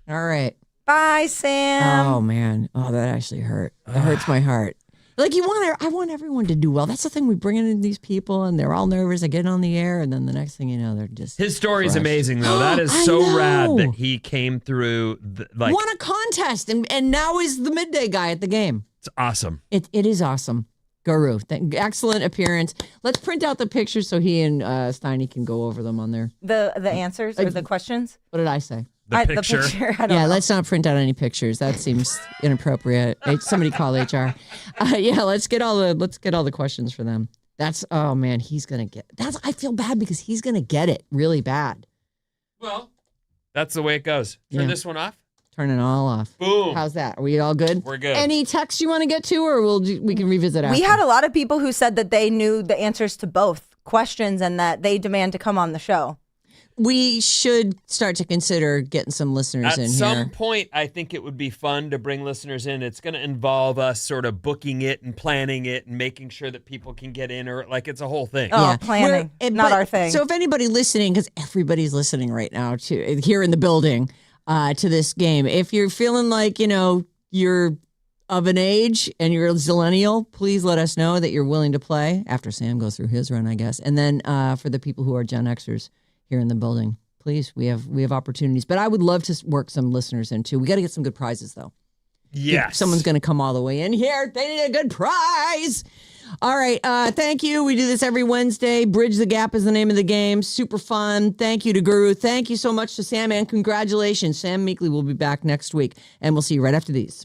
All right. Bye, Sam. Oh man. Oh, that actually hurt. That hurts my heart. Like I want everyone to do well. That's the thing. We bring in these people, and they're all nervous. They get on the air, and then the next thing you know, they're just His story is crushed. amazing, though. That is I so know. rad that he came through. Like, won a contest, and now is the midday guy at the game. it's awesome. It is awesome. Guru, excellent appearance. Let's print out the pictures so he and Steiny can go over them on there. The answers or the questions? What did I say? The picture. I don't Yeah, know. let's not print out any pictures. That seems inappropriate. Somebody call HR. Yeah, let's get all the questions for them. Oh man, he's gonna get. I feel bad because he's gonna get it really bad. Well, that's the way it goes. Turn Yeah. this one off. Turn it all off. Boom. How's that? Are we all good? We're good. Any texts you want to get to, or we can revisit after? We had a lot of people who said that they knew the answers to both questions and that they demand to come on the show. We should start to consider getting some listeners At in some here. point, I think it would be fun to bring listeners in. It's going to involve us sort of booking it and planning it and making sure that people can get in, or like it's a whole thing. Oh, planning. Not our thing. So if anybody listening, because everybody's listening right now to here in the building to this game, if you're feeling like you're of an age and you're a zillennial, please let us know that you're willing to play after Sam goes through his run, I guess. And then for the people who are Gen Xers here in the building, please, we have opportunities. But I would love to work some listeners in too. We got to get some good prizes though. Yes. If someone's going to come all the way in here, they need a good prize. All right. Thank you. We do this every Wednesday. Bridge the Gap is the name of the game. Super fun. Thank you to Guru. Thank you so much to Sam, and congratulations. Sam Meekley will be back next week, and we'll see you right after these.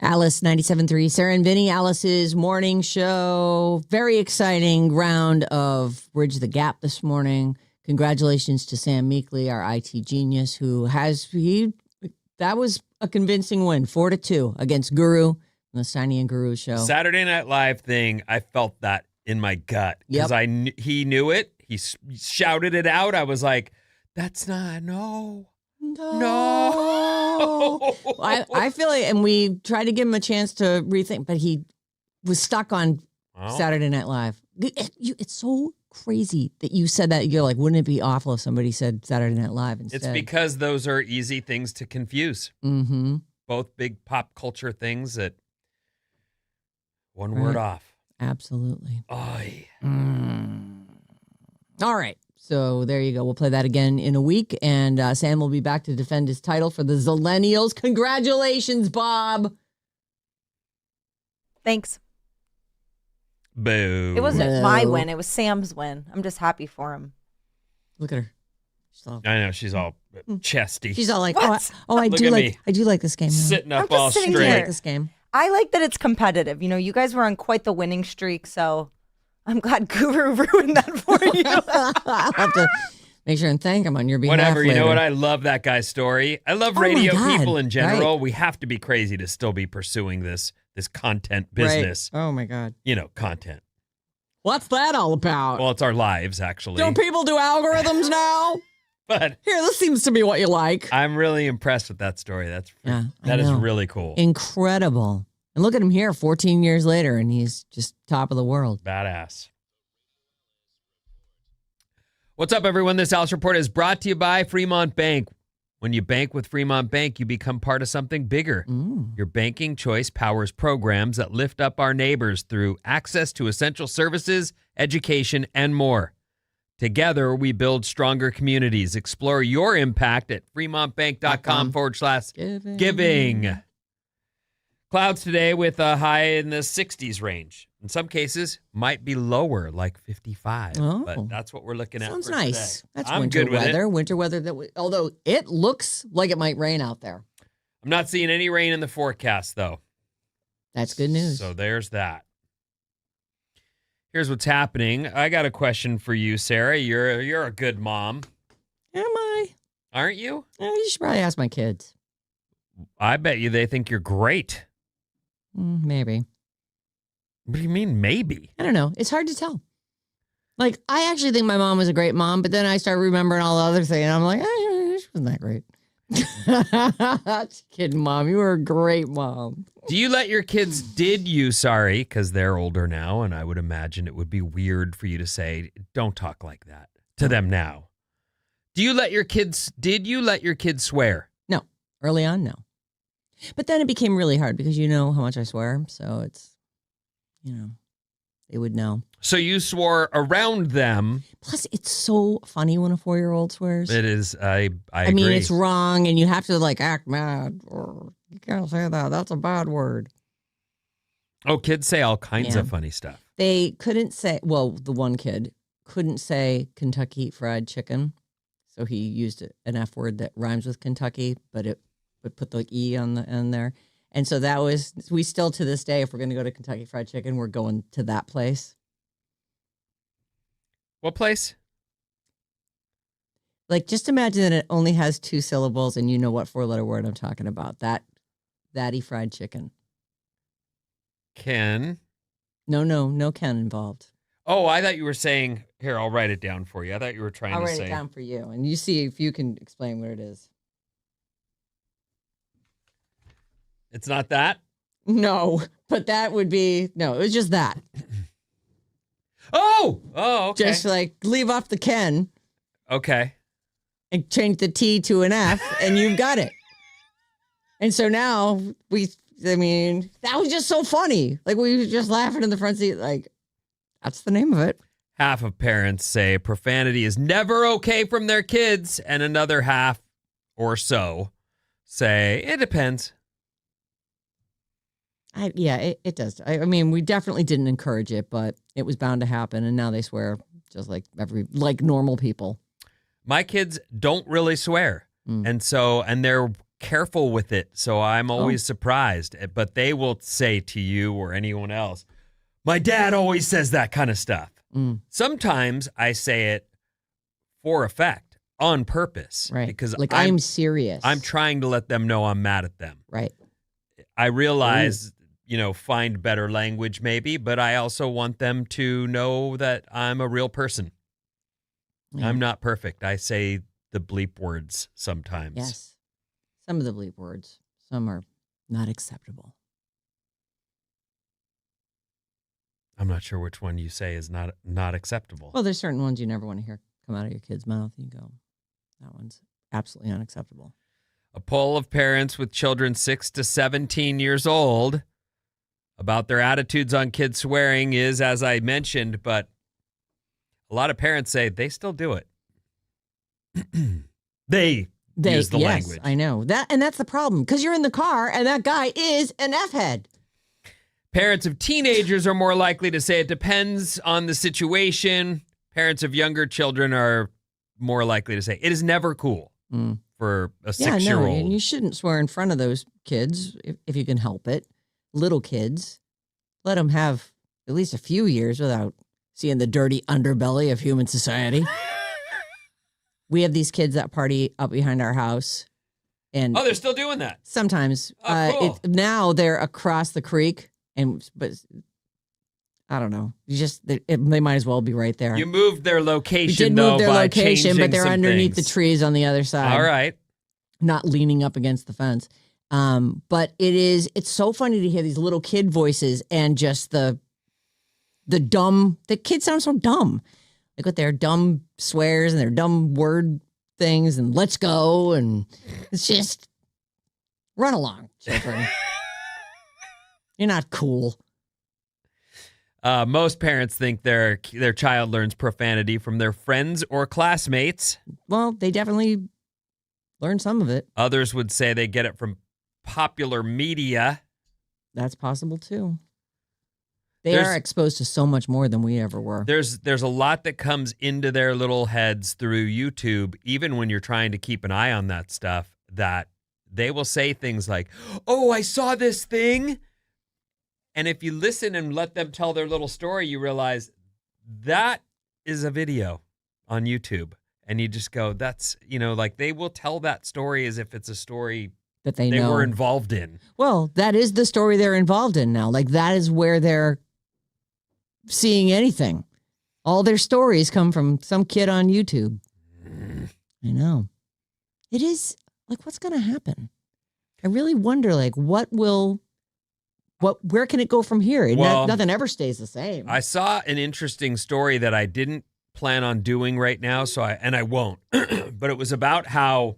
Alice 97.3, Sarah and Vinnie, Alice's morning show. Very exciting round of Bridge the Gap this morning. Congratulations to Sam Meekley, our IT genius, that was a convincing win, 4-2 against Guru, the Steiny and Guru show. Saturday Night Live thing, I felt that in my gut because he knew it. He shouted it out. I was like, that's not, no. I feel like, and we tried to give him a chance to rethink, but he was stuck on Saturday Night Live. It's so crazy that you said that. You're like, wouldn't it be awful if somebody said Saturday Night Live instead? It's because those are easy things to confuse. Mm-hmm. Both big pop culture things that one word off. Absolutely. Oy. All right. So there you go. We'll play that again in a week. And Sam will be back to defend his title for the Zillennials. Congratulations, Bob. Thanks. Boo. It wasn't No. my win. It was Sam's win. I'm just happy for him. Look at her. I know. She's all chesty. She's all like, What? I Look do at like me. I do like this game. Now. Sitting up I'm just all sitting I do here. like straight. this game. I like that it's competitive. You know, you guys were on quite the winning streak, so I'm glad Guru ruined that for you. I'll have to make sure and thank him on your behalf. Whatever. You know later. what? I love that guy's story. I love Oh my radio God. people in general. Right. We have to be crazy to still be pursuing this content Right. business. Oh my God. You know, content. What's that all about? Well, it's our lives, actually. Don't people do algorithms now? But Here, this seems to be what you like. I'm really impressed with that story. Yeah, That I is know. really cool. Incredible. And look at him here 14 years later, and he's just top of the world. Badass. What's up, everyone? This Alice Report is brought to you by Fremont Bank. When you bank with Fremont Bank, you become part of something bigger. Your banking choice powers programs that lift up our neighbors through access to essential services, education, and more. Together, we build stronger communities. Explore your impact at fremontbank.com/giving. Clouds today with a high in the 60s range. In some cases, might be lower, like 55. Oh. But that's what we're looking at. Sounds for nice. today. That's I'm winter good with weather. it. Winter weather. Although it looks like it might rain out there. I'm not seeing any rain in the forecast, though. That's good news. So there's that. Here's what's happening. I got a question for you, Sarah. You're a good mom, Am I? aren't you? You should probably ask my kids. I bet you they think you're great. Maybe. What do you mean, maybe? I don't know. It's hard to tell. Like, I actually think my mom was a great mom, but then I start remembering all the other things, and I'm like, she wasn't that great. Just kidding, Mom. You were a great mom. Do you let your kids, because they're older now, and I would imagine it would be weird for you to say, don't talk like that to them now. Did you let your kids swear? No. Early on, no. But then it became really hard because you know how much I swear. So it's, they would know. So you swore around them. Plus, it's so funny when a 4-year-old swears. It is, I I mean, agree. it's wrong and you have to like act mad or you can't say that. That's a bad word. Oh, kids say all kinds Yeah. of funny stuff. They couldn't say, well, the one kid couldn't say Kentucky Fried Chicken. So he used an F word that rhymes with Kentucky, but it would put the E on the end there. And so we still to this day, if we're going to go to Kentucky Fried Chicken, we're going to that place. What place? Like, just imagine that it only has 2 syllables and you know what 4-letter word I'm talking about. Thatty Fried Chicken. Ken. No Ken involved. Oh, I thought you were saying, here, I'll write it down for you. I thought you were trying I'll to write say. it down for you. And you see if you can explain what it is. It's not that? No, but that would be, no, it was just that. Oh, okay. Just like leave off the Ken Okay. and change the T to an F and you've got it. And so now that was just so funny. Like we were just laughing in the front seat. Like, that's the name of it. Half of parents say profanity is never okay from their kids, and another half or so say it depends. It does. I mean, we definitely didn't encourage it, but it was bound to happen. And now they swear just like normal people. My kids don't really swear. Mm. And they're careful with it, so I'm always surprised. But they will say to you or anyone else, my dad always says that kind of stuff. Sometimes I say it for effect, on purpose. Right. Because like I'm serious. I'm trying to let them know I'm mad at them. Right. I realize, find better language maybe, but I also want them to know that I'm a real person. Yeah. I'm not perfect. I say the bleep words sometimes. Yes. Some of the bleep words. Some are not acceptable. I'm not sure which one you say is not acceptable. Well, there's certain ones you never want to hear come out of your kid's mouth. You go, that one's absolutely unacceptable. A poll of parents with children 6 to 17 years old about their attitudes on kids swearing is, as I mentioned, but a lot of parents say they still do it. They use the language. I know. And that's the problem, because you're in the car and that guy is an F-head. Parents of teenagers are more likely to say it depends on the situation. Parents of younger children are more likely to say it is never cool for a 6-year-old. No, and you shouldn't swear in front of those kids if you can help it. Little kids, let them have at least a few years without seeing the dirty underbelly of human society. We have these kids that party up behind our house. And they're still doing that? Sometimes. Cool. Now they're across the creek. But I don't know. They might as well be right there. You moved their location, we did though, move their by location, but they're some underneath things. the trees on the other side. All right. Not leaning up against the fence. But it's so funny to hear these little kid voices and just the kids sound so dumb. Like with their dumb swears and their dumb word things and let's go. And it's just run along, children. You're not cool. Most parents think their child learns profanity from their friends or classmates. Well, they definitely learn some of it. Others would say they get it from popular media. That's possible too. They are exposed to so much more than we ever were. There's a lot that comes into their little heads through YouTube, even when you're trying to keep an eye on that stuff, that they will say things like, oh, I saw this thing. And if you listen and let them tell their little story, you realize that is a video on YouTube. And you just go, that's, like they will tell that story as if it's a story that they were involved in. Well, that is the story they're involved in now. Like that is where they're seeing anything. All their stories come from some kid on YouTube. I know. It is like, what's going to happen? I really wonder, like, where can it go from here? Well, nothing ever stays the same. I saw an interesting story that I didn't plan on doing right now, I won't. But it was about how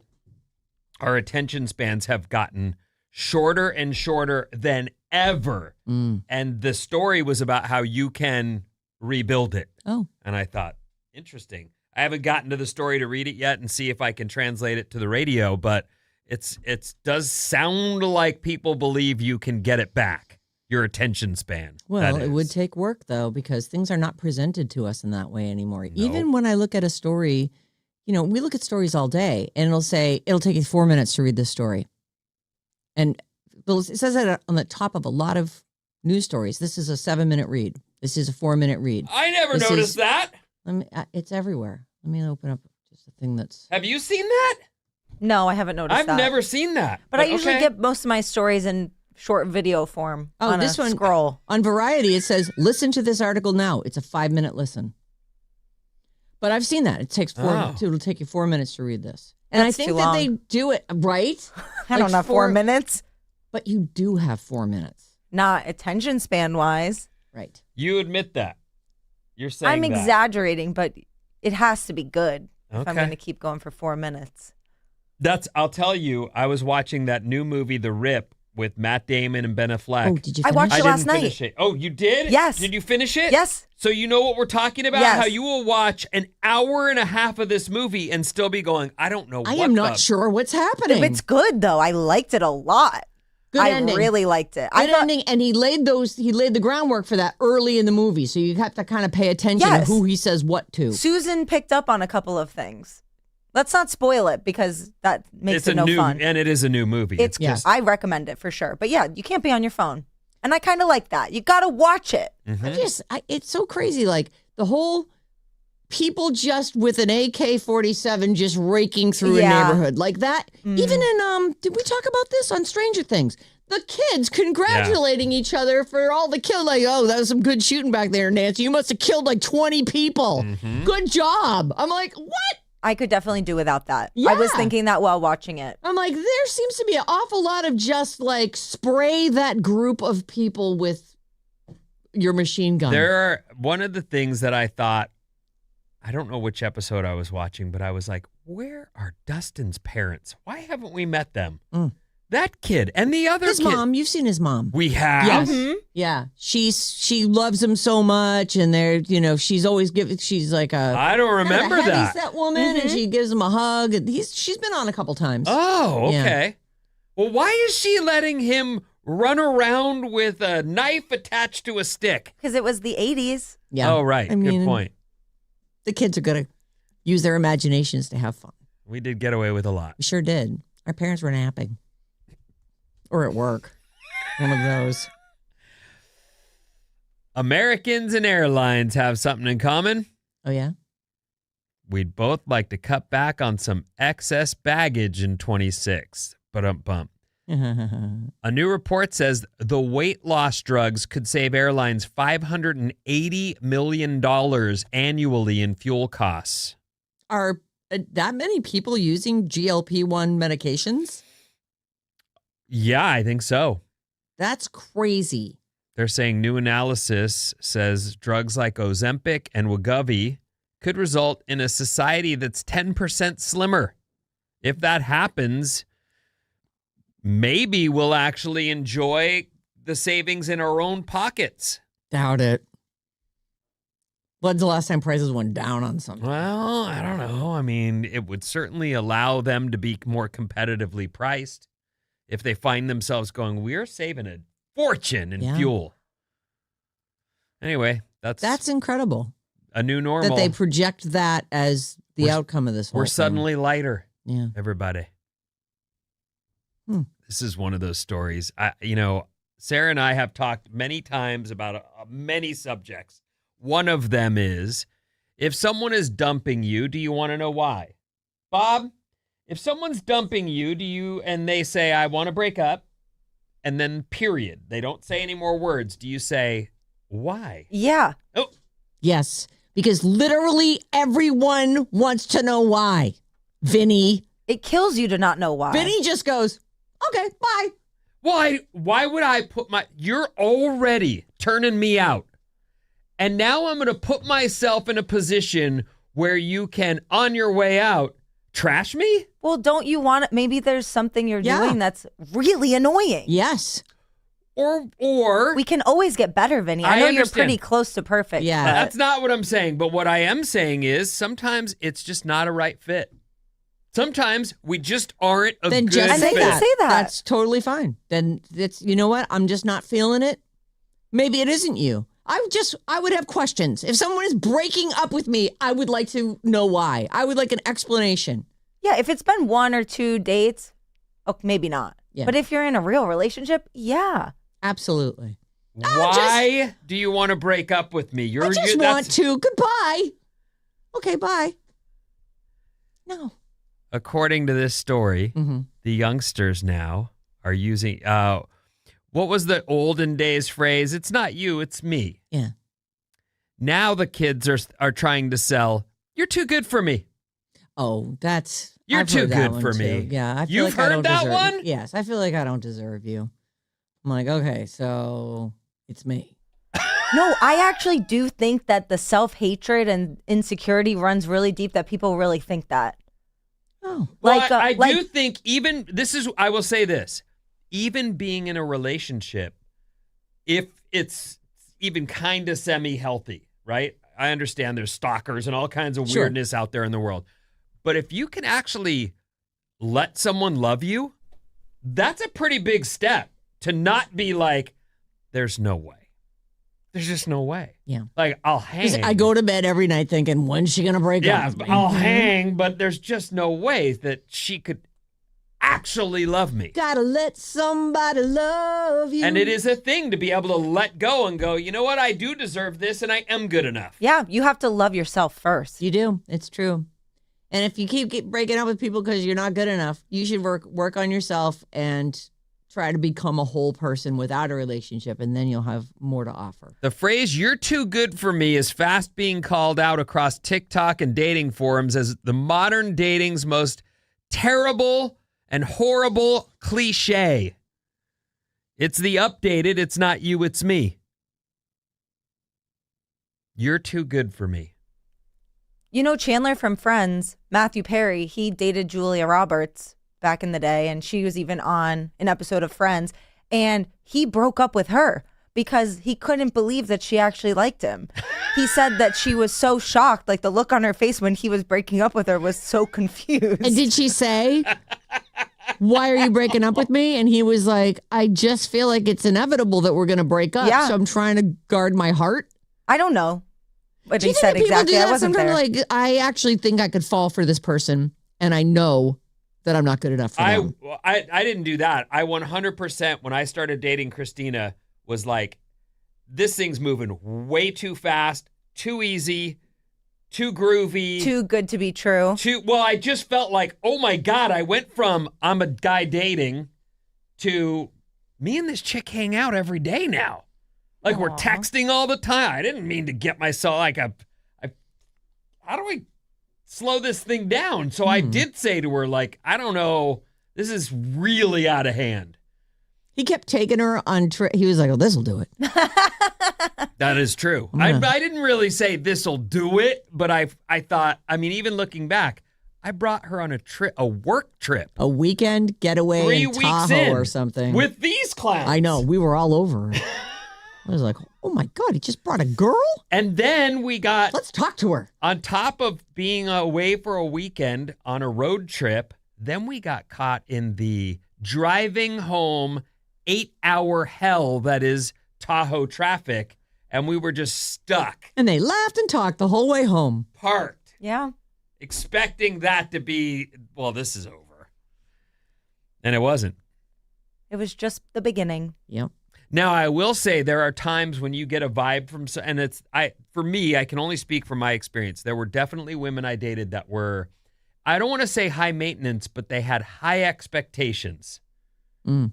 our attention spans have gotten shorter and shorter than ever. And the story was about how you can rebuild it. Oh. And I thought, interesting. I haven't gotten to the story to read it yet and see if I can translate it to the radio, but it does sound like people believe you can get it back, your attention span. Well, it would take work, though, because things are not presented to us in that way anymore. No. Even when I look at a story, we look at stories all day, and it'll take you 4 minutes to read this story. And it says that on the top of a lot of news stories. This is a 7-minute read. This is a 4-minute read. I never noticed that. It's everywhere. Let me open up just a thing that's... Have you seen that? No, I haven't noticed that. I've never seen that. But I usually get most of my stories in short video form on this a one, scroll. On Variety, it says, listen to this article now. It's a 5-minute listen. But I've seen that. It takes it'll take you 4 minutes to read this. And That's I think too that long. they do it, right? I don't know, 4 minutes? But you do have 4 minutes. Not attention span wise. Right. You admit that. You're saying I'm that. exaggerating, but it has to be good if I'm Okay. going to keep going for 4 minutes. I'll tell you, I was watching that new movie, The Rip, with Matt Damon and Ben Affleck. Oh, did you I finish? watched I it last didn't night. finish it. Oh, you did? Yes. Did you finish it? Yes. So you know what we're talking about? Yes. How you will watch an hour and a half of this movie and still be going, I don't know I what am not sure what's happening. It's good, though. I liked it a lot. Good I ending. really liked it. Good ending, and he laid the groundwork for that early in the movie, so you have to kind of pay attention Yes. to who he says what to. Susan picked up on a couple of things. Let's not spoil it because that makes it no fun. And it is a new movie. It's Yes. I recommend it for sure. But yeah, you can't be on your phone. And I kind of like that. You got to watch it. It's so crazy. Like the whole people just with an AK-47 just raking through a neighborhood like that. Even in, did we talk about this on Stranger Things? The kids congratulating each other for all the kill. Like, oh, that was some good shooting back there, Nancy. You must have killed like 20 people. Good job. I'm like, what? I could definitely do without that. Yeah. I was thinking that while watching it. I'm like, there seems to be an awful lot of just like spray that group of people with your machine gun. One of the things that I thought, I don't know which episode I was watching, but I was like, where are Dustin's parents? Why haven't we met them? That kid and the other his kid. mom, you've seen his mom. We have. Yes. Yeah. She loves him so much, and she's always she's like I don't remember kind of a that. heavy-set woman, and she gives him a hug. And she's been on a couple times. Oh, Yeah. okay. Well, why is she letting him run around with a knife attached to a stick? Because it was the 80s. Yeah. Oh, right. I mean, Good point. The kids are gonna use their imaginations to have fun. We did get away with a lot. We sure did. Our parents were napping. Or at work. One of those. Americans and airlines have something in common. Oh, yeah? We'd both like to cut back on some excess baggage in 26. Bump. A new report says the weight loss drugs could save airlines $580 million annually in fuel costs. Are that many people using GLP-1 medications? Yeah, I think so. That's crazy. They're saying new analysis says drugs like Ozempic and Wegovy could result in a society that's 10% slimmer. If that happens, maybe we'll actually enjoy the savings in our own pockets. Doubt it. When's the last time prices went down on something? Well, I don't know. I mean, it would certainly allow them to be more competitively priced if they find themselves going, we're saving a fortune in fuel. Anyway, that's incredible. A new normal. That they project that as the outcome of this whole We're thing. suddenly lighter. Yeah. Everybody. This is one of those stories. Sarah and I have talked many times about many subjects. One of them is, if someone is dumping you, do you want to know why? Bob, if someone's dumping you, and they say, I want to break up, and then period, they don't say any more words, do you say, why? Yeah. Oh. Yes, because literally everyone wants to know why. Vinny. It kills you to not know why. Vinny just goes, okay, bye. Why would I you're already turning me out. And now I'm going to put myself in a position where you can, on your way out, trash me? Well, don't you want it? Maybe there's something you're doing that's really annoying. Yes. Or we can always get better, Vinny. I know you're pretty close to perfect. Yeah. That's not what I'm saying. But what I am saying is sometimes it's just not a right fit. Sometimes we just aren't a then good just fit. say that. Say that. That's totally fine. Then it's, you know what? I'm just not feeling it. Maybe it isn't you. I would have questions. If someone is breaking up with me, I would like to know why. I would like an explanation. Yeah, if it's been 1 or 2 dates, maybe not. Yeah. But if you're in a real relationship, yeah. Absolutely. Why do you want to break up with me? I just want to. Goodbye. Okay, bye. No. According to this story, the youngsters now are using, what was the olden days phrase? It's not you, it's me. Yeah. Now the kids are trying to sell, you're too good for me. Oh, You're I've too heard that good one for too. me. Yeah, I feel You've like I heard don't that deserve one? Yes, I feel like I don't deserve you. I'm like, okay, so it's me. No, I actually do think that the self-hatred and insecurity runs really deep, that people really think that. Oh. Well, I do think I will say this, even being in a relationship, if it's even kind of semi-healthy, right? I understand there's stalkers and all kinds of weirdness out there in the world. But if you can actually let someone love you, that's a pretty big step to not be like, there's no way. there's just no way. Yeah. Like, I'll hang. I go to bed every night thinking, when's she going to break Yeah, up with me? I'll hang, but there's just no way that she could actually love me. Gotta let somebody love you. And it is a thing to be able to let go and go, you know what? I do deserve this and I am good enough. Yeah, you have to love yourself first. You do. It's true. And if you keep breaking up with people because you're not good enough, you should work on yourself and try to become a whole person without a relationship, and then you'll have more to offer. The phrase, "you're too good for me," is fast being called out across TikTok and dating forums as the modern dating's most terrible and horrible cliche. It's the updated, it's not you, it's me. You're too good for me. You know, Chandler from Friends, Matthew Perry, he dated Julia Roberts back in the day, and she was even on an episode of Friends, and he broke up with her because he couldn't believe that she actually liked him. He said that she was so shocked, like the look on her face when he was breaking up with her was so confused. And did she say, why are you breaking up with me? And he was like, I just feel like it's inevitable that we're going to break up. Yeah. So I'm trying to guard my heart. I don't know what Do you he said think that people exactly. do I that wasn't sometimes? there. Like, I actually think I could fall for this person, and I know that I'm not good enough for them. I didn't do that. I 100%, when I started dating Christina, was like, this thing's moving way too fast, too easy, too groovy. Too good to be true. Well, I just felt like, oh my God, I went from I'm a guy dating to me and this chick hang out every day now. Like, we're texting all the time. I didn't mean to get myself like how do I slow this thing down? So I did say to her, like, I don't know, this is really out of hand. He kept taking her on trip. He was like, oh, this will do it. That is true. I didn't really say this'll do it, but I thought, I mean, even looking back, I brought her on a work trip. A weekend getaway 3 in weeks Tahoe in or something. with these clowns. I know. We were all over it. I was like, oh my God, he just brought a girl? And then we got, Let's talk to her. on top of being away for a weekend on a road trip, then we got caught in the driving home 8-hour hell that is Tahoe traffic. And we were just stuck, And they laughed and talked the whole way home. parked, Yeah. expecting that to be, well, this is over. And it wasn't. It was just the beginning. Yep. Now, I will say there are times when you get a vibe from, and for me, I can only speak from my experience. There were definitely women I dated that were, I don't want to say high maintenance, but they had high expectations. Mm.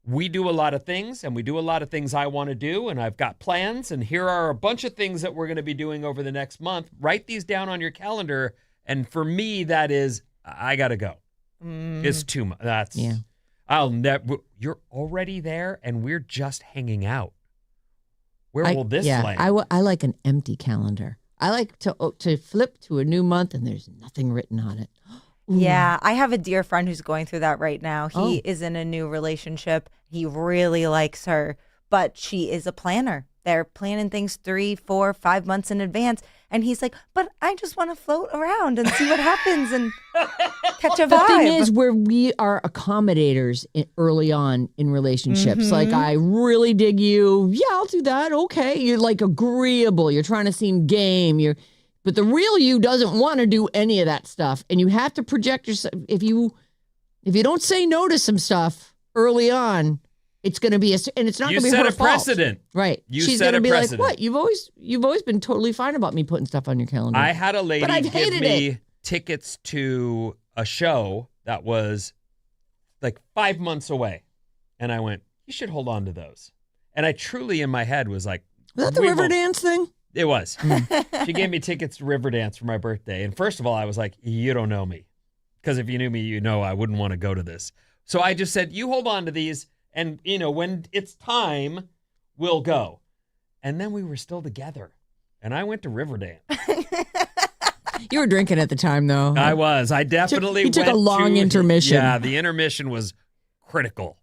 We do a lot of things, and we do a lot of things I want to do, and I've got plans, and here are a bunch of things that we're going to be doing over the next month. Write these down on your calendar, and for me, that is, I got to go. It's too much. Yeah. I'll never. You're already there, and we're just hanging out. Where will this land? I like an empty calendar. I like to flip to a new month and there's nothing written on it. Ooh. Yeah, I have a dear friend who's going through that right now. He is in a new relationship. He really likes her, but she is a planner. They're planning things 3, 4, 5 months in advance. And he's like, but I just want to float around and see what happens and catch a vibe. The thing is, where we are accommodators early on in relationships. Like, I really dig you. Yeah, I'll do that. Okay. You're like agreeable. You're trying to seem game. But the real you doesn't want to do any of that stuff. And you have to project yourself. If you don't say no to some stuff early on, it's going to be and it's not going to be her fault. You set a precedent. Right. You She's set going to a be precedent. like, what? You've always been totally fine about me putting stuff on your calendar. I had a lady But I've give hated me tickets to a show that was like 5 months away. And I went, you should hold on to those. And I truly in my head was like, Was that the Riverdance thing? It was. She gave me tickets to Riverdance for my birthday. And first of all, I was like, you don't know me. Because if you knew me, you know I wouldn't want to go to this. So I just said, you hold on to these. And, when it's time, we'll go. And then we were still together. And I went to Riverdance. You were drinking at the time, though. I was. I definitely You took a long intermission. Yeah, the intermission was critical.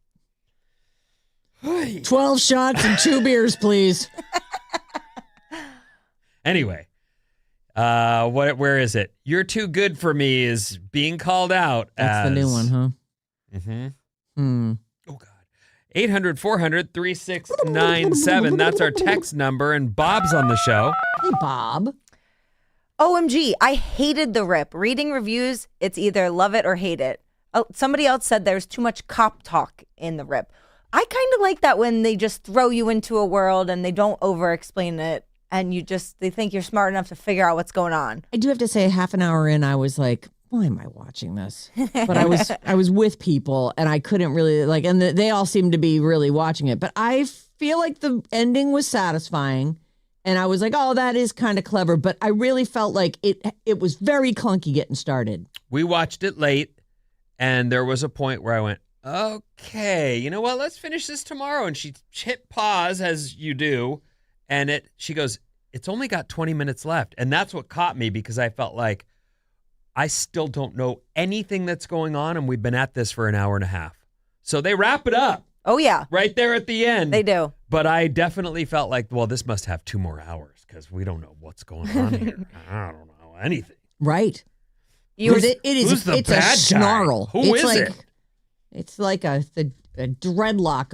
12 shots and 2 beers, please. Anyway, where is it? You're too good for me is being called out. That's the new one, huh? Mm-hmm. Hmm. Oh, God. 800-400-3697. That's our text number, and Bob's on the show. Hey, Bob. OMG, I hated the rip. Reading reviews, it's either love it or hate it. Oh, somebody else said there's too much cop talk in the rip. I kind of like that when they just throw you into a world and they don't over-explain it, and they think you're smart enough to figure out what's going on. I do have to say, half an hour in, I was like, why am I watching this? But I was with people, and I couldn't really and they all seemed to be really watching it. But I feel like the ending was satisfying, and I was like, oh, that is kind of clever. But I really felt like it was very clunky getting started. We watched it late, and there was a point where I went, okay, you know what? Let's finish this tomorrow. And she hit pause, as you do, and she goes, it's only got 20 minutes left. And that's what caught me, because I felt like I still don't know anything that's going on, and we've been at this for an hour and a half. So they wrap it up. Oh, yeah. Right there at the end. They do. But I definitely felt like, well, this must have 2 more hours, because we don't know what's going on here. I don't know anything. Right. Who's it's the it's bad a guy? snarl. Who it's is it? It's like a dreadlock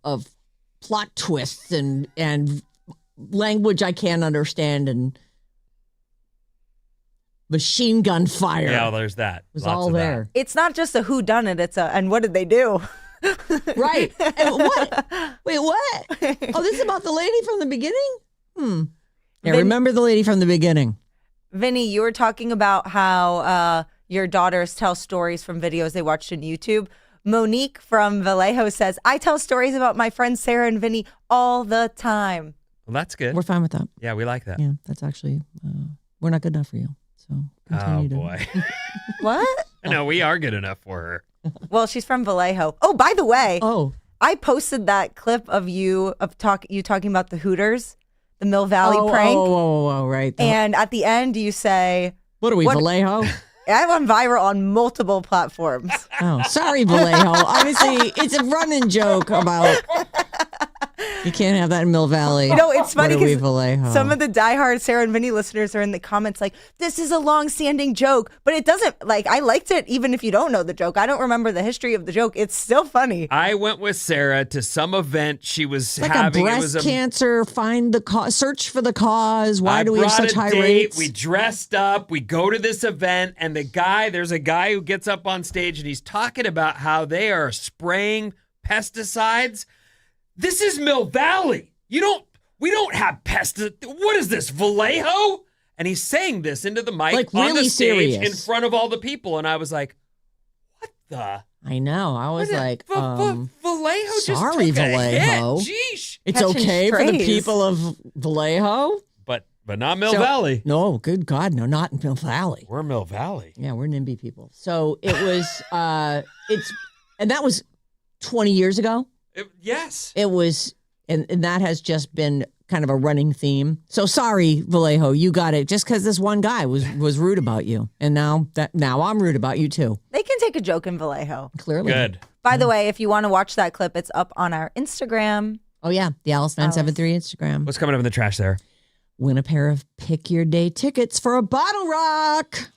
of plot twists and language I can't understand and machine gun fire. Yeah, there's that. It was Lots all of that. there. It's not just a whodunit, it's and what did they do? Right. And what? Wait, what? Oh, this is about the lady from the beginning? Yeah, remember the lady from the beginning. Vinny, you were talking about how your daughters tell stories from videos they watched on YouTube. Monique from Vallejo says, I tell stories about my friends Sarah and Vinny all the time. Well, that's good. We're fine with that. Yeah, we like that. Yeah, that's actually, we're not good enough for you. So continue Boy. What? No, we are good enough for her. Well, she's from Vallejo. Oh, by the way, Oh. I posted that clip of you talking about the Hooters, the Mill Valley prank. Oh, right. And at the end, you say, What are we, Vallejo? I went viral on multiple platforms. Oh, sorry, Vallejo. Obviously, it's a running joke about you can't have that in Mill Valley. You know, it's funny What are we, because Vallejo? some of the diehard Sarah and Vinny listeners are in the comments like, this is a long-standing joke, but it doesn't, I liked it even if you don't know the joke. I don't remember the history of the joke. It's still funny. I went with Sarah to some event she was It's like having. a breast cancer, find the cause, search for the cause. Why do we have such high rates? We dressed up, we go to this event, and there's a guy who gets up on stage and he's talking about how they are spraying pesticides. This is Mill Valley. We don't have pesticides. What is this, Vallejo? And he's saying this into the mic Like on really the stage serious. in front of all the people. And I was like, what the? I know. I was like, Vallejo sorry, just took Vallejo. a hit. Jeesh. it's Catching okay for the strays. people of Vallejo? But not Mill So- Valley. No, good God, no, not in Mill Valley. We're Mill Valley. Yeah, we're NIMBY people. So it was, and that was 20 years ago. Yes. It was, and that has just been kind of a running theme. So sorry, Vallejo, you got it. Just because this one guy was rude about you, and now I'm rude about you too. They can take a joke in Vallejo. Clearly, Good. By the way, if you want to watch that clip, it's up on our Instagram. Oh yeah, the Alice973 Instagram. What's coming up in the trash there? Win a pair of Pick Your Day tickets for a Bottle Rock.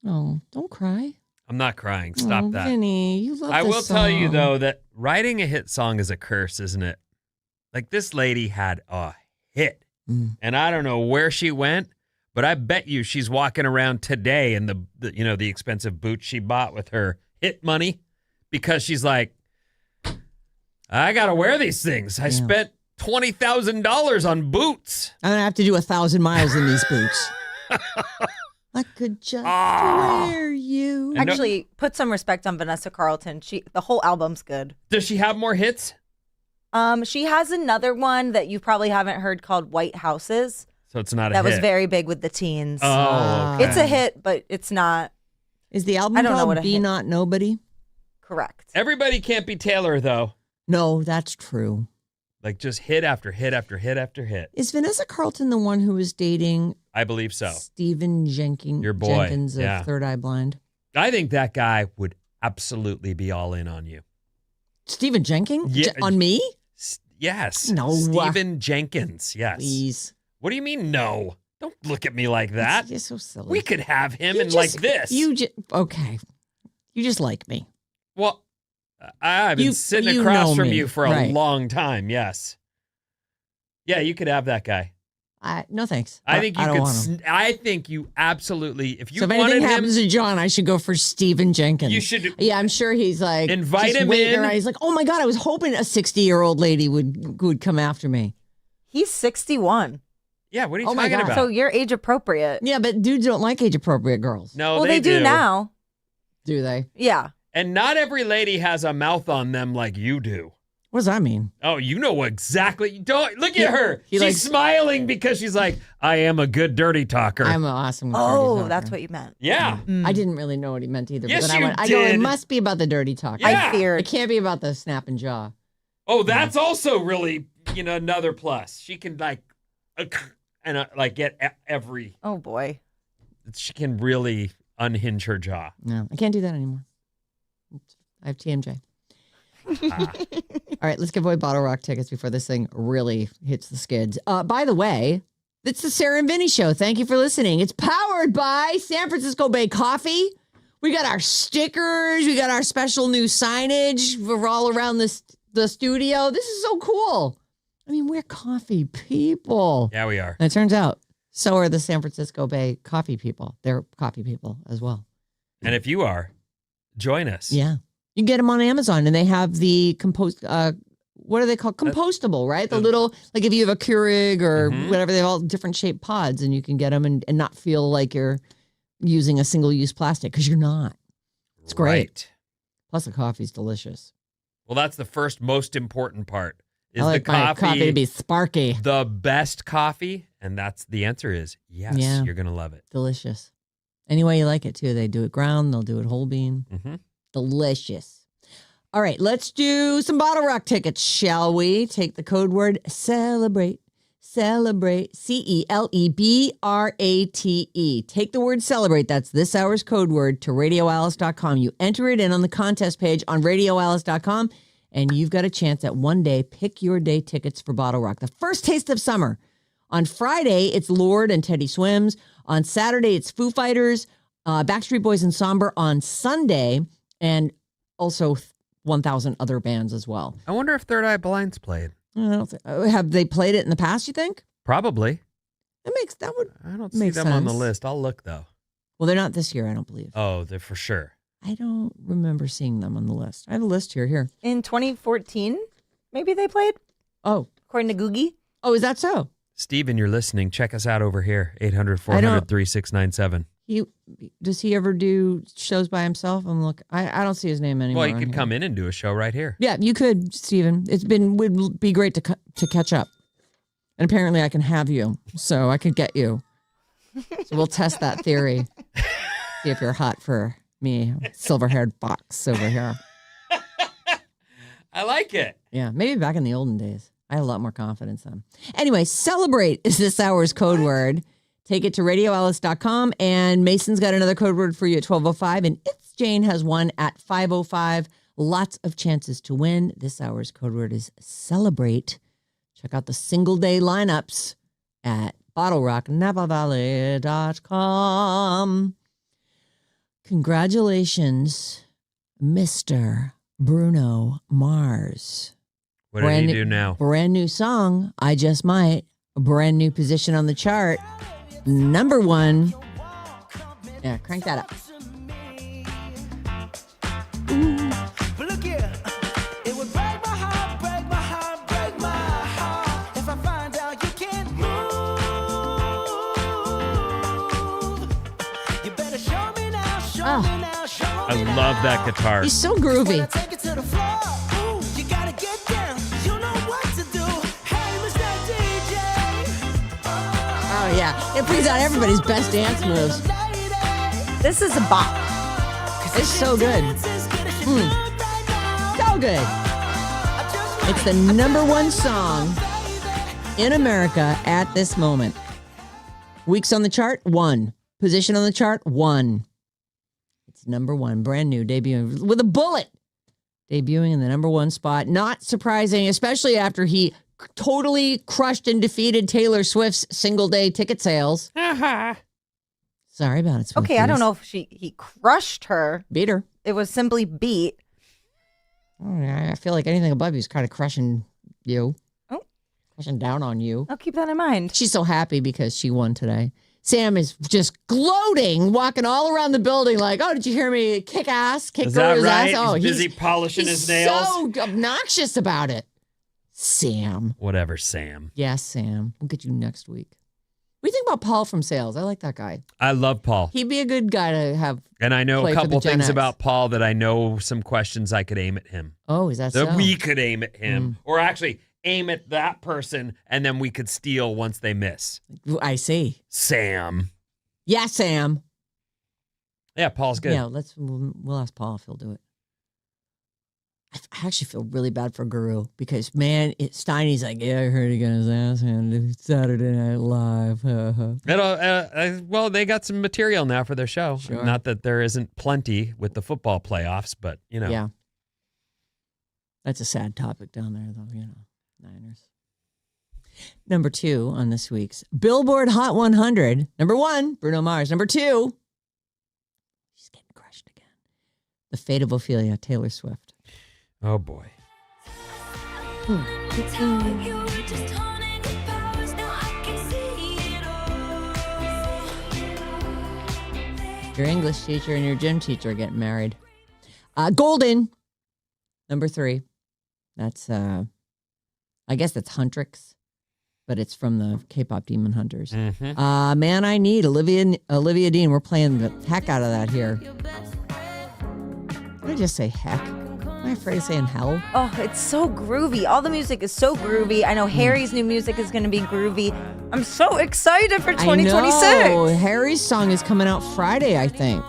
Oh, don't cry. I'm not crying. Stop that. Vinny, you love I this will tell you, song. though, that writing a hit song is a curse, isn't it? Like, this lady had a hit, and I don't know where she went, but I bet you she's walking around today in the expensive boots she bought with her hit money, because she's like, I got to wear these things. I spent $20,000 on boots. I'm going to have to do 1,000 miles in these boots. I could just wear you. Actually, put some respect on Vanessa Carlton. The whole album's good. Does she have more hits? She has another one that you probably haven't heard called White Houses. So it's not a That hit. was very big with the teens. Oh, okay. It's a hit, but it's not Is the album I don't know called what a Be hit- Not Nobody? correct. Everybody can't be Taylor, though. No, that's true. Like, just hit after hit after hit after hit. Is Vanessa Carlton the one who was dating I believe so. Stephen Your boy, Jenkins of yeah. Third Eye Blind? I think that guy would absolutely be all in on you. Stephen Jenkins? Yeah. On me? Yes. No. Stephen Jenkins. Yes. Please. What do you mean, no? Don't look at me like that. You're so silly. We could have him You in like just- this. Okay. You just like me. Well, I've been sitting you across know from me. you for a Right. long time. Yes. Yeah, you could have that guy. No thanks. I think you I don't could. want him. I think you absolutely. If you So if wanted anything him, happens to John, I should go for Stephen Jenkins. you should. Yeah, I'm sure he's like Invite just him waiting in. around. He's like, oh my god, I was hoping a 60-year-old lady would come after me. He's 61. Yeah. What are you Oh my talking God. about? So you're age appropriate. Yeah, but dudes don't like age appropriate girls, No, well, they do now. do they? Yeah. And not every lady has a mouth on them like you do. What does that mean? Oh, you know exactly. Don't look at her. he She's likes- smiling because she's like, I am a good dirty talker. I'm an awesome. Oh, dirty that's talker. what you meant. yeah. I didn't really know what he meant either. Yes, but then you I go, it did. must be about the dirty talk. Yeah. I feared. It can't be about the snap and jaw. Oh, that's also really, another plus. She can like get every. Oh boy. She can really unhinge her jaw. No, I can't do that anymore. I have TMJ. All right, let's give away Bottle Rock tickets before this thing really hits the skids. By the way, it's the Sarah and Vinnie Show. Thank you for listening. It's powered by San Francisco Bay Coffee. We got our stickers. We got our special new signage. We're all around the studio. This is so cool. I mean, we're coffee people. Yeah, we are. And it turns out so are the San Francisco Bay coffee people. They're coffee people as well. And if you are, join us. Yeah. You can get them on Amazon, and they have the what are they called? Compostable, right? The little, like if you have a Keurig or whatever, they have all different shaped pods, and you can get them and not feel like you're using a single-use plastic, because you're not. It's great. Right. Plus, the coffee's delicious. Well, that's the first most important part. Is I like the my coffee to be sparky. the best coffee? And that's the answer is yes. Yeah. You're going to love it. Delicious. Any way you like it, too. They do it ground. They'll do it whole bean. Mm-hmm. Delicious. All right, let's do some Bottle Rock tickets, shall we? Take the code word celebrate. Celebrate. CELEBRATE. Take the word celebrate. That's this hour's code word to radioalice.com. You enter it in on the contest page on radioalice.com, and you've got a chance at one day. Pick your day tickets for Bottle Rock. The first taste of summer. On Friday, it's Lorde and Teddy Swims. On Saturday, it's Foo Fighters, Backstreet Boys and Somber on Sunday, and also 1,000 other bands as well. I wonder if Third Eye Blind's played. I don't think, have they played it in the past, you think? Probably. That would I don't see make them on the sense. list. I'll look, though. Well, they're not this year, I don't believe. Oh, they're for sure. I don't remember seeing them on the list. I have a list here. In 2014, maybe they played, Oh, according to Googie. is that so? Steven, you're listening. Check us out over here. 800-400-3697. Does he ever do shows by himself? I don't see his name anymore. Well, you on could here. come in and do a show right here. Yeah, you could, Stephen. Would be great to catch up. And apparently I can have you, so I could get you. So we'll test that theory. See if you're hot for me, silver-haired fox over here. I like it. Yeah, maybe back in the olden days. I had a lot more confidence then. Anyway, celebrate is this hour's code word. Take it to radioalice.com, and Mason's got another code word for you at 12:05, and It's Jane has one at 5:05. Lots of chances to win. This hour's code word is celebrate. Check out the single day lineups at BottleRockNapavalley.com. Congratulations, Mr. Bruno Mars. What did he do now? Brand new song, I Just Might. A brand new position on the chart. Number 1. Yeah, crank that up. But look here, it would break my heart, break my heart, break my heart if I find out you can't move. You better show me now, show me now, show me now. I love that guitar. He's so groovy. Take it to the floor. Ooh, you gotta get down. You know what to do. Hey, Mr. DJ. Oh, yeah. It brings out everybody's best dance moves. This is a bop. It's so good. So good. It's the number 1 song in America at this moment. Weeks on the chart, 1. Position on the chart, 1. It's number 1, brand new, debuting with a bullet. Debuting in the number 1 spot. Not surprising, especially after he totally crushed and defeated Taylor Swift's single-day ticket sales. Sorry about it, Swifties. Okay, I don't know if he crushed her. Beat her. It was simply beat. I feel like anything above you is kind of crushing you. Oh. Crushing down on you. I'll keep that in mind. She's so happy because she won today. Sam is just gloating, walking all around the building like, oh, did you hear me kick ass? Kick Is that Guru's right? ass? Oh, He's busy polishing his nails. so obnoxious about it. Sam. Whatever, Sam. Yes, Sam. We'll get you next week. What do you think about Paul from Sales? I like that guy. I love Paul. He'd be a good guy to have. And I know play a for couple the Gen things X. about Paul that I know some questions I could aim at him. Oh, is that That so? we could aim at him. Or actually aim at that person and then we could steal once they miss. I see. Sam. Yeah, Sam. Yeah, Paul's good. Yeah, we'll ask Paul if he'll do it. I actually feel really bad for Guru because, man, Steiny's like, yeah, I heard he got his ass handed Saturday Night Live. Well, they got some material now for their show. Sure. Not that there isn't plenty with the football playoffs, but, you know. Yeah. That's a sad topic down there, though, Niners. Number 2 on this week's Billboard Hot 100. Number 1, Bruno Mars. Number 2, she's getting crushed again. The Fate of Ophelia, Taylor Swift. Oh, boy. Your English teacher and your gym teacher are getting married. Golden, number 3. That's, I guess that's Huntrix, but it's from the K-pop Demon Hunters. Mm-hmm. Man I Need, Olivia Dean. We're playing the heck out of that here. Did I just say heck? Am I afraid of saying hell? Oh, it's so groovy. All the music is so groovy. I know Harry's new music is going to be groovy. I'm so excited for 2026. I know. Harry's song is coming out Friday, I think.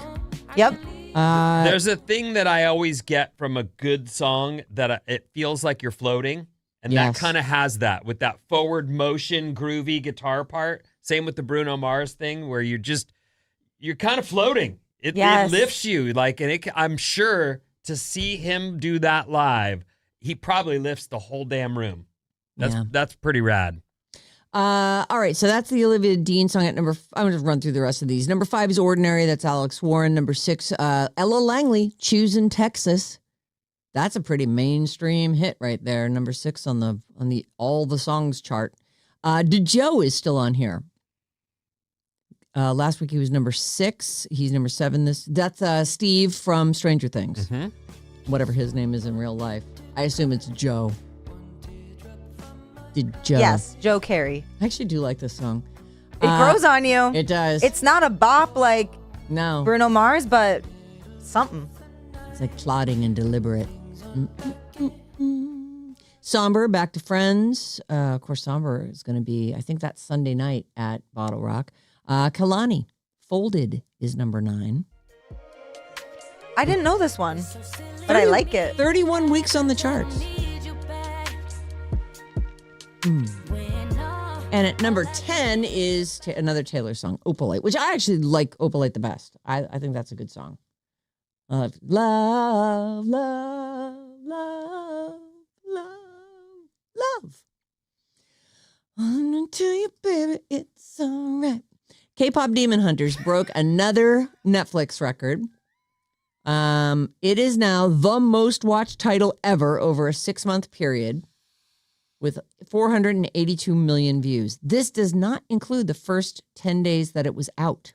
Yep. There's a thing that I always get from a good song that it feels like you're floating. And Yes. that kind of has that with that forward motion, groovy guitar part. Same with the Bruno Mars thing where you're kind of floating. It lifts you. I'm sure to see him do that live, he probably lifts the whole damn room. That's pretty rad. All right, so that's the Olivia Dean song at number. I'm going to run through the rest of these. Number 5 is Ordinary. That's Alex Warren. Number 6, Ella Langley, Choosing Texas. That's a pretty mainstream hit right there. Number 6 on the all the songs chart. DeJoe is still on here. Last week he was number 6. He's number 7. That's Steve from Stranger Things. Mm-hmm. Whatever his name is in real life. I assume it's Joe. Joe. Yes, Joe Carey. I actually do like this song. It grows on you. It does. It's not a bop like no. Bruno Mars, but something. It's like plodding and deliberate. Somber, Back to Friends. Of course, Somber is going to be, I think that's Sunday night at Bottle Rock. Kalani, Folded is number 9. I didn't know this one, but I like it. 31 weeks on the charts. And at number 10 is another Taylor song, Opalite, which I actually like Opalite the best. I think that's a good song. Love, love, love, love, love. To you, baby, it's all right. K-pop Demon Hunters broke another Netflix record. It is now the most watched title ever over a 6-month period with 482 million views. This does not include the first 10 days that it was out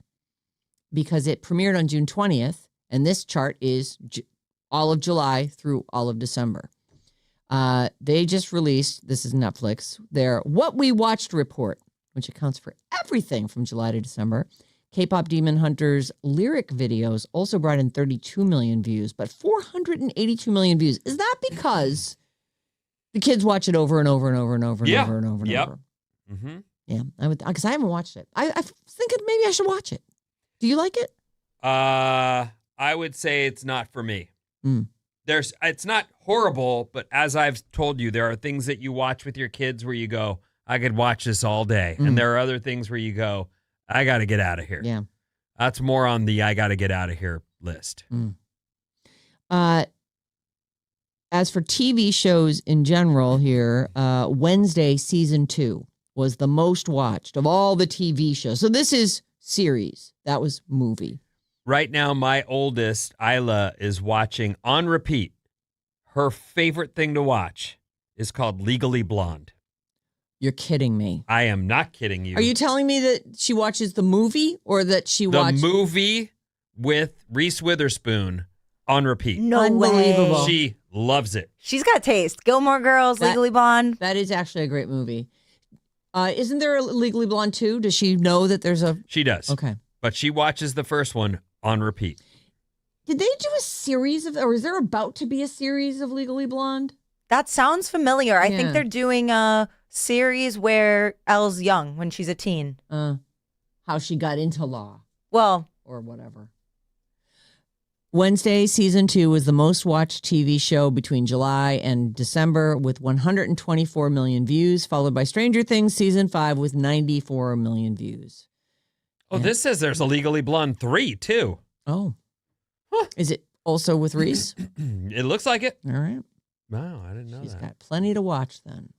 because it premiered on June 20th, and this chart is all of July through all of December. They just released, this is Netflix, their What We Watched report, which accounts for everything from July to December. K-pop Demon Hunter's lyric videos also brought in 32 million views, but 482 million views. Is that because the kids watch it over and over and over and over and Yeah. over and over and Yep. over? Mm-hmm. Yeah, I would, because I haven't watched it. I was thinking maybe I should watch it. Do you like it? I would say it's not for me. Mm. It's not horrible, but as I've told you, there are things that you watch with your kids where you go, I could watch this all day. Mm. And there are other things where you go, I got to get out of here. Yeah. That's more on the I got to get out of here list. As for TV shows in general here, Wednesday season 2 was the most watched of all the TV shows. So this is series. That was movie. Right now, my oldest, Isla, is watching on repeat. Her favorite thing to watch is called Legally Blonde. You're kidding me. I am not kidding you. Are you telling me that she watches the movie or that she the watched movie with Reese Witherspoon on repeat? No Unbelievable. way. She loves it. She's got taste. Gilmore Girls, That- Legally Blonde. That is actually a great movie. Isn't there a Legally Blonde 2? Does she know that there's a... She does. Okay. But she watches the first one on repeat. Did they do a series of... Or is there about to be a series of Legally Blonde? That sounds familiar. I Yeah. think they're doing a series where Elle's young when she's a teen. How she got into law Well, or whatever. Wednesday season 2 was the most watched TV show between July and December with 124 million views, followed by Stranger Things season 5 with 94 million views. Oh, Yeah. this says there's a Legally Blonde 3, too. Oh. Is it also with Reese? It looks like it. All right. Wow, I didn't know She's that. got plenty to watch then.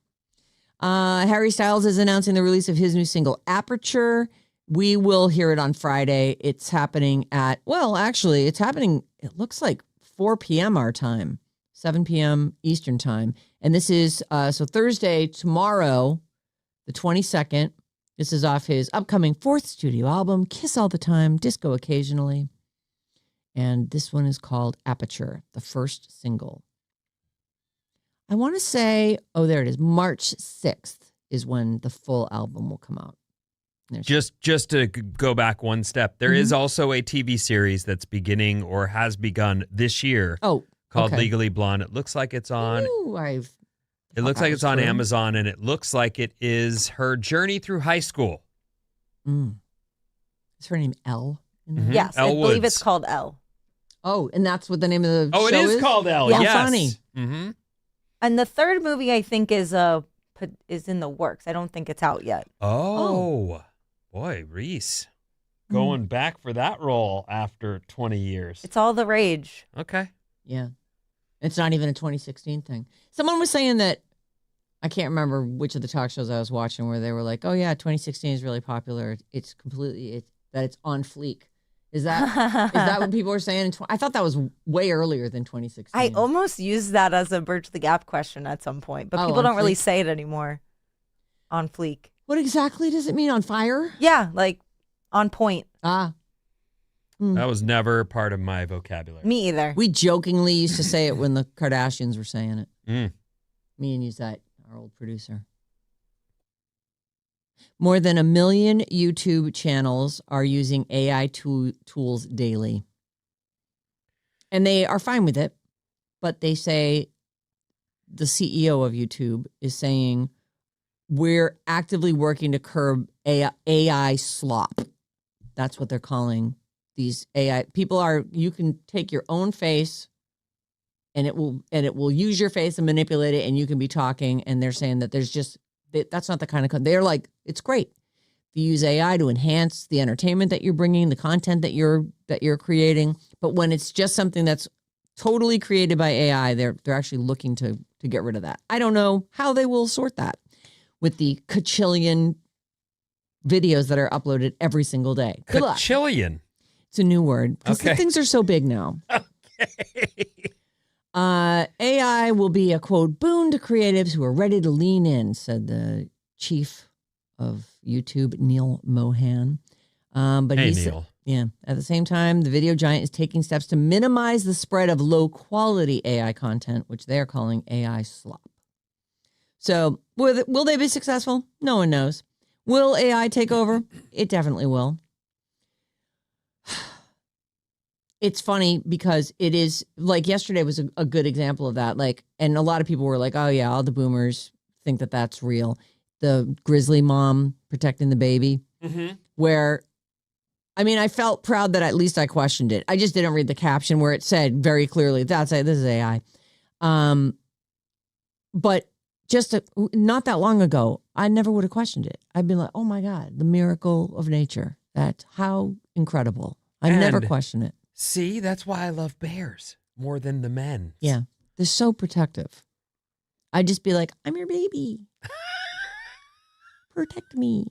Harry Styles is announcing the release of his new single, Aperture. We will hear it on Friday. It's happening at, well, actually, it's happening, it looks like 4 p.m. our time, 7 p.m. Eastern time. And this is, so Thursday, tomorrow, the 22nd. This is off his upcoming 4th studio album, Kiss All the Time, Disco Occasionally. And this one is called Aperture, the first single. I want to say, oh, there it is. March 6th is when the full album will come out. There's- Just to go back one step, there is also a TV series that's beginning or has begun this year oh, called okay. Legally Blonde. It looks like it's on. Ooh, It looks that like was it's on true. Amazon, and it looks like it is her journey through high school. Is her name Elle? in there? Mhm. yes, Elle I believe Woods. it's called Elle. Oh, and that's what the name of the Oh, it show is called Elle. Yeah, Yes. funny. Mm-hmm. And the third movie I think is in the works. I don't think it's out yet. Oh, boy, Reese going back for that role after 20 years. It's all the rage. Okay. Yeah. It's not even a 2016 thing. Someone was saying that, I can't remember which of the talk shows I was watching where they were like, oh yeah, 2016 is really popular. It's completely, that it's on fleek. Is that what people were saying? I thought that was way earlier than 2016. I almost used that as a Bridge the Gap question at some point, but Oh, people on don't really fleek? say it anymore. On fleek. What exactly does it mean? On fire? Yeah, like on point. Ah. That was never part of my vocabulary. Me either. We jokingly used to say it when the Kardashians were saying it. Mm. Me and Yuzette, our old producer. More than 1 million YouTube channels are using AI tools daily. And they are fine with it, but they say the CEO of YouTube is saying we're actively working to curb AI slop. That's what they're calling these AI. You can take your own face and it will use your face and manipulate it, and you can be talking, and they're saying that that's not the kind of, they're like, it's great. If you use AI to enhance the entertainment that you're bringing, the content that you're creating, but when it's just something that's totally created by AI, they're actually looking to get rid of that. I don't know how they will sort that with the kachillion videos that are uploaded every single day. Good luck. Kachillion. It's a new word because Okay. things are so big now. AI will be a, quote, boon to creatives who are ready to lean in, said the chief of YouTube, Neil Mohan. But Hey, he's, Neil. yeah. At the same time, the video giant is taking steps to minimize the spread of low-quality AI content, which they're calling AI slop. So will they be successful? No one knows. Will AI take over? It definitely will. It's funny because it is, like, yesterday was a good example of that. Like, and a lot of people were like, oh yeah, all the boomers think that that's real. The grizzly mom protecting the baby, where, I mean, I felt proud that at least I questioned it. I just didn't read the caption where it said very clearly, this is AI. But just not that long ago, I never would have questioned it. I'd been like, oh my God, the miracle of nature. That's how incredible. I never And- question it. See, that's why I love bears more than the men. Yeah. They're so protective. I'd just be like, I'm your baby. Protect me.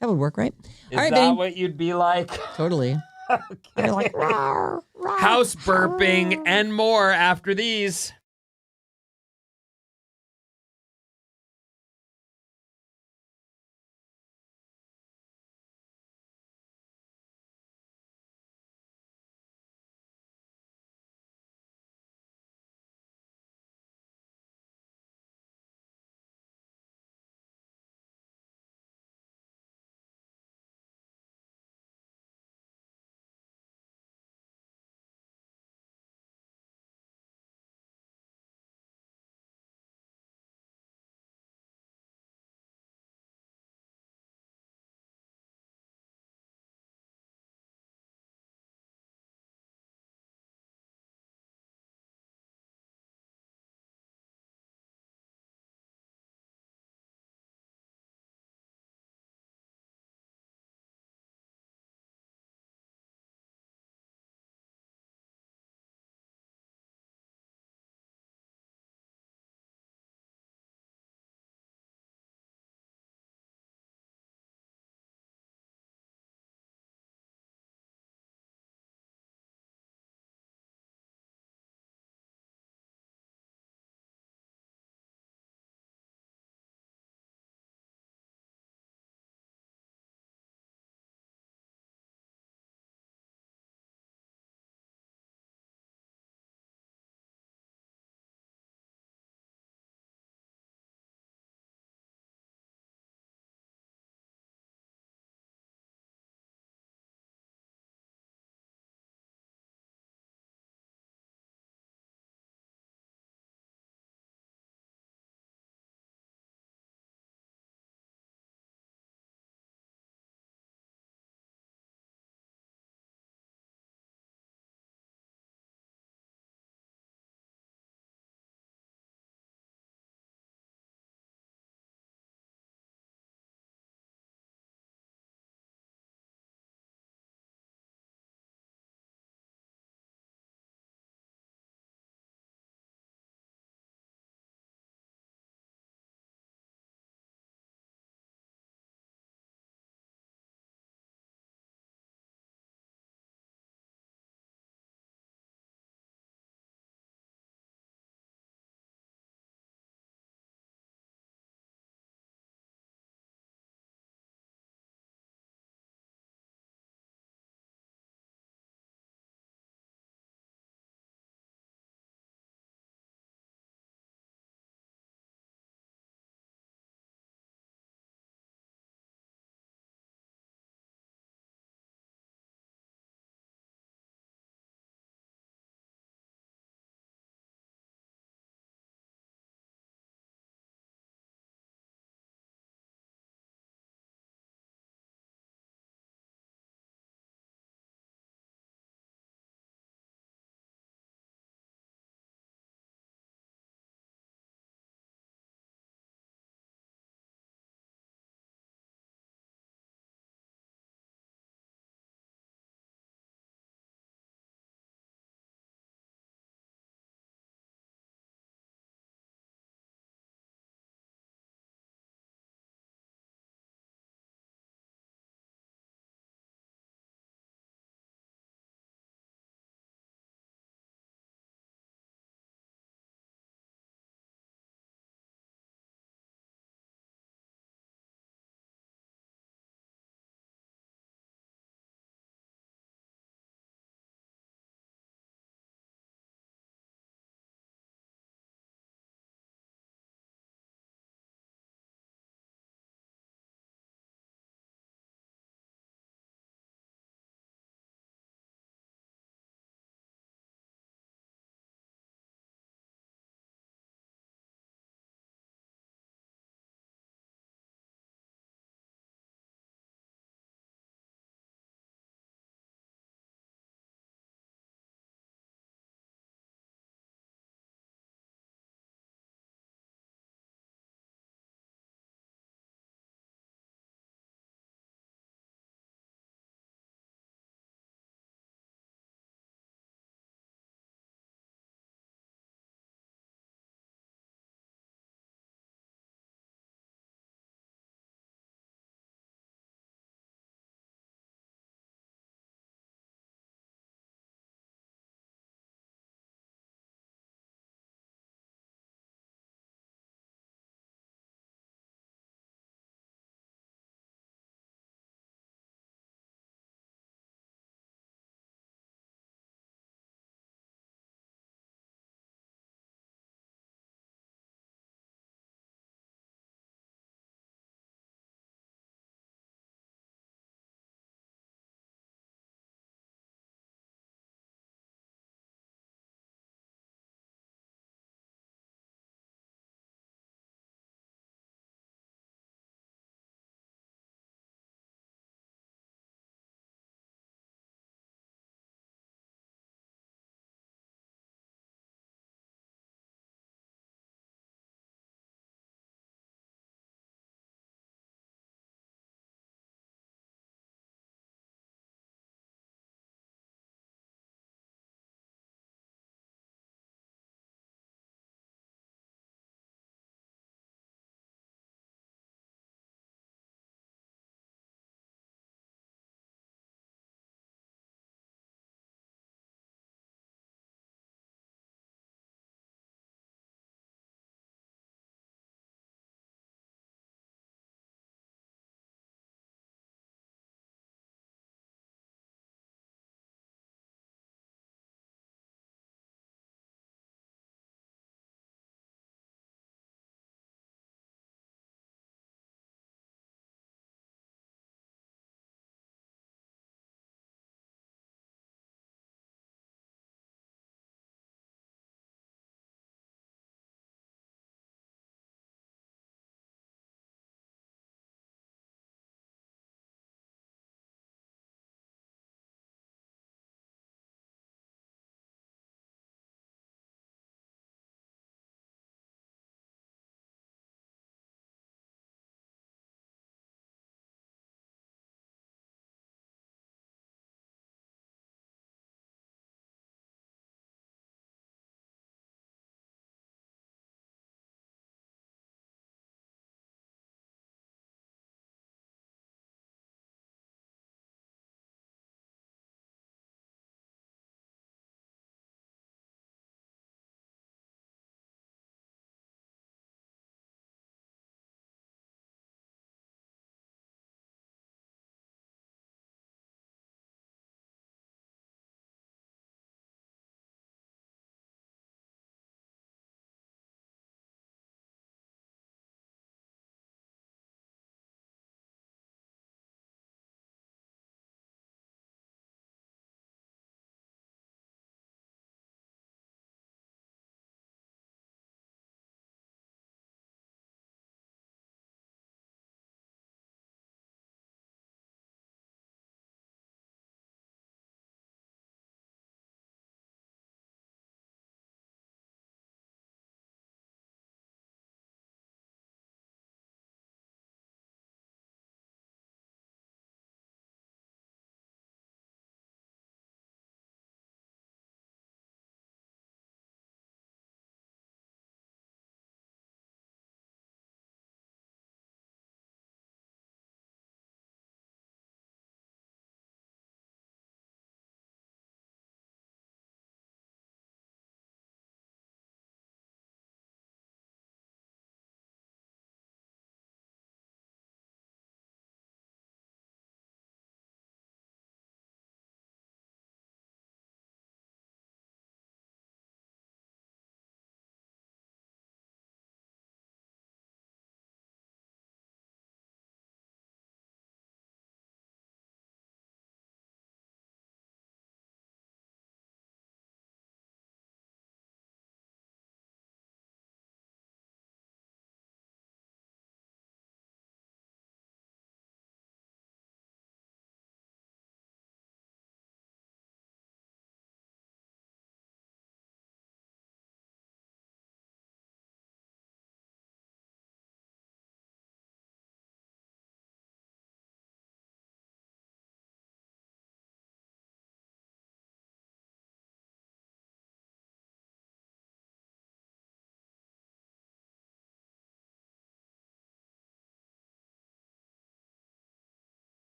That would work, right? Is All right, that babe. what you'd be like? Totally. I'd be like, rawr, rawr, House burping rawr. and more after these.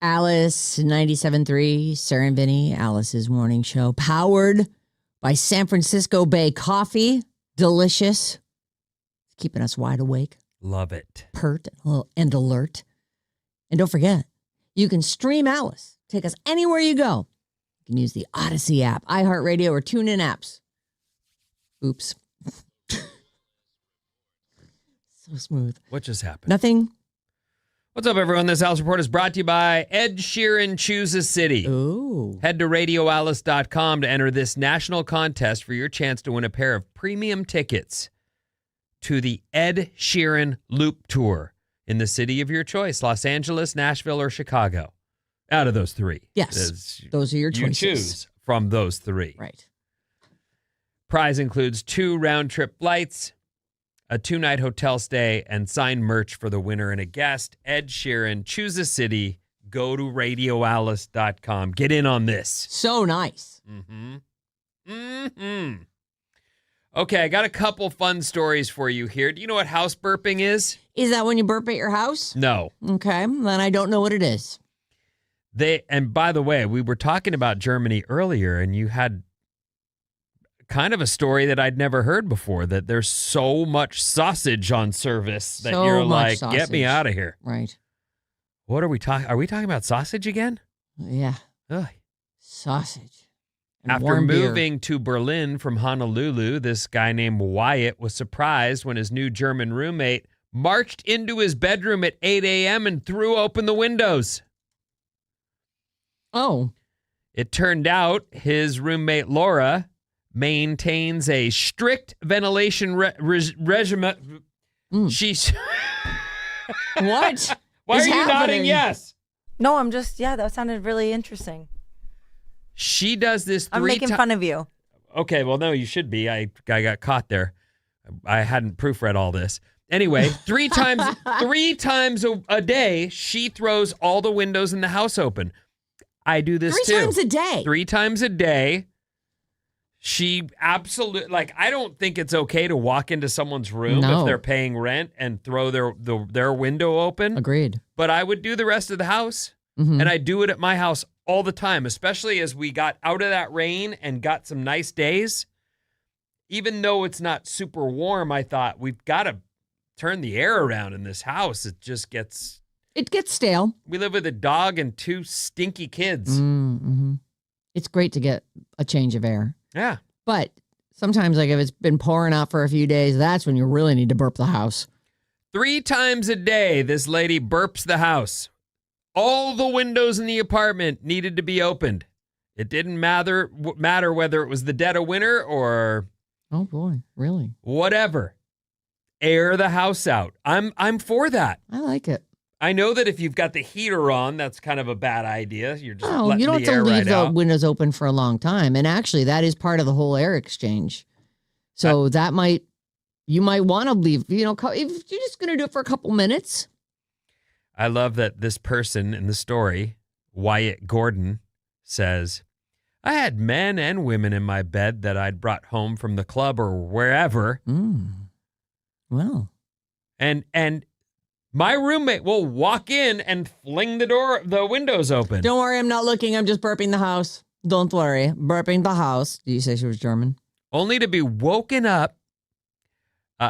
Alice 97.3, Sarah Vinnie, Alice's morning show, powered by San Francisco Bay Coffee. Delicious. Keeping us wide awake, Love it. pert, and alert. And don't forget, you can stream Alice. Take us anywhere you go. You can use the Odyssey app, iHeartRadio, or TuneIn apps. Oops. So smooth. What just happened? Nothing. What's up, everyone? This Alice Report is brought to you by Ed Sheeran Chooses City. Ooh. Head to radioalice.com to enter this national contest for your chance to win a pair of premium tickets to the Ed Sheeran Loop Tour in the city of your choice, Los Angeles, Nashville, or Chicago. Out of those three. Yes. Those are your You choices. choose from those three. Right. Prize includes 2 round-trip flights, a 2-night hotel stay, and signed merch for the winner and a guest. Ed Sheeran, choose a city. Go to radioalice.com. Get in on this. So nice. Okay, I got a couple fun stories for you here. Do you know what house burping is? Is that when you burp at your house? No. Okay, then I don't know what it is. And by the way, we were talking about Germany earlier, and you had kind of a story that I'd never heard before, that there's so much sausage on service that So you're much like, get me sausage. out of here. Right. What are we talking? Are we talking about sausage again? Yeah. Ugh. Sausage. And After warm beer. moving to Berlin from Honolulu, this guy named Wyatt was surprised when his new German roommate marched into his bedroom at 8 a.m. and threw open the windows. Oh. It turned out his roommate Laura maintains a strict ventilation regimen. She's. What? Why is are you nodding? happening? Yes. No, I'm just, that sounded really interesting. She does this 3 I'm making fun of you. Okay, well, no, you should be. I got caught there. I hadn't proofread all this. Anyway, 3 times a day, she throws all the windows in the house open. I do this 3 too. 3 times a day. 3 times a day. She absolutely, I don't think it's okay to walk into someone's room No. if they're paying rent and throw their window open. Agreed. But I would do the rest of the house. Mhm. And I do it at my house all the time, especially as we got out of that rain and got some nice days. Even though it's not super warm, I thought we've got to turn the air around in this house. It just gets... It gets stale. We live with a dog and 2 stinky kids. Mm-hmm. It's great to get a change of air. Yeah. But sometimes, like if it's been pouring out for a few days, that's when you really need to burp the house. 3 times a day, this lady burps the house. All the windows in the apartment needed to be opened. It didn't matter whether it was the dead of winter or Oh boy, really? whatever. Air the house out. I'm for that. I like it. I know that if you've got the heater on, that's kind of a bad idea. You're just Oh, letting you don't the have to air leave right the out. windows open for a long time. And actually, that is part of the whole air exchange. So you might want to leave, if you're just going to do it for a couple minutes. I love that this person in the story, Wyatt Gordon, says, I had men and women in my bed that I'd brought home from the club or wherever. Well, And my roommate will walk in and fling the windows open. don't worry, I'm not looking. I'm just burping the house. Don't worry, burping the house. Did you say she was German? Only to be woken up.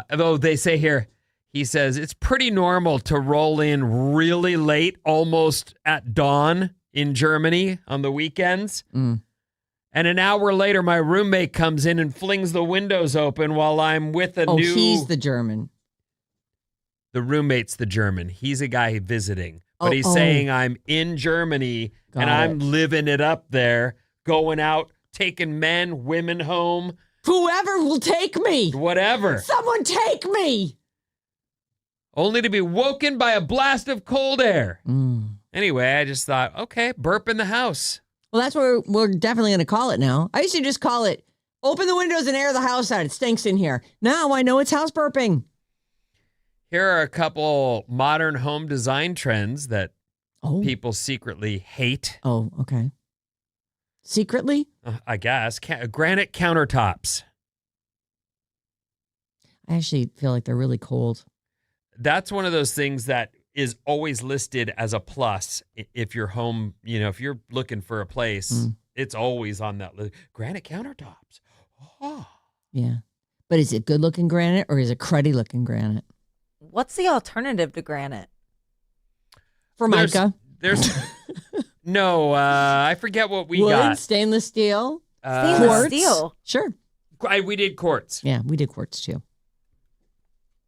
Though they say here, he says it's pretty normal to roll in really late, almost at dawn in Germany on the weekends. And an hour later, my roommate comes in and flings the windows open while I'm with a new... he's the German. The roommate's the German. He's a guy visiting. But Oh, he's saying I'm in Germany and Got I'm it. living it up there, going out, taking men, women home, Whoever will take me. whatever. Someone take me. Only to be woken by a blast of cold air. Anyway, I just thought, okay, burp in the house. Well, that's what we're definitely going to call it now. I used to just call it, open the windows and air the house out. It stinks in here. Now I know it's house burping. Here are a couple modern home design trends that Oh. people secretly hate, Oh, okay. Secretly? I guess. Granite countertops. I actually feel like they're really cold. That's one of those things that is always listed as a plus if you're home, if you're looking for a place, it's always on that list. Granite countertops. Oh. Yeah. But is it good looking granite or is it cruddy looking granite? What's the alternative to granite? Formica. There's no, I forget what we Wood, got. stainless steel. Stainless Quartz. steel. Sure. We did quartz. Yeah, we did quartz too.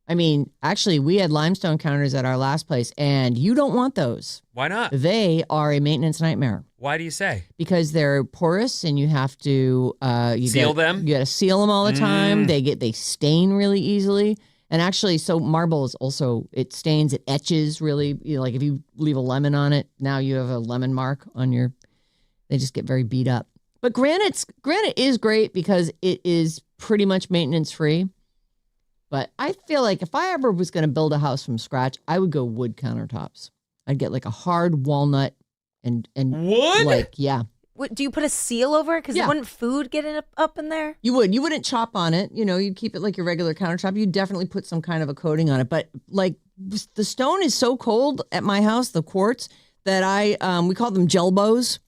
I mean, actually, we had limestone counters at our last place, and you don't want those. Why not? They are a maintenance nightmare Why do you say? because they're porous, and you have to Seal them? You got to seal them all the time. They stain really easily, and actually, so marble is also it stains, it etches really. Like if you leave a lemon on it, now you have a lemon mark on your. They just get very beat up. But granite is great because it is pretty much maintenance free. But I feel like if I ever was going to build a house from scratch, I would go wood countertops. I'd get like a hard walnut and Wood? Like, yeah. What, do you put a seal over it? Because Yeah. wouldn't food get up in there? You would. You wouldn't chop on it. You'd keep it like your regular countertop. You'd definitely put some kind of a coating on it. But like the stone is so cold at my house, the quartz, that we call them jelbos.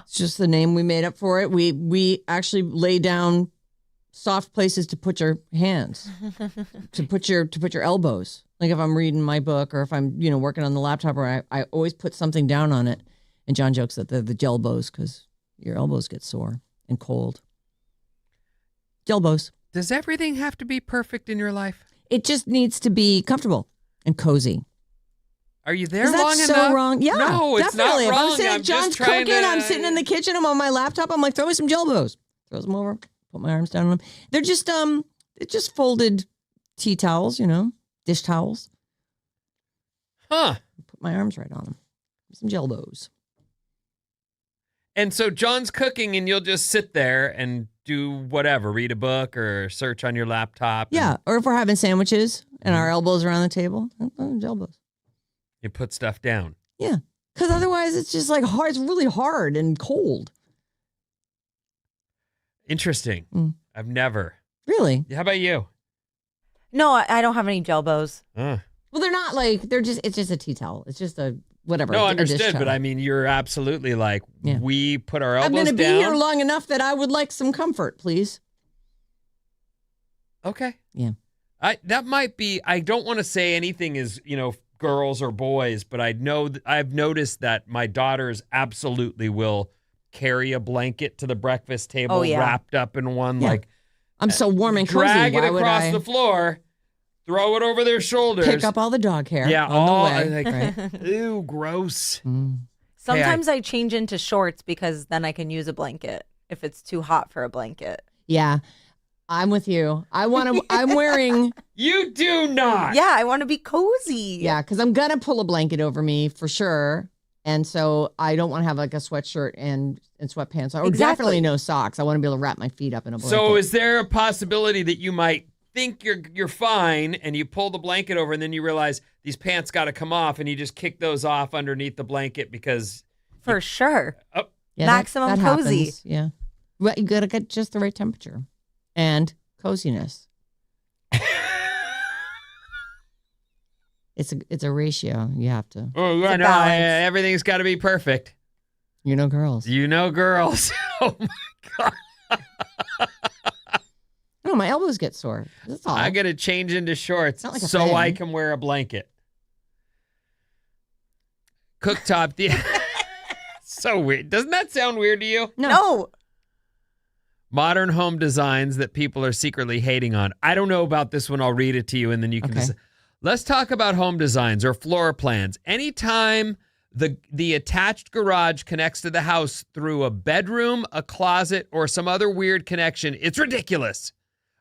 It's just the name we made up for it. We actually lay down soft places to put your hands, to put your elbows. Like if I'm reading my book or if I'm, working on the laptop, or I always put something down on it. And John jokes that they're the jelbos because your elbows get sore and cold. Jelbos. Does everything have to be perfect in your life? It just needs to be comfortable and cozy. Are you there Is that long so enough? wrong? Yeah, no, it's definitely. not wrong. If I'm sitting, I'm John's just trying cooking, to... I'm sitting in the kitchen, I'm on my laptop, I'm like, throw me some jelbos. Throws them over, put my arms down on them. They're just folded tea towels, dish towels. Huh. Put my arms right on them. Some jelbos. And so John's cooking and you'll just sit there and do whatever, read a book or search on your laptop. Yeah, or if we're having sandwiches and our elbows are on the table, jelbos. You put stuff down. Yeah, because otherwise it's just like hard. It's really hard and cold. Interesting. I've never. Really? How about you? No, I don't have any jelbos. Well, they're not like it's just a tea towel. It's just a whatever. No, a dish understood. But towel. I mean, you're absolutely like, Yeah. we put our elbows I'm going to be down. here long enough that I would like some comfort, please. Okay. Yeah. That might be, I don't want to say anything is, girls or boys, but I've noticed that my daughters absolutely will carry a blanket to the breakfast table wrapped up in one, Yeah. like I'm so warm and cozy. drag it Why would across I the floor, throw it over their shoulders. pick up all the dog hair? Yeah, on all the way. like, Right. ew, gross. Sometimes I change into shorts because then I can use a blanket if it's too hot for a blanket. Yeah, I'm with you. I'm wearing. You do not. Yeah, I want to be cozy. Yeah, because I'm gonna pull a blanket over me for sure, and so I don't want to have like a sweatshirt and sweatpants. Or Exactly. definitely no socks. I want to be able to wrap my feet up in a blanket. So is there a possibility that you might think you're fine and you pull the blanket over and then you realize these pants got to come off and you just kick those off underneath the blanket because For sure. oh, Yeah, maximum that cozy. happens. Yeah, well, you gotta get just the right temperature and coziness. It's a ratio. You have to. oh yeah, a no, balance. everything's got to be perfect. Girls. Girls. Oh my God. No, my elbows get sore. That's all. I got to change into shorts Not like a so I thing. can wear a blanket. Cooktop. So weird. Doesn't that sound weird to you? No. Modern home designs that people are secretly hating on. I don't know about this one. I'll read it to you and then you can Okay. decide. Let's talk about home designs or floor plans. Anytime the attached garage connects to the house through a bedroom, a closet, or some other weird connection, it's ridiculous.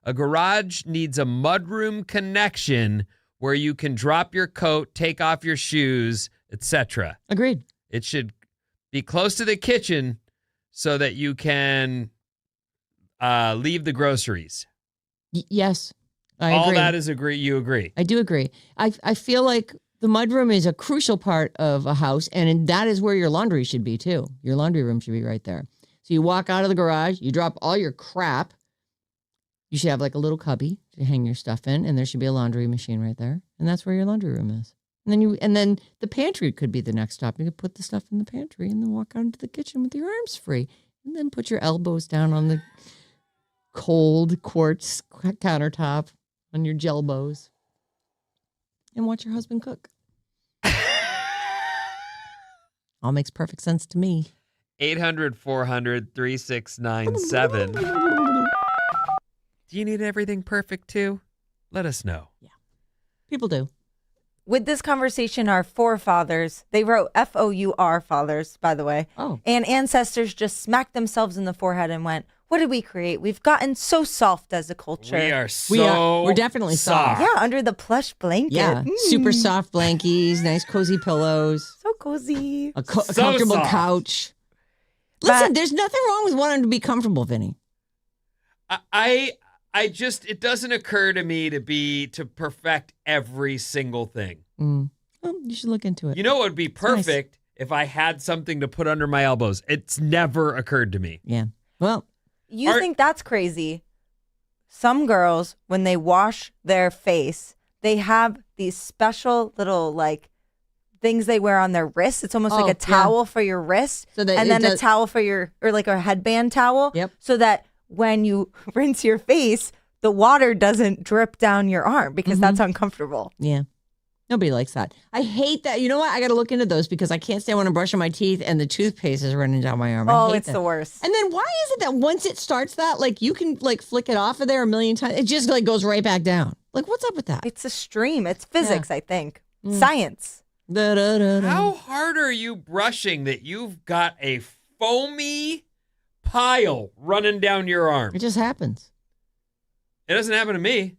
A garage needs a mudroom connection where you can drop your coat, take off your shoes, etc. Agreed. It should be close to the kitchen so that you can leave the groceries. Yes, I All agree. that is you agree. I do agree. I feel like the mudroom is a crucial part of a house, and that is where your laundry should be too. Your laundry room should be right there. So you walk out of the garage, you drop all your crap. You should have like a little cubby to hang your stuff in, and there should be a laundry machine right there, and that's where your laundry room is. And then the pantry could be the next stop. You could put the stuff in the pantry and then walk out into the kitchen with your arms free. And then put your elbows down on the cold quartz countertop on your jelbos. And watch your husband cook. All makes perfect sense to me. 800-400-3697. Do you need everything perfect too? Let us know. Yeah. People do. With this conversation, our forefathers, they wrote FOUR fathers, by the way, and ancestors just smacked themselves in the forehead and went, what did we create? We've gotten so soft as a culture. We're definitely soft. Yeah, under the plush blanket. Yeah, super soft blankies, nice cozy pillows. So cozy. A comfortable soft. couch. Listen, there's nothing wrong with wanting to be comfortable, Vinny. I just, it doesn't occur to me to perfect every single thing. Well, you should look into it. You know what would be perfect if I had something to put under my elbows? It's never occurred to me. Yeah. Well, You think that's crazy? Some girls, when they wash their face, they have these special little things they wear on their wrists. It's almost like a towel for your wrist, So that and it then a does- towel for your, or like a headband towel. Yep. So that when you rinse your face, the water doesn't drip down your arm because that's uncomfortable. yeah. Nobody likes that. I hate that. You know what? I got to look into those because I can't stand when I'm brushing my teeth and the toothpaste is running down my arm. I Oh, hate it's that. the worst. And then why is it that once it starts that, you can flick it off of there a million times? It just goes right back down. What's up with that? It's a stream. It's physics, I think. Science. Da-da-da-da. How hard are you brushing that you've got a foamy pile running down your arm? It just happens. It doesn't happen to me.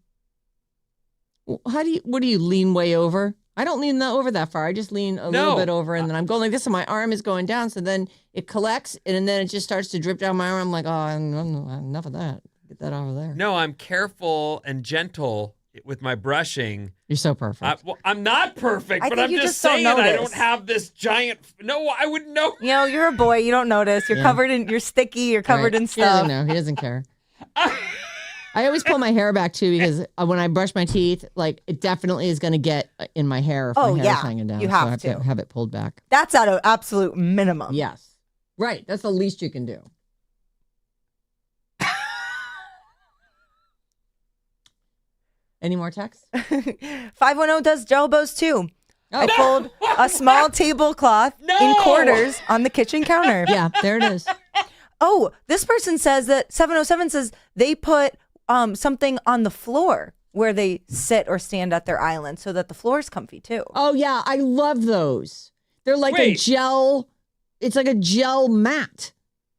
What do you lean way over? I don't lean over that far. I just lean a little bit over and then I'm going like this and my arm is going down. So then it collects and then it just starts to drip down my arm. I'm like, oh, enough of that. Get that over there. No, I'm careful and gentle with my brushing. You're so perfect. I'm not perfect, I but think I'm you just just don't saying I notice. don't have this giant. No, I wouldn't know. You know, you're a boy. You don't notice. You're covered in, you're sticky. You're covered in He doesn't stuff. know. He doesn't care. I always pull my hair back too because when I brush my teeth, it definitely is going to get in my hair if my hair is hanging down. You So have I have to. have it pulled back. That's at an absolute minimum. Yes. Right. That's the least you can do. Any more texts? 510 does jelbos too. Oh. I fold a small tablecloth in quarters on the kitchen counter. Yeah, there it is. Oh, this person says that 707 says they put something on the floor where they sit or stand at their island so that the floor is comfy too. Oh yeah, I love those. They're like a Wait. gel. It's like a gel mat.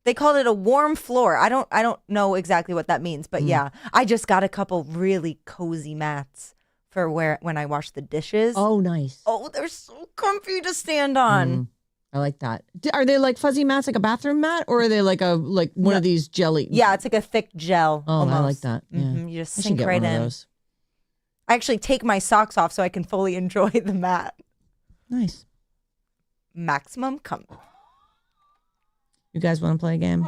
They called it a warm floor. I don't know exactly what that means, but yeah, I just got a couple really cozy mats for when I wash the dishes. Oh, nice. Oh, they're so comfy to stand on. I like that. Are they like fuzzy mats, like a bathroom mat, or are they like one of these jelly? Yeah, it's like a thick gel. Oh, almost. I like that. Yeah. You just I should sink get right one in. of those. I actually take my socks off so I can fully enjoy the mat. Nice. Maximum comfort. You guys want to play a game,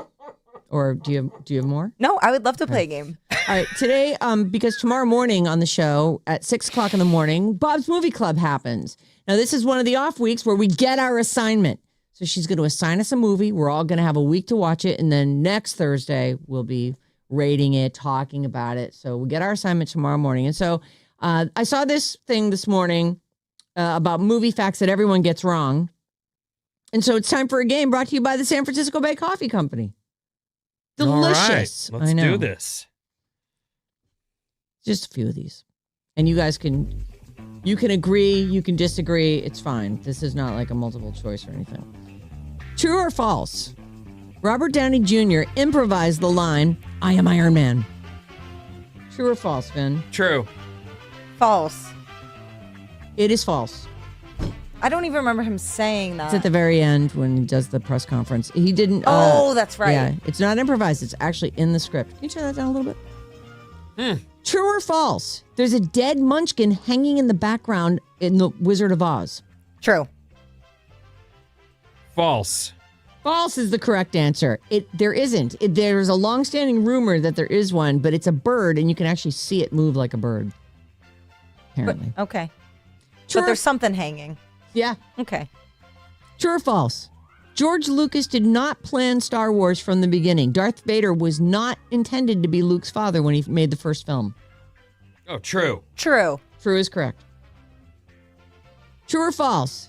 or do you have more? No, I would love to play a game. All right, today, because tomorrow morning on the show at 6:00 in the morning, Bob's Movie Club happens. Now, this is one of the off weeks where we get our assignment. So she's going to assign us a movie. We're all going to have a week to watch it. And then next Thursday, we'll be rating it, talking about it. So we get our assignment tomorrow morning. And so I saw this thing this morning about movie facts that everyone gets wrong. And so it's time for a game brought to you by the San Francisco Bay Coffee Company. Delicious. All right, let's I know. do this. Just a few of these. And you guys can agree, you can disagree. It's fine. This is not like a multiple choice or anything. True or false? Robert Downey Jr. improvised the line, "I am Iron Man." True or false, Vin? True. False. It is false. I don't even remember him saying that. It's at the very end when he does the press conference. He didn't. Oh, that's right. Yeah, it's not improvised. It's actually in the script. Can you turn that down a little bit? True or false? There's a dead munchkin hanging in the background in The Wizard of Oz. True. False. False is the correct answer. There isn't. There's a long-standing rumor that there is one, but it's a bird, and you can actually see it move like a bird. Apparently. Okay. True. But there's something hanging. Yeah. Okay. True or false? George Lucas did not plan Star Wars from the beginning. Darth Vader was not intended to be Luke's father when he made the first film. Oh, true. True. True is correct. True or false?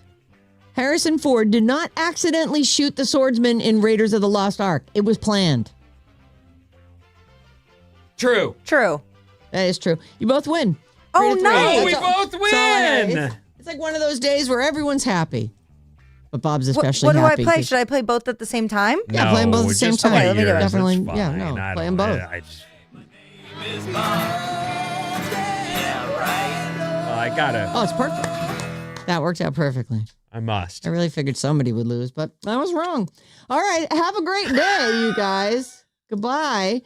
Harrison Ford did not accidentally shoot the swordsman in Raiders of the Lost Ark. It was planned. True. True. That is true. You both win. Oh, 3-3. nice. Oh, we That's all- both that's all I had. win. It's like one of those days where everyone's happy. But Bob's What, especially what do I happy. play? 'cause- Should I play both at the same time? Yeah, play 'em both at the same just time. play Okay, let me do it. yours, it's Definitely, fine. yeah, no, I play don't- 'em both. I gotta. Oh, it's perfect. That worked out perfectly. I must. I really figured somebody would lose, but I was wrong. All right. Have a great day, you guys. Goodbye.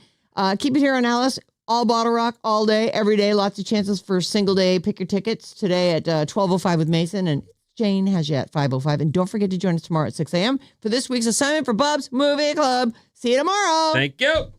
Keep it here on Alice. All Bottle Rock, all day, every day. Lots of chances for single day. Pick your tickets today at 12:05 with Mason, and Jane has you at 5:05. And don't forget to join us tomorrow at 6 a.m. for this week's assignment for Bob's Movie Club. See you tomorrow. Thank you.